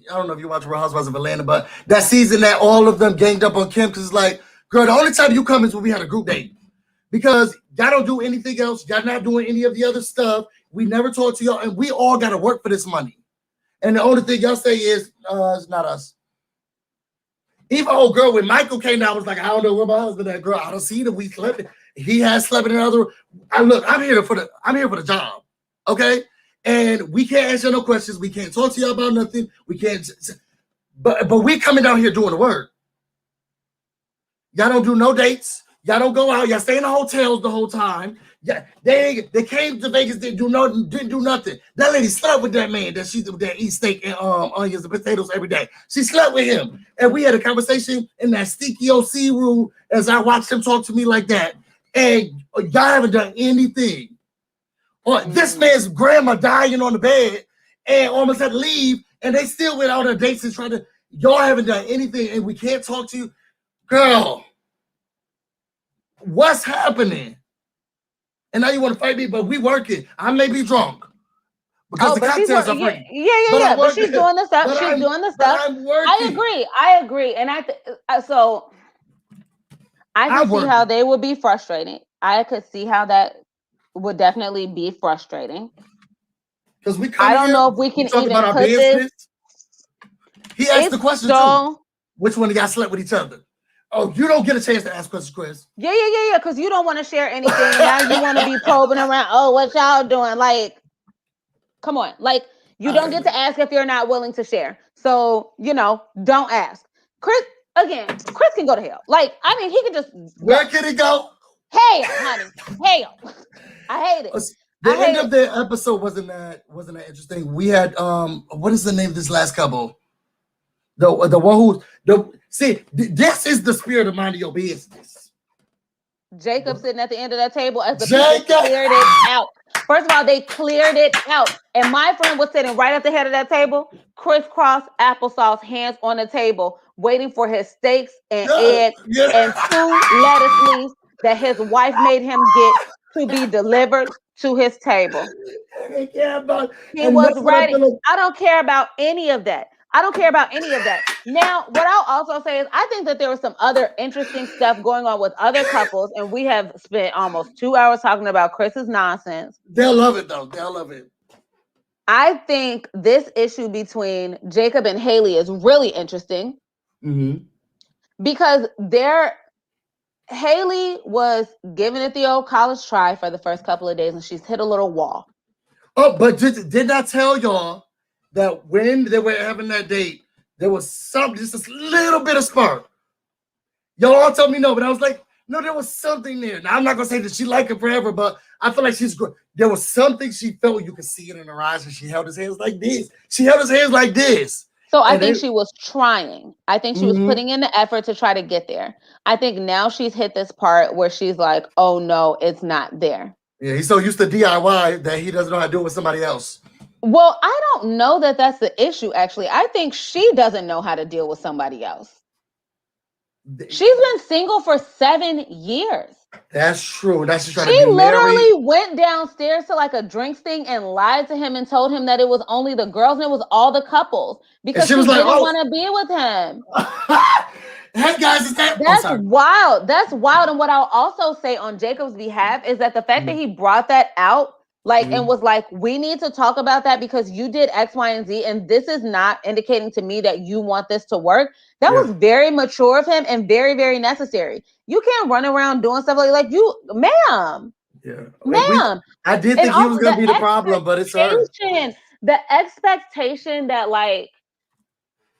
don't know if you watch Real Housewives of Atlanta, but that season that all of them ganged up on Kim because it's like, girl, the only time you come is when we had a group date. Because y'all don't do anything else. Y'all not doing any of the other stuff. We never talk to y'all, and we all got to work for this money. And the only thing y'all say is, it's not us. Even old girl, when Michael came down, was like, I don't know where my husband at, girl. I don't see that we slept. He has slept in another. I'm here for the job. Okay? And we can't answer no questions. We can't talk to y'all about nothing. We can't, but we coming down here doing the work. Y'all don't do no dates. Y'all don't go out. Y'all stay in the hotels the whole time. Yeah, they came to Vegas, didn't do nothing. That lady slept with that man that eat steak and onions and potatoes every day. She slept with him. And we had a conversation in that stinky OC room as I watched him talk to me like that. And y'all haven't done anything. This man's grandma dying on the bed and almost had to leave, and they still went out on dates and tried to. Y'all haven't done anything, and we can't talk to you. Girl, what's happening? And now you want to fight me, but we working. I may be drunk because the cocktails are free. Yeah. But she's doing the stuff. She's doing the stuff. I'm working. I agree. And so I can see how they would be frustrating. I could see how that would definitely be frustrating. Because I don't know if we can even about our put business. He asked the question too. Which one of y'all slept with each other? Oh, you don't get a chance to ask questions, Chris. Yeah. Because you don't want to share anything. Now you want to be probing around. Oh, what y'all doing? Like, come on. Like, you don't get to ask if you're not willing to share. So, don't ask. Chris can go to hell. Like, I mean, he could just. Where can he go? Hell, honey. Hell. I hate it. The end of the episode wasn't that interesting. We had what is the name of this last couple? The one this is the spirit of minding your business. Jacob sitting at the end of that table as the people cleared it out. First of all, they cleared it out. And my friend was sitting right at the head of that table, crisscross applesauce, hands on the table, waiting for his steaks and eggs and 2 lettuce leaves that his wife made him get to be delivered to his table. He was ready. I don't care about any of that. Now, what I'll also say is I think that there was some other interesting stuff going on with other couples, and we have spent almost 2 hours talking about Chris's nonsense. They'll love it, though. They'll love it. I think this issue between Jacob and Haley is really interesting because Haley was giving it the old college try for the first couple of days, and she's hit a little wall. Oh, but did I tell y'all that when they were having that date, there was just a little bit of spark? Y'all all told me no, but I was like, no, there was something there. Now, I'm not going to say that she liked him forever, but I feel like there was something she felt. You could see it in her eyes, and she held his hands like this. So I think she was trying. I think she was putting in the effort to try to get there. I think now she's hit this part where she's like, oh, no, it's not there. Yeah, he's so used to DIY that he doesn't know how to do it with somebody else. Well, I don't know that that's the issue, actually. I think she doesn't know how to deal with somebody else. She's been single for 7 years. That's true. She literally went downstairs to like a drinks thing and lied to him and told him that it was only the girls and it was all the couples because she didn't want to be with him. Hey guys, that's wild. That's wild. And what I'll also say on Jacob's behalf is that the fact that he brought that out, and was like, we need to talk about that because you did X, Y, and Z, and this is not indicating to me that you want this to work. That was very mature of him and very, very necessary. You can't run around doing stuff like you, ma'am. Yeah. Ma'am. I did And think he also was gonna be the problem, but it's her. the expectation that like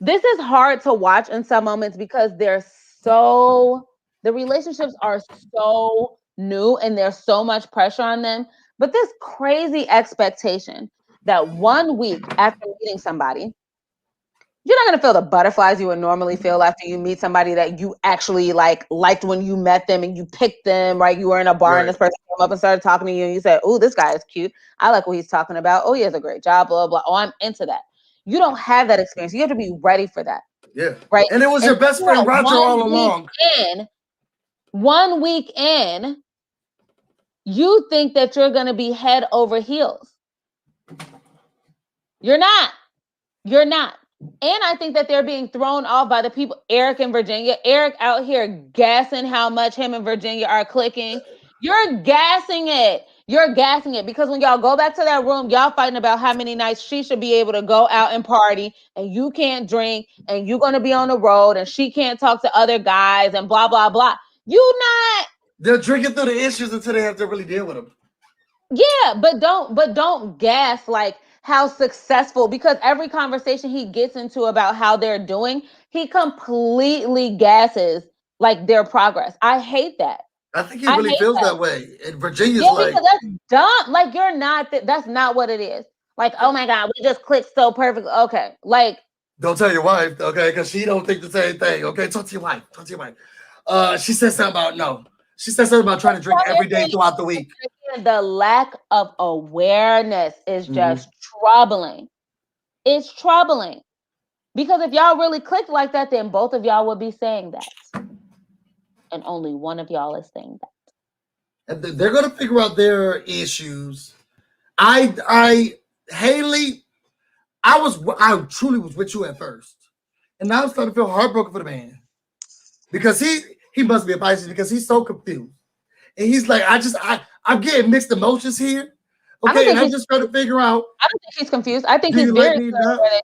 this is hard to watch in some moments because the relationships are so new and there's so much pressure on them. But this crazy expectation that 1 week after meeting somebody, you're not gonna feel the butterflies you would normally feel after you meet somebody that you actually liked when you met them and you picked them, right? You were in a bar and Right. this person came up and started talking to you and you said, "Oh, this guy is cute. I like what he's talking about. Oh, he has a great job, blah, blah. Oh, I'm into that." You don't have that experience. You have to be ready for that, Yeah. right? And it was And your best then friend at Roger all along. 1 week in, you think that you're gonna be head over heels. You're not. You're not. And I think that they're being thrown off by the people, Eric and Virginia. Eric out here gassing how much him and Virginia are clicking. You're gassing it. You're gassing it because when y'all go back to that room, y'all fighting about how many nights she should be able to go out and party and you can't drink and you're going to be on the road and she can't talk to other guys and blah, blah, blah. You not. They're drinking through the issues until they have to really deal with them. Yeah, but don't gas like how successful, because every conversation he gets into about how they're doing, he completely gasses like their progress. I hate that. I think he I really hate feels that. that way. And Virginia's Yeah, like, because that's dumb. Like you're not that's not what it is. Like, oh my God, we just clicked so perfect. Okay. Like don't tell your wife, okay? Because she don't think the same thing. Okay, talk to your wife. Talk to your wife. She said something about no. She said something about trying to drink every day throughout the week. the lack of awareness is Mm-hmm. just troubling. It's troubling. Because if y'all really clicked like that, then both of y'all would be saying that. And only one of y'all is saying that. And they're gonna figure out their issues. Haley, I truly was with you at first, and now I'm starting to feel heartbroken for the man because he must be a Pisces because he's so confused, and he's like, I'm getting mixed emotions here, okay, and I'm just trying to figure out. I don't think he's confused. I think Do he's you like very me clear on now? where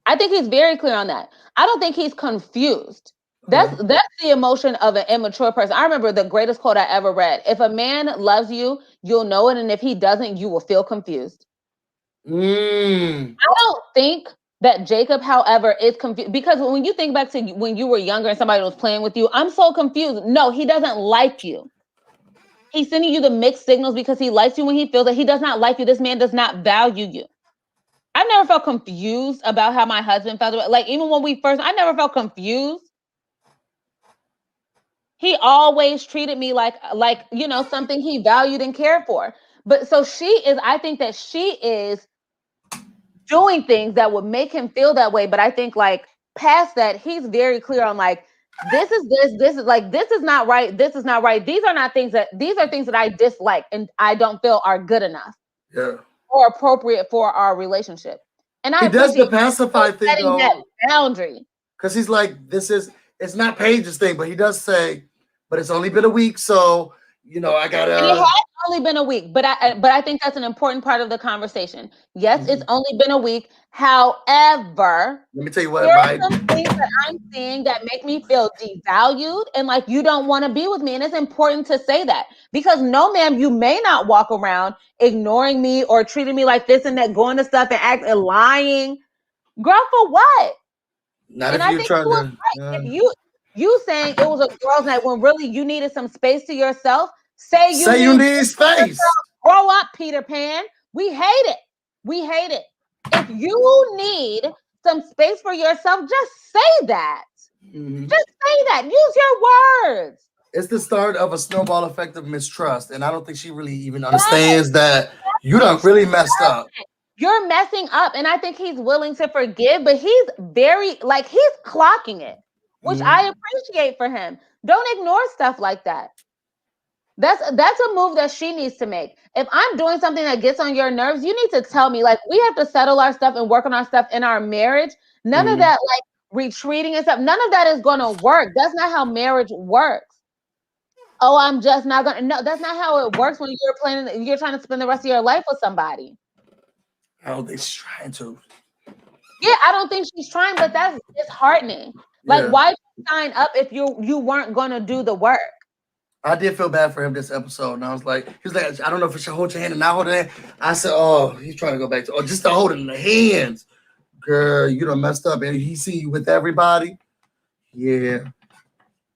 I think he's very clear on that. I don't think he's confused. Okay. That's the emotion of an immature person. I remember the greatest quote I ever read. If a man loves you, you'll know it, and if he doesn't, you will feel confused. I don't think that Jacob, however, is confused because when you think back to when you were younger and somebody was playing with you, I'm so confused. No, he doesn't like you. He's sending you the mixed signals because he likes you when he feels that he does not like you. This man does not value you. I've never felt confused about how my husband felt about, like, even when I never felt confused. He always treated me like, something he valued and cared for. But so I think that she is doing things that would make him feel that way. But I think like past that, he's very clear on like, this is not right. This is not right. These are things that I dislike and I don't feel are good enough. Yeah. Or appropriate for our relationship. And I He does the appreciate pacify thing setting that though, boundary. because he's like, it's not Paige's thing, but he does say, but it's only been a week, so I And it gotta. has only been a week, but I think that's an important part of the conversation. Yes, it's only been a week. However, Let me tell you what, here are my some things that I'm seeing that make me feel devalued and like you don't want to be with me. And it's important to say that because no, ma'am, you may not walk around ignoring me or treating me like this and that, going to stuff and acting lying. Girl, for what? not And if I you're think you trying was to. right. If you saying it was a girls' night when really you needed some space to yourself, say you Say you need need space. grow up, Peter Pan. We hate it. We hate it. If you need some space for yourself, just say that. Mm-hmm. Just say that. Use your words. It's the start of a snowball effect of mistrust, and I don't think she really even understands that you done really messed up. You're messing up, and I think he's willing to forgive, but he's he's clocking it, which I appreciate for him. Don't ignore stuff like that. That's a move that she needs to make. If I'm doing something that gets on your nerves, you need to tell me. Like we have to settle our stuff and work on our stuff in our marriage. None of that like retreating and stuff. None of that is going to work. That's not how marriage works. Oh, I'm just not gonna. No, that's not how it works when you're trying to spend the rest of your life with somebody. I don't think she's trying to. Yeah, I don't think she's trying, but that's disheartening. Like, Yeah. why sign up if you weren't gonna do the work? I did feel bad for him this episode, and I was like, he was like, I don't know if I should hold your hand and not hold it. I said, oh, he's trying to go back to, just to hold it in the hands. Girl, you done messed up, and he see you with everybody. Yeah,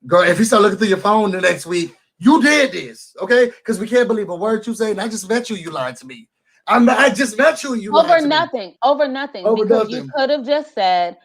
girl, if he start looking through your phone the next week, you did this, okay? Because we can't believe a word you say, and I just met you. You lied to me. I just met you. And you lied Over to me. nothing. Over nothing. Over Because you nothing. could have just said,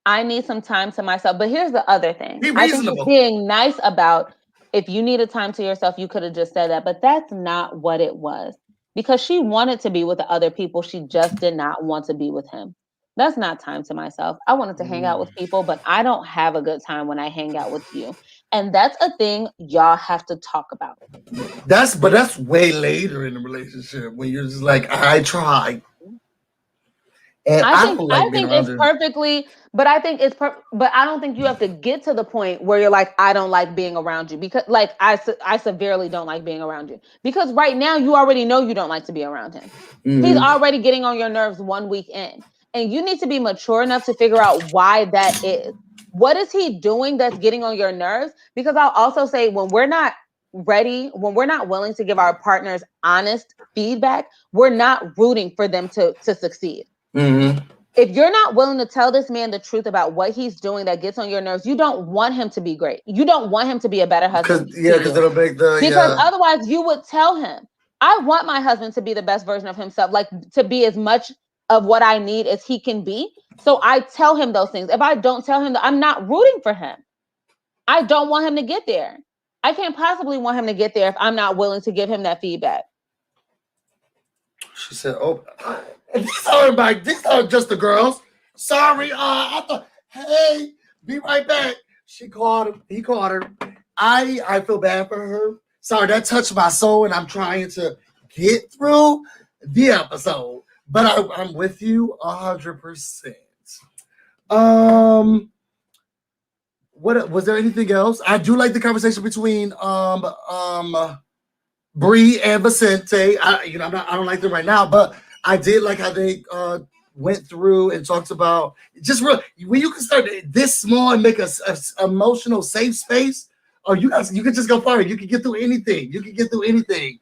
I need some time to myself. But here's the other thing. Be I think reasonable. being nice about if you needed time to yourself, you could have just said that. But that's not what it was. Because she wanted to be with the other people. She just did not want to be with him. That's not time to myself. I wanted to hang out with people, but I don't have a good time when I hang out with you. And that's a thing y'all have to talk about. That's way later in the relationship when you're just like, I tried. And I don't like I being think around it's her. perfectly, but I think but I don't think you have to get to the point where you're like, I don't like being around you, because like I severely don't like being around you, because right now you already know you don't like to be around him. He's already getting on your nerves 1 week in, and you need to be mature enough to figure out why that is. What is he doing that's getting on your nerves? Because I'll also say, when we're not ready, when we're not willing to give our partners honest feedback, we're not rooting for them to succeed. If you're not willing to tell this man the truth about what he's doing that gets on your nerves, you don't want him to be great. You don't want him to be a better husband. Because it'll make the Because otherwise you would tell him, I want my husband to be the best version of himself, like to be as much of what I need as he can be. So I tell him those things. If I don't tell him that, I'm not rooting for him. I don't want him to get there. I can't possibly want him to get there if I'm not willing to give him that feedback. She said, "Oh, these are everybody. These are just the girls. Sorry, I thought. Hey, be right back." She called him. He called her. I feel bad for her. Sorry, that touched my soul, and I'm trying to get through the episode. But I'm with you 100%. What was there anything else? I do like the conversation between Bree and Vicente. I don't like them right now, but I did like how they went through and talked about just real when you can start this small and make a emotional safe space. Oh, you can just go far. You can get through anything. You can get through anything.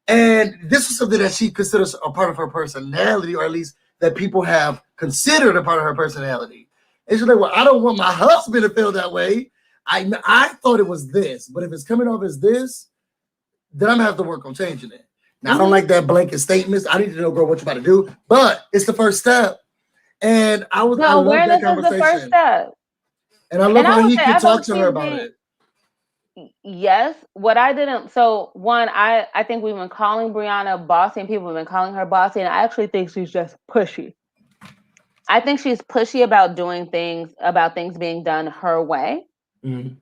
And this was something that she considers a part of her personality, or at least that people have considered a part of her personality. And she's like, well, I don't want my husband to feel that way. I thought it was this, but if it's coming off as this, then I'm gonna have to work on changing it. Now, I don't like that blanket statements. I need to know, girl, what you about to do. But it's the first step. And I love that conversation. Is the first step. And I love how he could talk to her about it. Yes. What I didn't, so one, I think we've been calling Brianna bossy, and people have been calling her bossy, and I actually think she's just pushy. I think she's pushy about doing things, about things being done her way. Mm-hmm.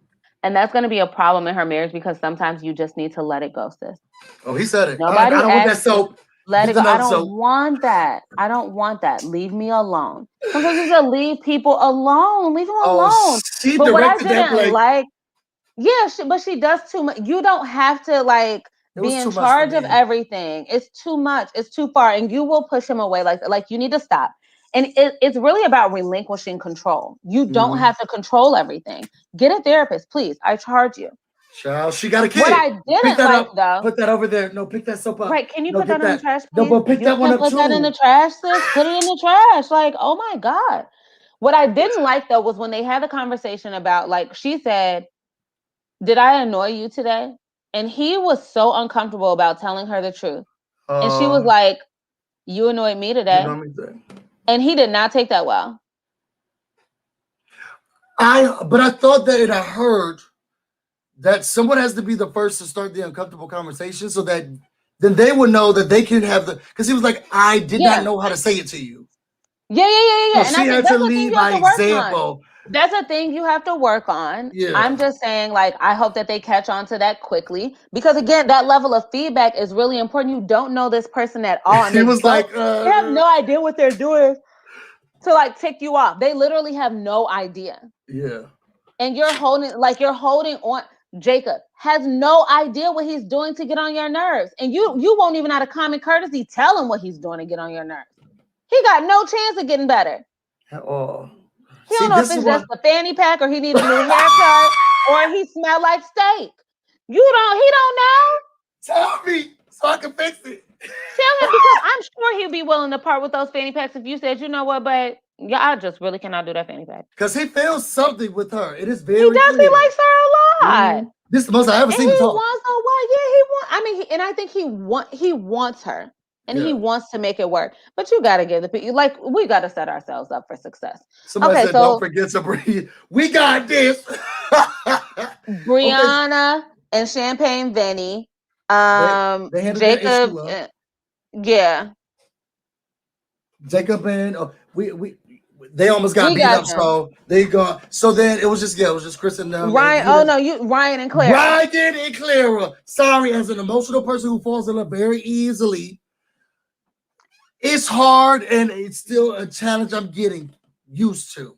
And that's going to be a problem in her marriage, because sometimes you just need to let it go, sis. Oh, he said it. Nobody I don't want that soap. Let it go. I don't want that. I don't want that. Leave me alone. Sometimes you just leave people alone. Leave them alone. She but directed what I didn't like, yeah, but she does too much. You don't have to like be in charge of everything. It's too much. It's too far, and you will push him away. Like you need to stop. And it's really about relinquishing control. You don't have to control everything. Get a therapist, please. I charge you. Child, she got a kid. What I didn't like, though. Put that over there. No, pick that soap up. Right, can you put that in the trash, please? No, but pick that one up too. Put that in the trash, sis. Put it in the trash. Like, oh my God. What I didn't like, though, was when they had a conversation about, like, she said, did I annoy you today? And he was so uncomfortable about telling her the truth. And she was like, you annoyed me today. And he did not take that well. But I thought that I heard that someone has to be the first to start the uncomfortable conversation, so that then they would know that they can have because he was like, I did not know how to say it to you. Yeah. So and she had to lead by example. That's a thing you have to work on. Yeah. I'm just saying, like, I hope that they catch on to that quickly, because again, that level of feedback is really important. You don't know this person at all. And he was like, they have no idea what they're doing to like tick you off. They literally have no idea. Yeah. And you're holding on. Jacob has no idea what he's doing to get on your nerves. And you won't even out of common courtesy tell him what he's doing to get on your nerves. He got no chance of getting better. Oh. He don't know if it's just a fanny pack, or he needs a new haircut, or he smell like steak. He don't know. Tell me so I can fix it. Tell him, because I'm sure he'll be willing to part with those fanny packs if you said, you know what, but yeah, I just really cannot do that fanny pack. Because he feels something with her. It is He very does. He clear. likes her a lot. This is the most I ever And seen him he talk. wants a what? Yeah, he want. I mean, and I think he wants her, and he Yeah. wants to make it work. But you got to give the people, like, we got to set ourselves up for success. Somebody Okay, said, "Don't so forget to breathe." We got this. Okay, Brianna and Champagne Vinny, they handled their issue Jacob, well. yeah, Jacob and we they almost got we beat got up, them. so they go. So then it was just Chris and them, and Ryan. he Oh was no, Ryan and Clara. Ryan and Clara. Sorry, as an emotional person who falls in love very easily, it's hard and it's still a challenge I'm getting used to.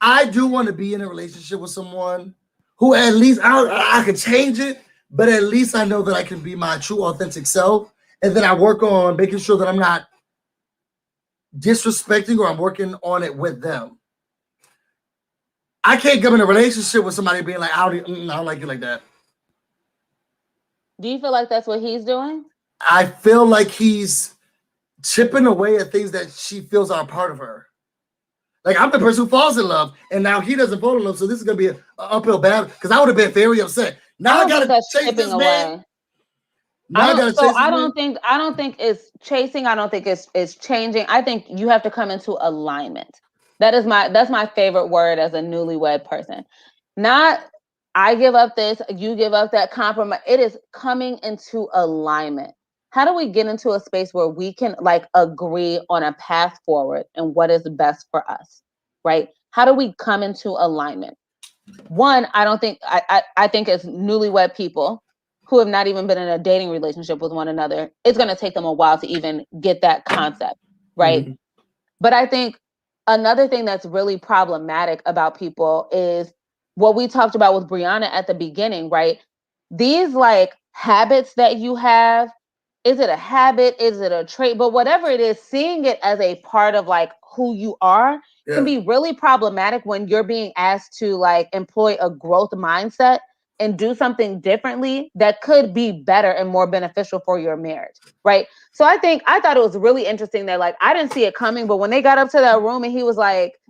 I do want to be in a relationship with someone who at least I can change it, but at least I know that I can be my true authentic self, and then I work on making sure that I'm not disrespecting or I'm working on it with them. I can't come in a relationship with somebody being like, I don't like you like that. Do you feel like that's what he's doing? I feel like he's chipping away at things that she feels are a part of her. Like, I'm the person who falls in love, and now he doesn't fall in love, so this is gonna be an uphill battle. Because I would have been very upset. Now I I don't think gotta that's chase chipping this man. away. Now I gotta chase this I man. don't think it's chasing. I don't think it's changing. I think you have to come into alignment. That's my favorite word as a newlywed person. Not I give up this, you give up that, compromise. It is coming into alignment. How do we get into a space where we can, like, agree on a path forward and what is best for us? Right? How do we come into alignment? One, I don't think I think as newlywed people who have not even been in a dating relationship with one another, it's going to take them a while to even get that concept, right? Mm-hmm. But I think another thing that's really problematic about people is what we talked about with Brianna at the beginning, right? These, like, habits that you have, is it a habit? Is it a trait? But whatever it is, seeing it as a part of, like, who you are can Yeah. be really problematic when you're being asked to, like, employ a growth mindset and do something differently that could be better and more beneficial for your marriage, right? So I thought it was really interesting that, like, I didn't see it coming, but when they got up to that room and he was like,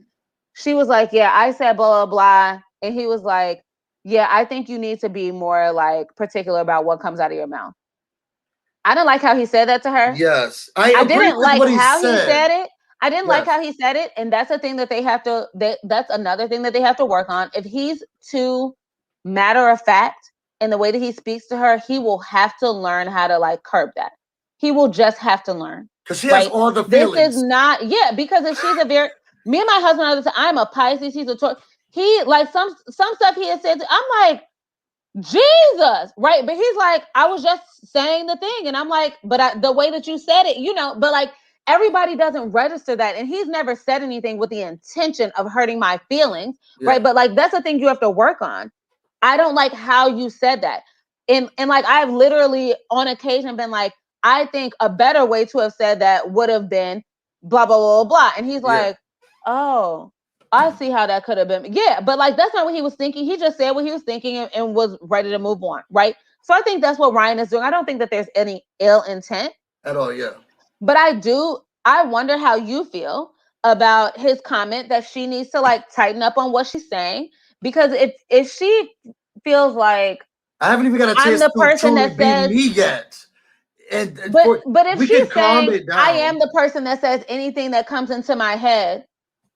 she was like, yeah, I said blah, blah, blah. And he was like, yeah, I think you need to be more, like, particular about what comes out of your mouth. I didn't like how he said that to her. Yes, I I agree didn't with like what he how he said. said it. I didn't like Yes. how he said it. And that's a thing that they have to, that's another thing that they have to work on. If he's too matter of fact in the way that he speaks to her, he will have to learn how to, like, curb that. He will just have to learn. Because she has Right? all the This is feelings. not, yeah, because if she's a very, me and my husband are the same. I'm a Pisces, he's a Taurus. He, like, some stuff he has said, I'm like, Jesus, right? But he's like, I was just saying the thing. And I'm like, but the way that you said it, but, like, everybody doesn't register that. And he's never said anything with the intention of hurting my feelings, Yeah. right? But, like, that's the thing you have to work on. I don't like how you said that. And like, I've literally on occasion been like, I think a better way to have said that would have been blah, blah, blah, blah. And he's Yeah. like, oh, I see how that could have been. Yeah, but, like, that's not what he was thinking. He just said what he was thinking and was ready to move on, right? So I think that's what Ryan is doing. I don't think that there's any ill intent At all, yeah. but I wonder how you feel about his comment that she needs to, like, tighten up on what she's saying. Because if she feels like I haven't even got a I'm chance the to person truly that be says, me yet. And but if we can she's calm saying it I down. am the person that says anything that comes into my head,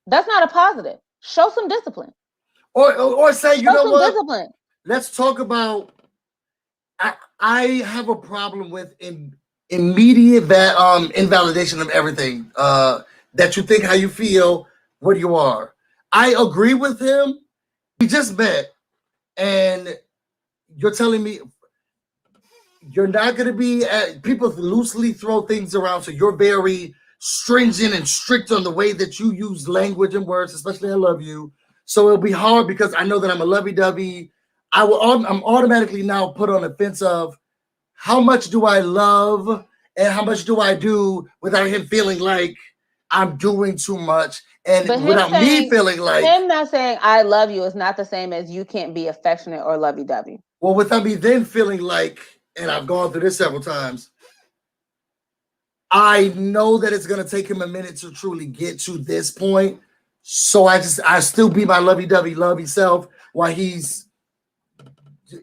that's not a positive. Show some discipline. Or say, you Show know some what? discipline. Let's talk about I have a problem with immediate invalidation of everything. That you think how you feel, what you are. I agree with him. We just met, and you're telling me you're not going to be people loosely throw things around, so you're very stringent and strict on the way that you use language and words, especially I love you. So it'll be hard because I know that I'm a lovey-dovey. I'm automatically now put on the fence of how much do I love and how much do I do without him feeling like I'm doing too much. And But without me feeling like him not saying I love you is not the same as you can't be affectionate or lovey-dovey. Well, without me then feeling like, and I've gone through this several times, I know that it's gonna take him a minute to truly get to this point. So I still be my lovey-dovey, lovey self while he's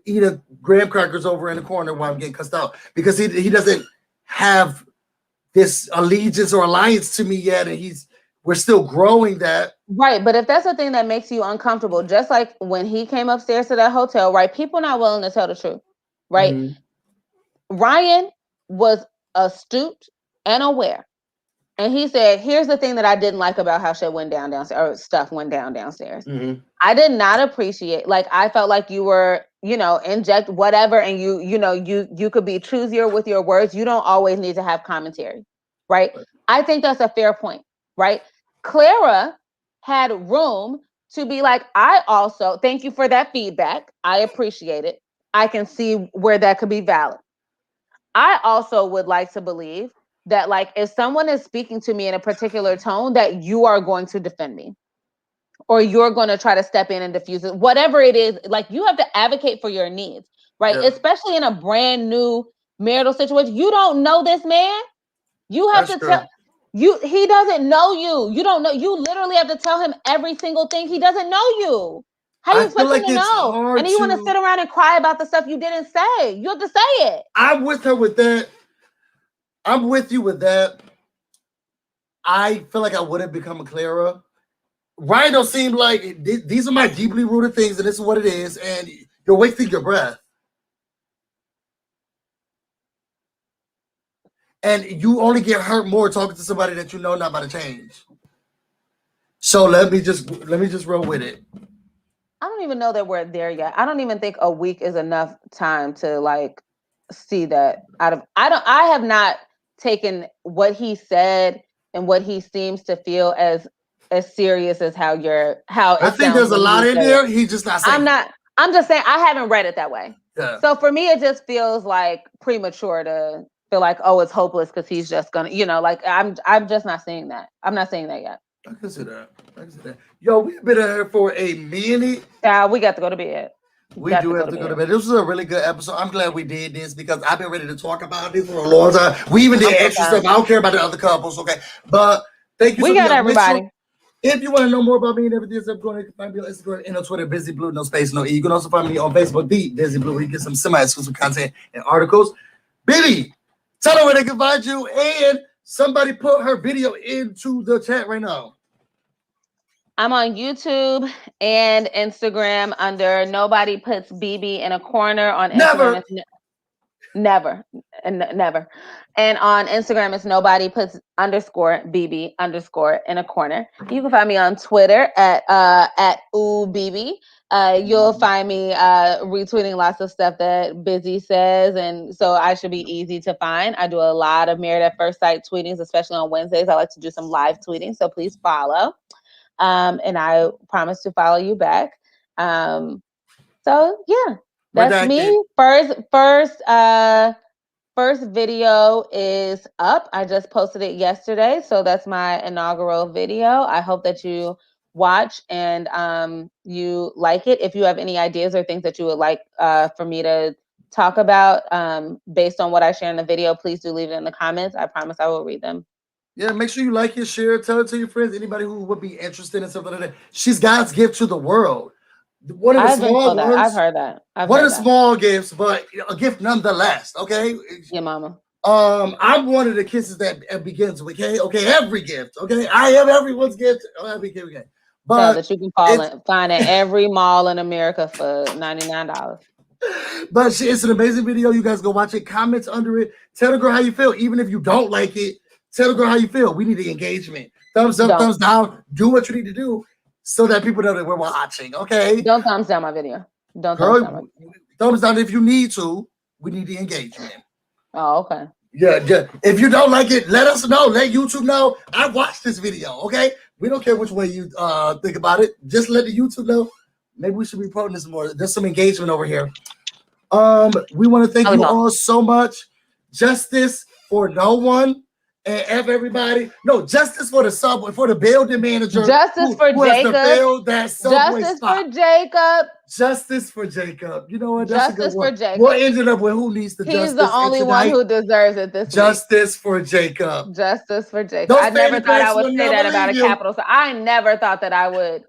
eating graham crackers over in the corner while I'm getting cussed out. Because he doesn't have this allegiance or alliance to me yet, and we're still growing that. Right, but if that's the thing that makes you uncomfortable, just like when he came upstairs to that hotel, right? People not willing to tell the truth, right? Mm-hmm. Ryan was astute and aware, and he said, "Here's the thing that I didn't like about how shit went down downstairs, or stuff went down downstairs. Mm-hmm. I did not appreciate. Like I felt like you were, inject whatever, and you could be choosier with your words. You don't always need to have commentary, right? I think that's a fair point, right? Clara had room to be like, I also thank you for that feedback. I appreciate it. I can see where that could be valid. I also would like to believe that, like, if someone is speaking to me in a particular tone, that you are going to defend me or you're going to try to step in and diffuse it, whatever it is. Like, you have to advocate for your needs, right? Yeah. Especially in a brand new marital situation. You don't know this man. You have to tell he doesn't know you. You don't know. You literally have to tell him every single thing. He doesn't know you. How do you expect him to know? And then you want to sit around and cry about the stuff you didn't say. You have to say it. I'm with her with that. I'm with you with that. I feel like I wouldn't become a Clara. Ryan don't seem like these are my deeply rooted things, and this is what it is, and you're wasting your breath. And you only get hurt more talking to somebody that you know not about to change. So let me just roll with it. I don't even know that we're there yet. I don't even think a week is enough time to like see that out of. I have not taken what he said and what he seems to feel as serious as how I think there's a lot in there. He's just not saying. I'm just saying I haven't read it that way. Yeah. So for me, it just feels like premature to feel like, oh, it's hopeless because he's just gonna, like I'm just not seeing that. I'm not seeing that yet. I can see that. Yo, we've been here for a minute. Yeah, we got to go to bed. We do have to go to bed. This was a really good episode. I'm glad we did this because I've been ready to talk about this for a long time. We even did extra stuff. I don't care about the other couples, okay? But thank you. We got everybody. If you want to know more about me and everything, I'm going to find me on Instagram and on Twitter, BusyBlu, no space, no E. You can also find me on Facebook, the BusyBlu, where you get some semi-exclusive content and articles. Baby, tell her where they can find you, and somebody put her video into the chat right now. I'm on YouTube and Instagram under Nobody Puts BB in a Corner. On Instagram, never. And on Instagram, it's Nobody Puts _BB _ in a corner. You can find me on Twitter at ooBB. You'll find me retweeting lots of stuff that Busy says, and so I should be easy to find. I do a lot of Married at First Sight tweetings, especially on Wednesdays. I like to do some live tweeting, so please follow. And I promise to follow you back. So yeah, that's me. First video is up. I just posted it yesterday, so that's my inaugural video. I hope that you watch and you like it. If you have any ideas or things that you would like for me to talk about based on what I share in the video, please do leave it in the comments. I promise I will read them. Yeah, make sure you like it, share it, tell it to your friends, anybody who would be interested in something like that. She's God's gift to the world. One of the small ones. I've heard that. One of the small gifts, but a gift nonetheless. Okay. Yeah, mama. I'm one of the kisses that begins with K. Okay, every gift. Okay, I am everyone's gift. Every gift. Okay, but that you can find at every mall in America for $99. But it's an amazing video. You guys go watch it. Comments under it. Tell the girl how you feel, even if you don't like it. Tell the girl how you feel. We need the engagement. Thumbs up, thumbs down. Do what you need to do so that people know that we're watching. Okay. Don't thumbs down my video. Don't thumbs down if you need to. We need the engagement. Oh, okay. Yeah. If you don't like it, let us know. Let YouTube know. I watched this video. Okay. We don't care which way you think about it. Just let the YouTube know. Maybe we should be promoting this more. There's some engagement over here. We want to thank you all so much. Justice for no one. and F everybody. No, justice for the subway, for the building manager. Justice for who has to Jacob. build that subway Justice stop. for Jacob. Justice for Jacob. You know what? That's Justice a good one. for Jacob. We'll end it up with who needs the He's justice. the only one who deserves it this Justice for Jacob. week. Justice for Jacob. Those I never fanny thought I packs would will say that never about a leave you. Capitol. So I never thought that I would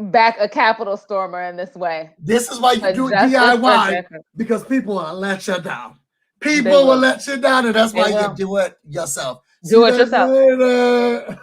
back a Capitol stormer in this way. This is why you But do it justice for DIY, Jacob. because people will let you down. People will let you down, and that's They why will. you do it yourself. Do See it that yourself. later.